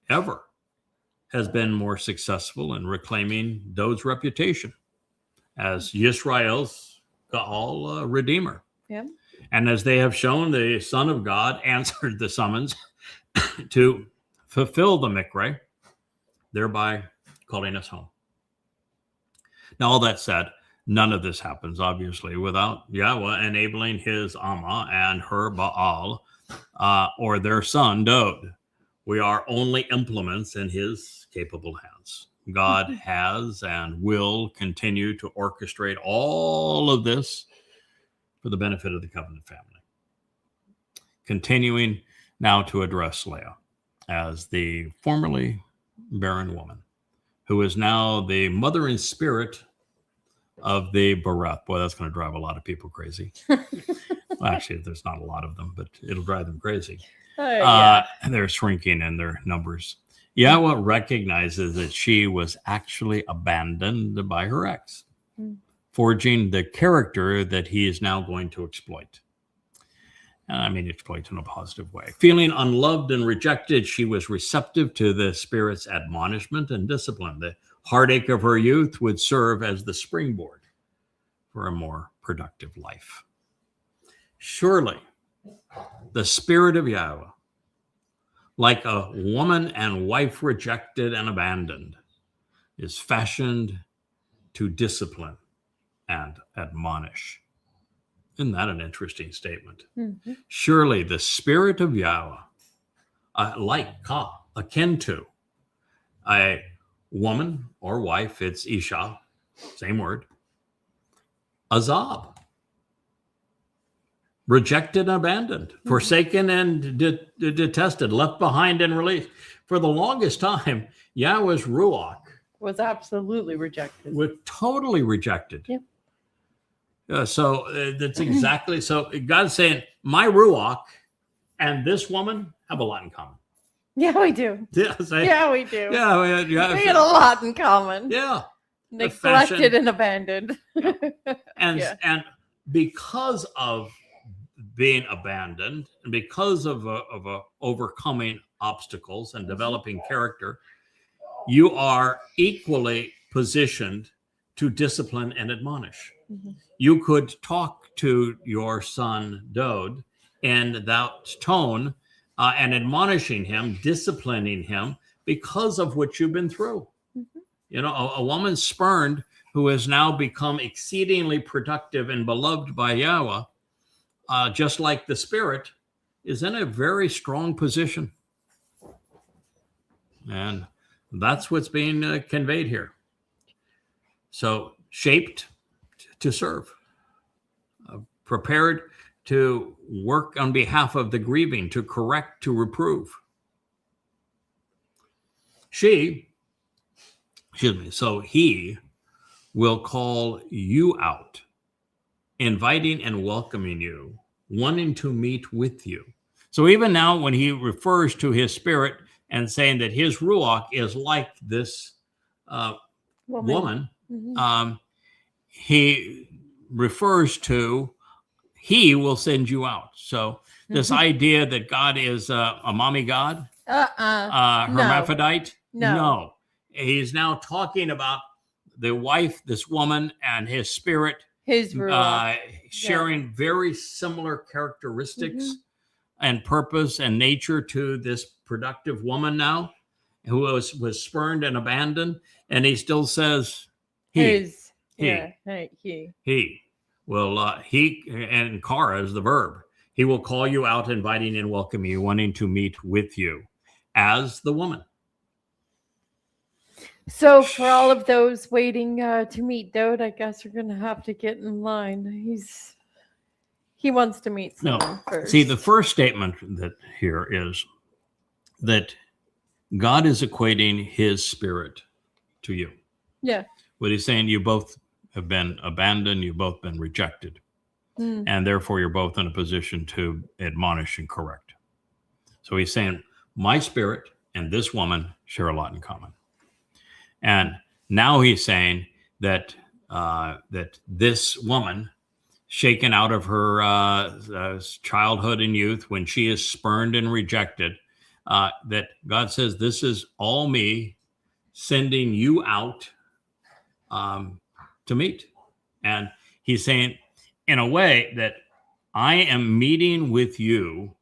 ever, has been more successful in reclaiming Dod's reputation as Yisrael's Gaal Redeemer. Yeah. And as they have shown, the Son of God answered the summons to fulfill the mikre, thereby calling us home. Now, all that said, none of this happens, obviously, without Yahweh enabling his Amma and her Baal, or their son Dod. We are only implements in his capable hands. God has and will continue to orchestrate all of this for the benefit of the covenant family. Continuing now to address Leah as the formerly barren woman, who is now the mother in spirit of the Barath. Boy, that's going to drive a lot of people crazy. Well, actually, there's not a lot of them, but it'll drive them crazy. Yeah. They're shrinking in their numbers. Yahweh recognizes that she was actually abandoned by her ex, forging the character that he is now going to exploit. And I mean, exploit in a positive way. Feeling unloved and rejected, she was receptive to the Spirit's admonishment and discipline. The heartache of her youth would serve as the springboard for a more productive life. Surely, the Spirit of Yahweh, like a woman and wife rejected and abandoned, is fashioned to discipline and admonish. Isn't that an interesting statement? Mm-hmm. Surely the Spirit of Yahweh, akin to a woman or wife, it's Isha, same word, Azab, rejected and abandoned, forsaken and detested, left behind and released. For the longest time, Yahweh's Ruach Was absolutely rejected. was totally rejected. Yep. So that's exactly, so God's saying, my Ruach and this woman have a lot in common. Yeah, we do. Yeah, say, Yeah, we do. yeah, We got a lot in common. yeah. Neglected fashion. and abandoned. And Yeah. and because of being abandoned and because of overcoming obstacles and developing character, you are equally positioned to discipline and admonish. Mhm. You could talk to your son Dode in that tone and admonishing him, disciplining him because of what you've been through. Mhm. You know, a woman spurned who has now become exceedingly productive and beloved by Yahowah, just like the Spirit, is in a very strong position. And that's what's being conveyed here. So, shaped to serve, prepared to work on behalf of the grieving, to correct, to reprove. So he will call you out, inviting and welcoming you, wanting to meet with you. So even now, when he refers to his spirit and saying that his ruach is like this woman, Mhm. he refers to he will send you out. So this Mhm. idea that God is a mommy God, No. hermaphrodite, No. no. He's now talking about the wife, this woman, and his spirit His ruach. sharing very similar characteristics Mhm. and purpose and nature to this productive woman now, who was spurned and abandoned. And he still says, His. he. Yeah. Hey, he. He will, he and Kara is the verb. He will call you out, inviting and welcoming you, wanting to meet with you as the woman. So for all of those waiting to meet Dode, I guess you're gonna have to get in line. He wants to meet No, someone first. see, the first statement that here is that God is equating his spirit to you. Yeah. What he's saying, you both have been abandoned, you've both been rejected, Mm. and therefore you're both in a position to admonish and correct. So he's saying, my spirit and this woman share a lot in common. And now he's saying that that this woman, shaken out of her childhood and youth, when she is spurned and rejected, that God says, this is all me sending you out to meet. And he's saying, in a way, that I am meeting with you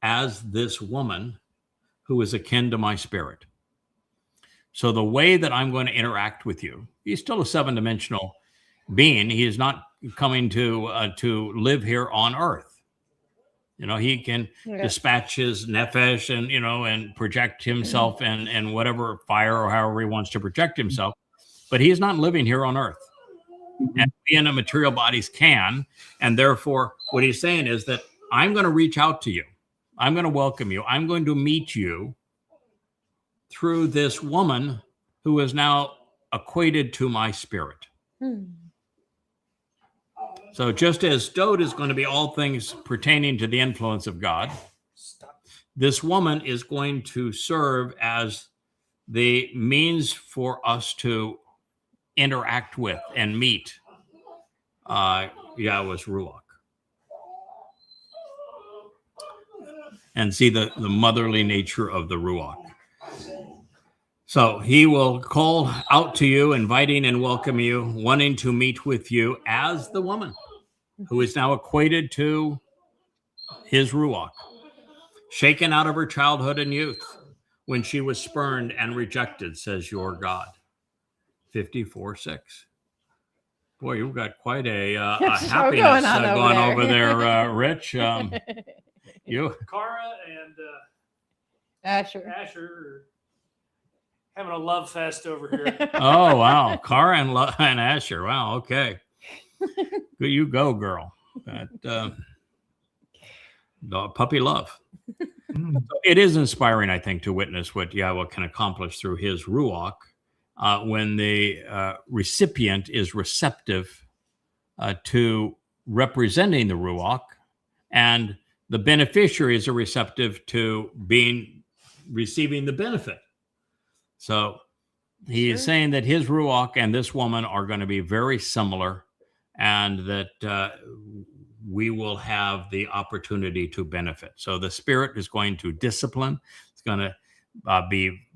as this woman who is akin to my spirit. So the way that I'm going to interact with you, he's still a 7-dimensional being. He is not coming to live here on earth. You know, he can dispatch his nefesh and, you know, and project himself in whatever fire or however he wants to project himself. But he is not living here on earth. And we in the material bodies can. And therefore, what he's saying is that I'm going to reach out to you. I'm going to welcome you. I'm going to meet you through this woman who is now equated to my spirit. Hmm. So just as Dode is going to be all things pertaining to the influence of God, this woman is going to serve as the means for us to interact with and meet Yahweh's Ruach. And see the motherly nature of the Ruach. So he will call out to you, inviting and welcoming you, wanting to meet with you as the woman who is now equated to his Ruach, shaken out of her childhood and youth when she was spurned and rejected, says your God. 54:6. Boy, you've got quite a happiness going over there, Rich. You, Kara and Asher. Asher are having a love fest over here. oh wow, Kara and Asher. Wow, okay. You go, girl. That puppy love. It is inspiring, I think, to witness what Yahowah can accomplish through his Ruach when the recipient is receptive to representing the Ruach, and the beneficiaries are receptive to receiving the benefit. So he is saying that his Ruach and this woman are going to be very similar, and that we will have the opportunity to benefit. So the Spirit is going to discipline. It's going to be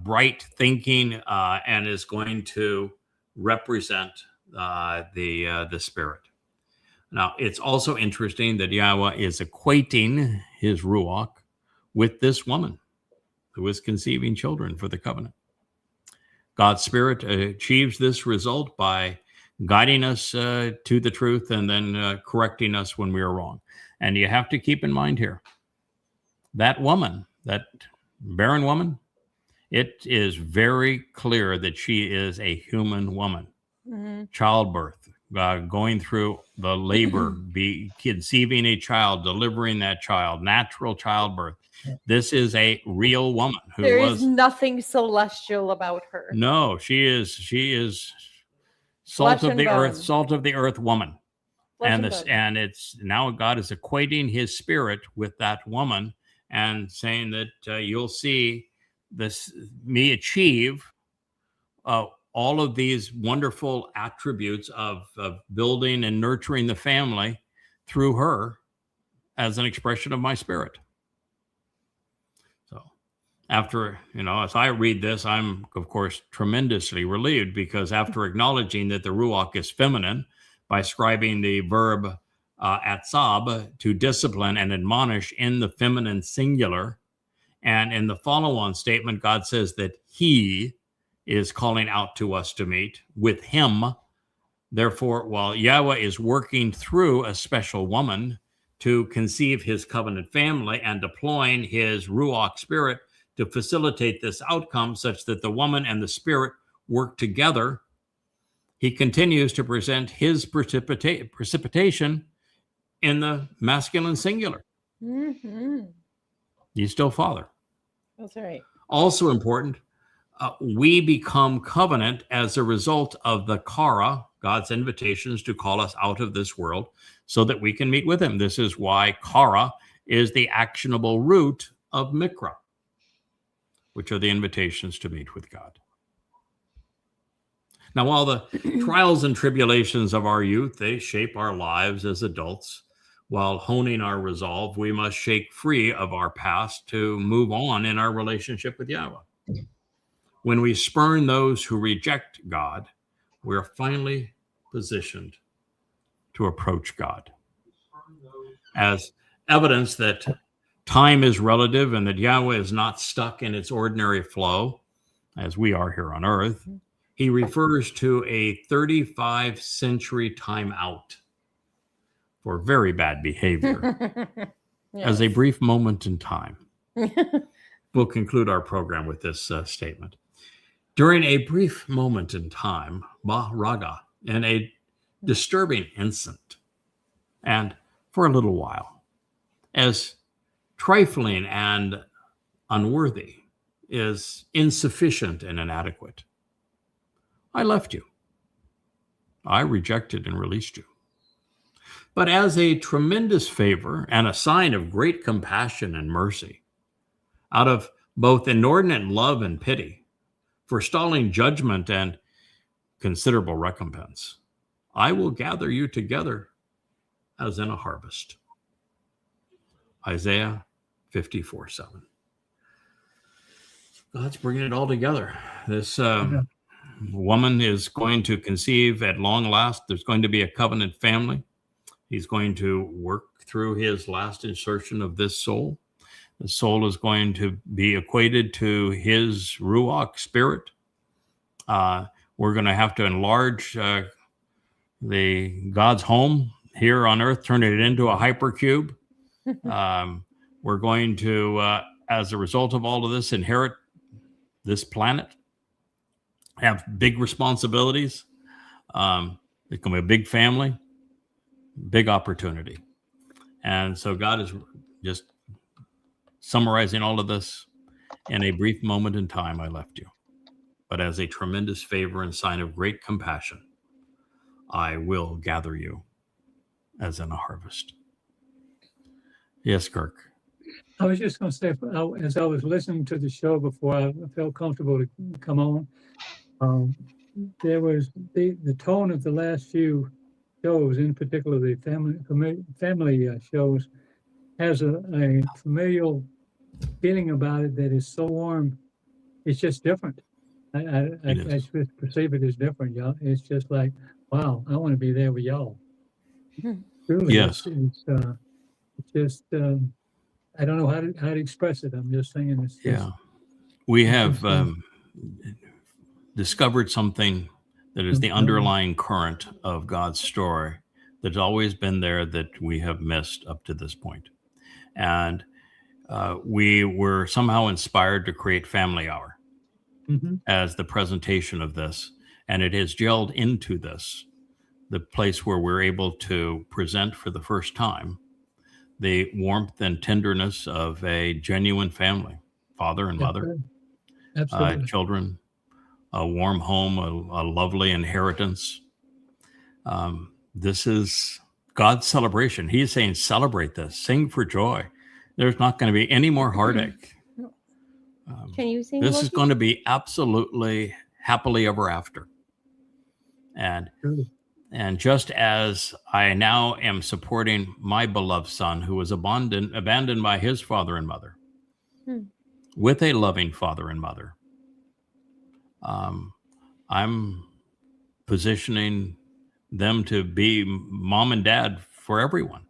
bright thinking, and is going to represent the Spirit. Now, it's also interesting that Yahowah is equating his Ruach with this woman who is conceiving children for the covenant. God's Spirit achieves this result by guiding us to the truth and then correcting us when we are wrong. And you have to keep in mind here, that woman, that barren woman, it is very clear that she is a human woman. Childbirth, going through the labor, conceiving a child, delivering that child, natural childbirth. This is a real woman who There is nothing celestial about her. No, she is salt Flesh of the and earth, bone. salt of the earth woman. Flesh And and this, bone. and it's now God is equating his Spirit with that woman and saying that you'll see me achieve all of these wonderful attributes of building and nurturing the family through her as an expression of my Spirit. So after, as I read this, I'm, of course, tremendously relieved, because after acknowledging that the Ruach is feminine by ascribing the verb atzab to discipline and admonish in the feminine singular, and in the follow-on statement, God says that he is calling out to us to meet with him. Therefore, while Yahowah is working through a special woman to conceive his covenant family and deploying his Ruach Spirit to facilitate this outcome such that the woman and the Spirit work together, he continues to present his precipitation in the masculine singular. He's still Father. That's right. Also important, we become covenant as a result of the Kara, God's invitations to call us out of this world so that we can meet with him. This is why Kara is the actionable root of Mikra, which are the invitations to meet with God. Now, while the trials and tribulations of our youth, they shape our lives as adults, while honing our resolve, we must shake free of our past to move on in our relationship with Yahowah. When we spurn those who reject God, we're finally positioned to approach God. As evidence that time is relative and that Yahowah is not stuck in its ordinary flow, as we are here on earth, he refers to a 35-century timeout for very bad behavior as a brief moment in time. We'll conclude our program with this statement. During a brief moment in time, Raga, in a disturbing instant, and for a little while, as trifling and unworthy is insufficient and inadequate, I left you. I rejected and released you. But as a tremendous favor and a sign of great compassion and mercy, out of both inordinate love and pity, forestalling judgment and considerable recompense, I will gather you together as in a harvest. Isaiah 54:7. God's bringing it all together. This woman is going to conceive at long last. There's going to be a covenant family. He's going to work through his last insertion of this soul. The soul is going to be equated to his Ruach Spirit. We're going to have to enlarge the God's home here on earth, turn it into a hypercube. We're going to, as a result of all of this, inherit this planet, have big responsibilities. It's going to be a big family, big opportunity. And so God is just summarizing all of this. In a brief moment in time, I left you. But as a tremendous favor and sign of great compassion, I will gather you as in a harvest. Yes, Kirk. I was just going to say, as I was listening to the show before I felt comfortable to come on, there was the tone of the last few shows, in particular the family shows, has a familial feeling about it that is so warm. It's just different. I just perceive it as different, y'all. It's just like, wow, I want to be there with y'all. Truly, Yes. it's just I don't know how to express it. I'm just saying it's just, Yeah. We have discovered something that is the underlying current of God's story that's always been there that we have missed up to this point. And we were somehow inspired to create Family Hour as the presentation of this. And it has gelled into this, the place where we're able to present for the first time the warmth and tenderness of a genuine family, father and mother, absolutely. children, a warm home, a lovely inheritance. This is God's celebration. He is saying, celebrate this, sing for joy. There's not going to be any more heartache. Can you sing? This is going to be absolutely happily ever after. And just as I now am supporting my beloved son who was abandoned by his father and mother with a loving father and mother, I'm positioning them to be mom and dad for everyone.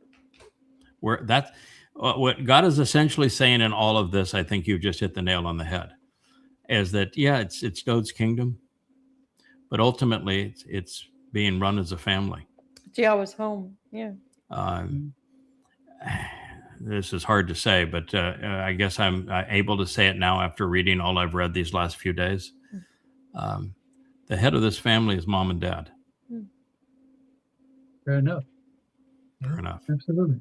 Where that's what God is essentially saying in all of this, I think you've just hit the nail on the head, is that, yeah, it's God's kingdom, but ultimately it's being run as a family. Yahowah's home. Yeah. This is hard to say, but I guess I'm able to say it now after reading all I've read these last few days. The head of this family is mom and dad. Fair enough. Fair enough. Absolutely.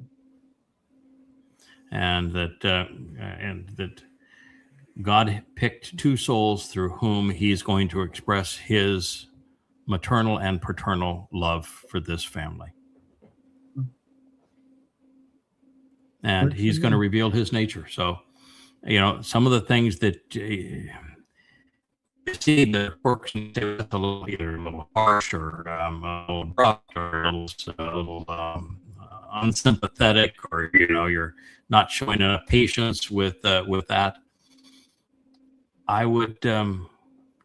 And that God picked two souls through whom he's going to express his maternal and paternal love for this family. And he's going to reveal his nature. So, some of the things that you see the quirks and say it's either a little harsh or a little abrupt or a little unsympathetic, or you're not showing enough patience with that. I would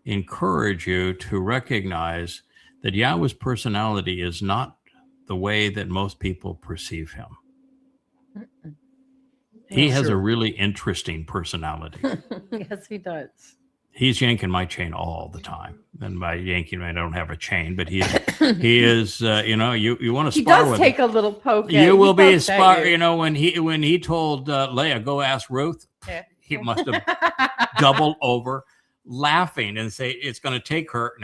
encourage you to recognize that Yahweh's personality is not the way that most people perceive him. He has a really interesting personality. Yes, he does. He's yanking my chain all the time. And by yanking, I don't have a chain, but he is, you want to spar with him. He does take a little poke. You will be a spar, when he told Leah, go ask Ruth, he must have doubled over laughing and say, it's going to take her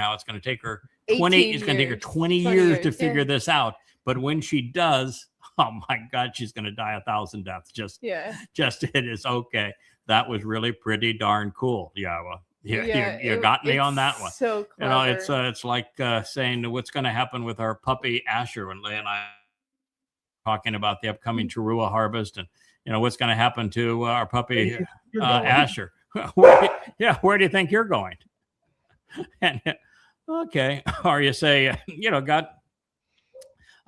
20 years to figure this out. But when she does, oh my God, she's going to die 1,000 deaths. Just it is okay. That was really pretty darn cool, Yahowah. You got me on that one. So clever. It's like saying what's going to happen with our puppy Asher, when Leah and I are talking about the upcoming Towrah harvest, and what's going to happen to our puppy Asher. Where do you think you're going? And okay, or you say, God,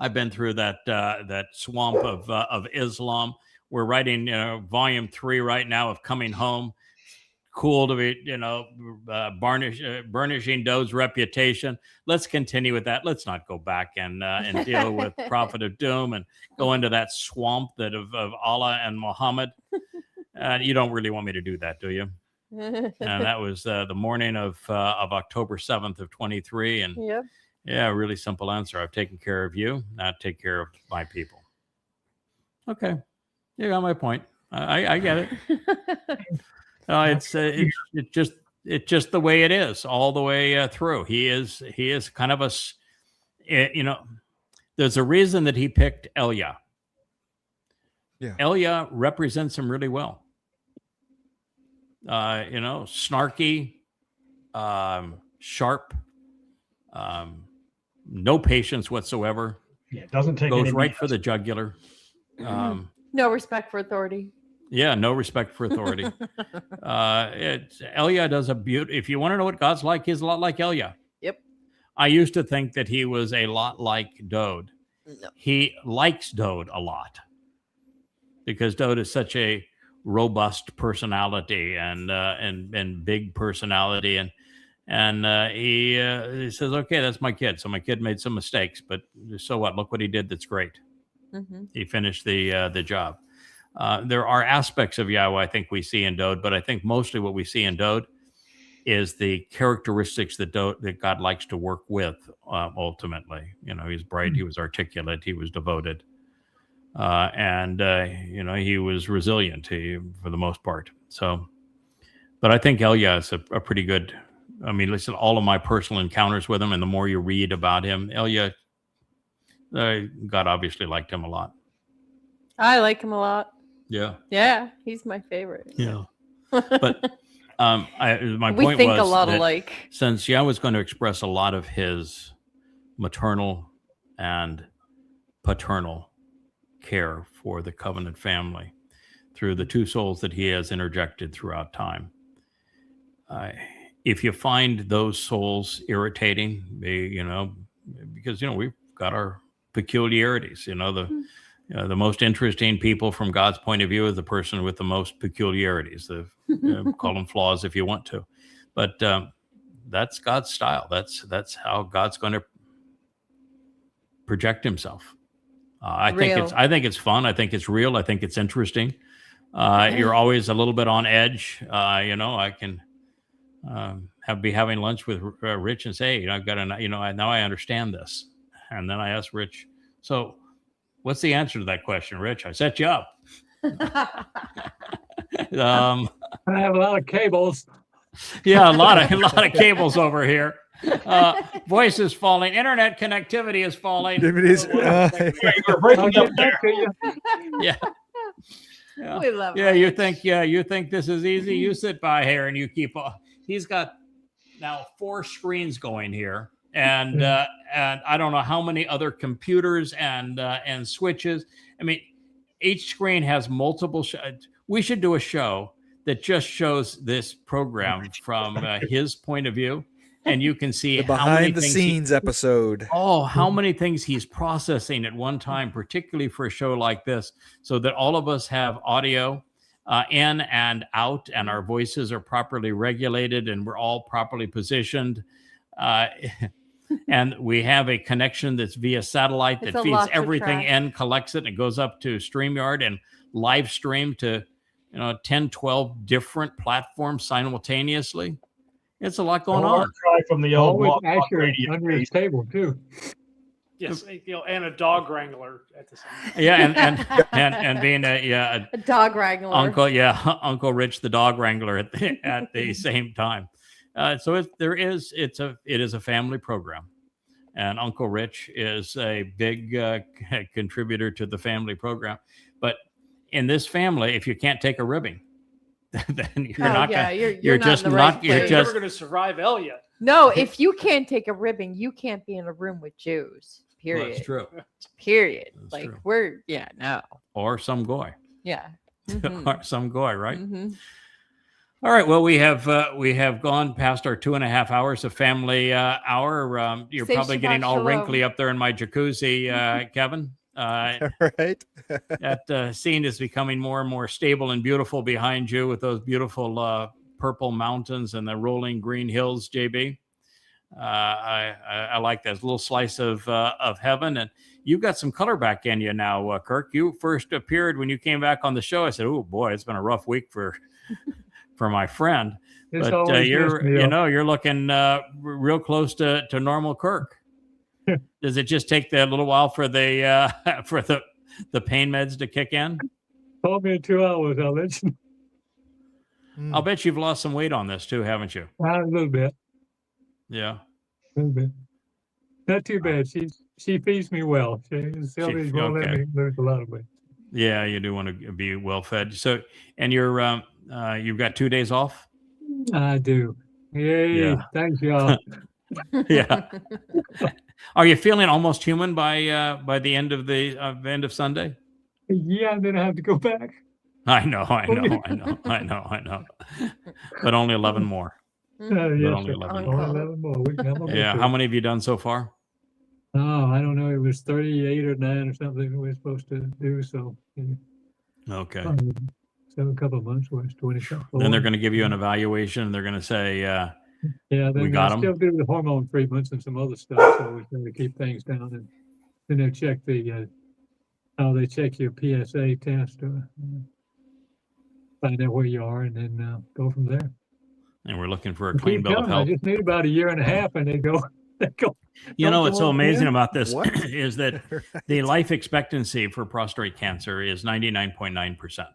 I've been through that swamp of Islam. We're writing volume 3 right now of Coming Home. Cool to be burnishing Doe's reputation. Let's continue with that. Let's not go back and deal with Prophet of Doom and go into that swamp that of Allah and Muhammad. You don't really want me to do that, do you? And that was the morning of October 7th of 23. And yeah, really simple answer. I've taken care of you. Now take care of my people. Okay, you got my point. I get it. It's just the way it is all the way through. He is kind of there's a reason that he picked Elia. Yeah. Elia represents him really well. Snarky, sharp, no patience whatsoever. Yeah, doesn't take goes any right BS. for the jugular. No respect for authority. Yeah, no respect for authority. Elia does a beauty. If you want to know what God's like, he's a lot like Elia. Yep. I used to think that he was a lot like Dode. No. He likes Dode a lot because Dode is such a robust personality and big personality, and he says, okay, that's my kid. So my kid made some mistakes, but so what? Look what he did. That's great. Mm-hmm. He finished the job. There are aspects of Yahowah I think we see in Dode, but I think mostly what we see in Dode is the characteristics that God likes to work with. Ultimately, he's bright, he was articulate, he was devoted, and he was resilient for the most part. So, but I think Elia is a pretty good. I mean, listen, all of my personal encounters with him, and the more you read about him, Elia, God obviously liked him a lot. I like him a lot. Yeah. Yeah, he's my favorite. Yeah. But my we point think was a lot that alike. since Yahweh was going to express a lot of his maternal and paternal care for the covenant family through the two souls that he has interjected throughout time. If you find those souls irritating, because we've got our peculiarities. The most interesting people from God's point of view is the person with the most peculiarities. Call them flaws if you want to, but that's God's style. That's how God's going to project himself. I think it's fun. I think it's real. I think it's interesting. You're always a little bit on edge. I can be having lunch with Rich and say, I've got now I understand this. And then I ask Rich, so what's the answer to that question, Rich? I set you up. I have a lot of cables. Yeah, a lot of cables over here. Voice is falling. Internet connectivity is falling. You're breaking up there. Yeah. We love Yeah, it. you think this is easy. You sit by here and you keep. He's got now 4 screens going here, and I don't know how many other computers and switches. I mean, each screen has multiple. We should do a show that just shows this program from his point of view, and you can see The behind the scenes episode. How many things he's processing at one time, particularly for a show like this, so that all of us have audio in and out, and our voices are properly regulated, and we're all properly positioned. And we have a connection that's via satellite that feeds everything in, collects it, and it goes up to StreamYard and live stream to 10, 12 different platforms simultaneously. It's a lot going on. Try from the old Always walk Asher radio under his table too. Yes, and a dog wrangler at the same time. Yeah, and being a A dog wrangler. Uncle Rich, the dog wrangler at the same time. So it is a family program, and Uncle Rich is a big contributor to the family program. But in this family, if you can't take a ribbing, then you're not you're just not in the not right you're place. You're just never going to survive Elia. No, if you can't take a ribbing, you can't be in a room with Jews. Period. That's true. Period. That's true. No. Or some goy. Yeah. Or some goy, right? Mm-hmm. All right. Well, we have gone past our 2.5 hours of family hour. You're Say probably Shabbat getting all shalom. wrinkly up there in my jacuzzi, Kevin. Right. That scene is becoming more and more stable and beautiful behind you with those beautiful purple mountains and the rolling green hills, JB. I like that little slice of heaven, and you've got some color back in you now, Kirk. You first appeared when you came back on the show. I said, "Oh boy, it's been a rough week for my friend." It's But always you're looking real close to normal, Kirk. Does it just take a little while for the pain meds to kick in? Call me in 2 hours. I'll let you I'll bet you've lost some weight on this too, haven't you? know. A little bit. Yeah. A little bit. Not too bad. She feeds me well. Sylvia won't let me lose a lot of weight. Yeah, you do want to be well fed. So, and you've got 2 days off. I do. Yay. Yeah. Thanks, y'all. Yeah. Are you feeling almost human by the end of Sunday? a year, and then I have to go back. I know. But only 11 more. Yes, But sir. only 11 On more. Only call. 11 more. I'm gonna go Yeah. through How it. many have you done so far? Oh, I don't know. It was 38 or 9 or something we're supposed to do. So, Okay. so a couple of months was 20 something. Then they're going to give you an evaluation. They're going to say, Yeah, we then got they'll 'em. still do the hormone treatments and some other stuff. So we're trying to keep things down. And then they'll check how they check your PSA test to find out where you are, and then go from there. and we're looking for a I clean keep bill of telling them, I health. just need about a year and a half, and they go. You know Don't what's go so on amazing again? about this What? is that the life expectancy for prostate cancer is 99.9%.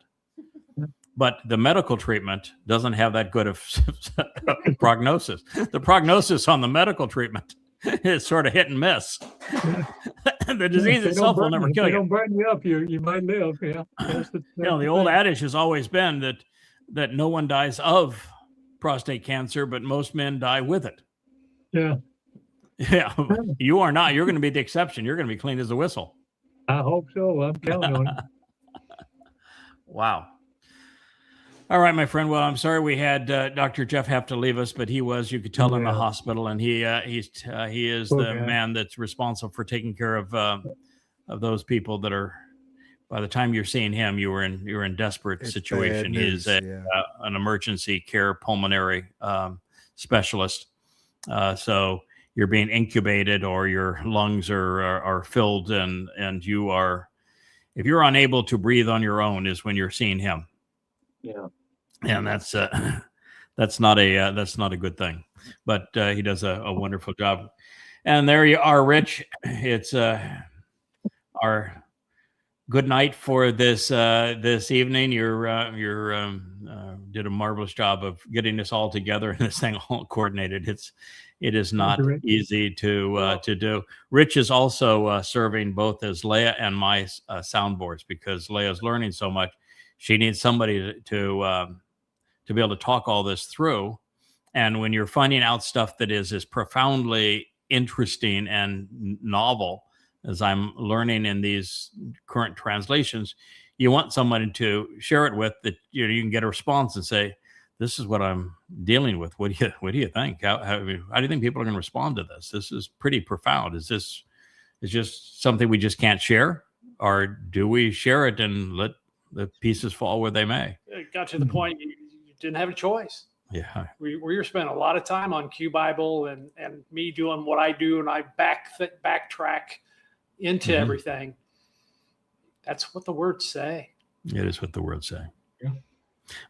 But the medical treatment doesn't have that good of prognosis. The prognosis on the medical treatment is sort of hit and miss. The disease If they itself will don't never burn- if kill they you. don't burn you up, you might live. Yeah, that's The old adage has always been that no one dies of prostate cancer, but most men die with it. Yeah, Yeah, you are not. You're going to be the exception. You're going to be clean as a whistle. I hope so. I'm counting on it. Wow. All right, my friend. Well, I'm sorry we had Dr. Jeff have to leave us, but he was, you could tell, in the Yeah. hospital, and he is Poor the guy. man that's responsible for taking care of those people that are. By the time you're seeing him, you're in desperate It's situation. bad He is news, yeah. an emergency care pulmonary specialist. So you're being incubated, or your lungs are filled, and you are, if you're unable to breathe on your own, is when you're seeing him. Yeah. And that's not a good thing. But he does a wonderful job. And there you are, Rich. It's our good night for this evening. You did a marvelous job of getting this all together and this thing all coordinated. It is not Rich. easy to do. Rich is also serving both as Leah and my soundboards, because Leah's learning so much. She needs somebody to be able to talk all this through. And when you're finding out stuff that is as profoundly interesting and novel as I'm learning in these current translations, you want somebody to share it with, that you can get a response and say, "This is what I'm dealing with. What do you think? How do you think people are going to respond to this? This is pretty profound. Is just something we just can't share, or do we share it and let the pieces fall where they may?" It got to the point you didn't have a choice. Yeah. We were spending a lot of time on Q Bible and me doing what I do, and I backtrack into Mhm. everything. That's what the words say. It is what the words say. Yeah.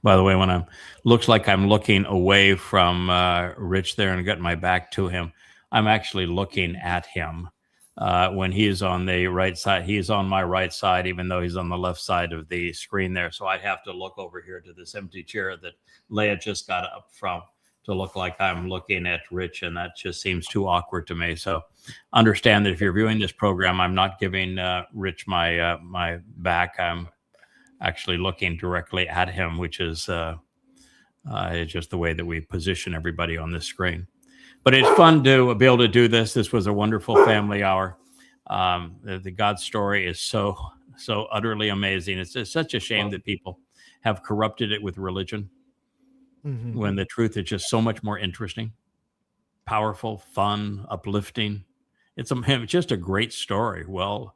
By the way, when looks like I'm looking away from Rich there and got my back to him, I'm actually looking at him. When he's on the right side, he's on my right side, even though he's on the left side of the screen there. So I'd have to look over here to this empty chair that Leah just got up from to look like I'm looking at Rich, and that just seems too awkward to me. So understand that if you're viewing this program, I'm not giving Rich my back. I'm actually looking directly at him, which is just the way that we position everybody on this screen. But it's fun to be able to do this. This was a wonderful family hour. The God story is so utterly amazing. It's just such a shame that people have corrupted it with religion, when the truth is just so much more interesting, powerful, fun, uplifting. It's just a great story, well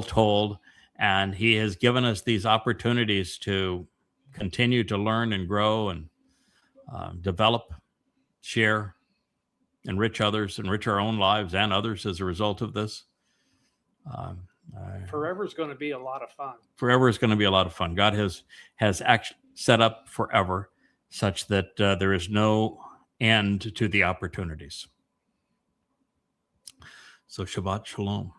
told. And he has given us these opportunities to continue to learn and grow and develop, share, enrich others, enrich our own lives and others as a result of this. Forever is going to be a lot of fun. Forever is going to be a lot of fun. God has actually set up forever such that there is no end to the opportunities. So Shabbat Shalom,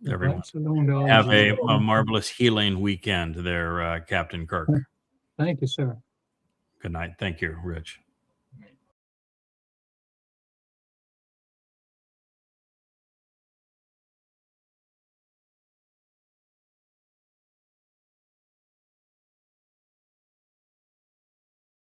everyone. Shalom to all Have of a you. marvelous healing weekend there, Captain Kirk. Thank you, sir. Good night. Thank you, Rich.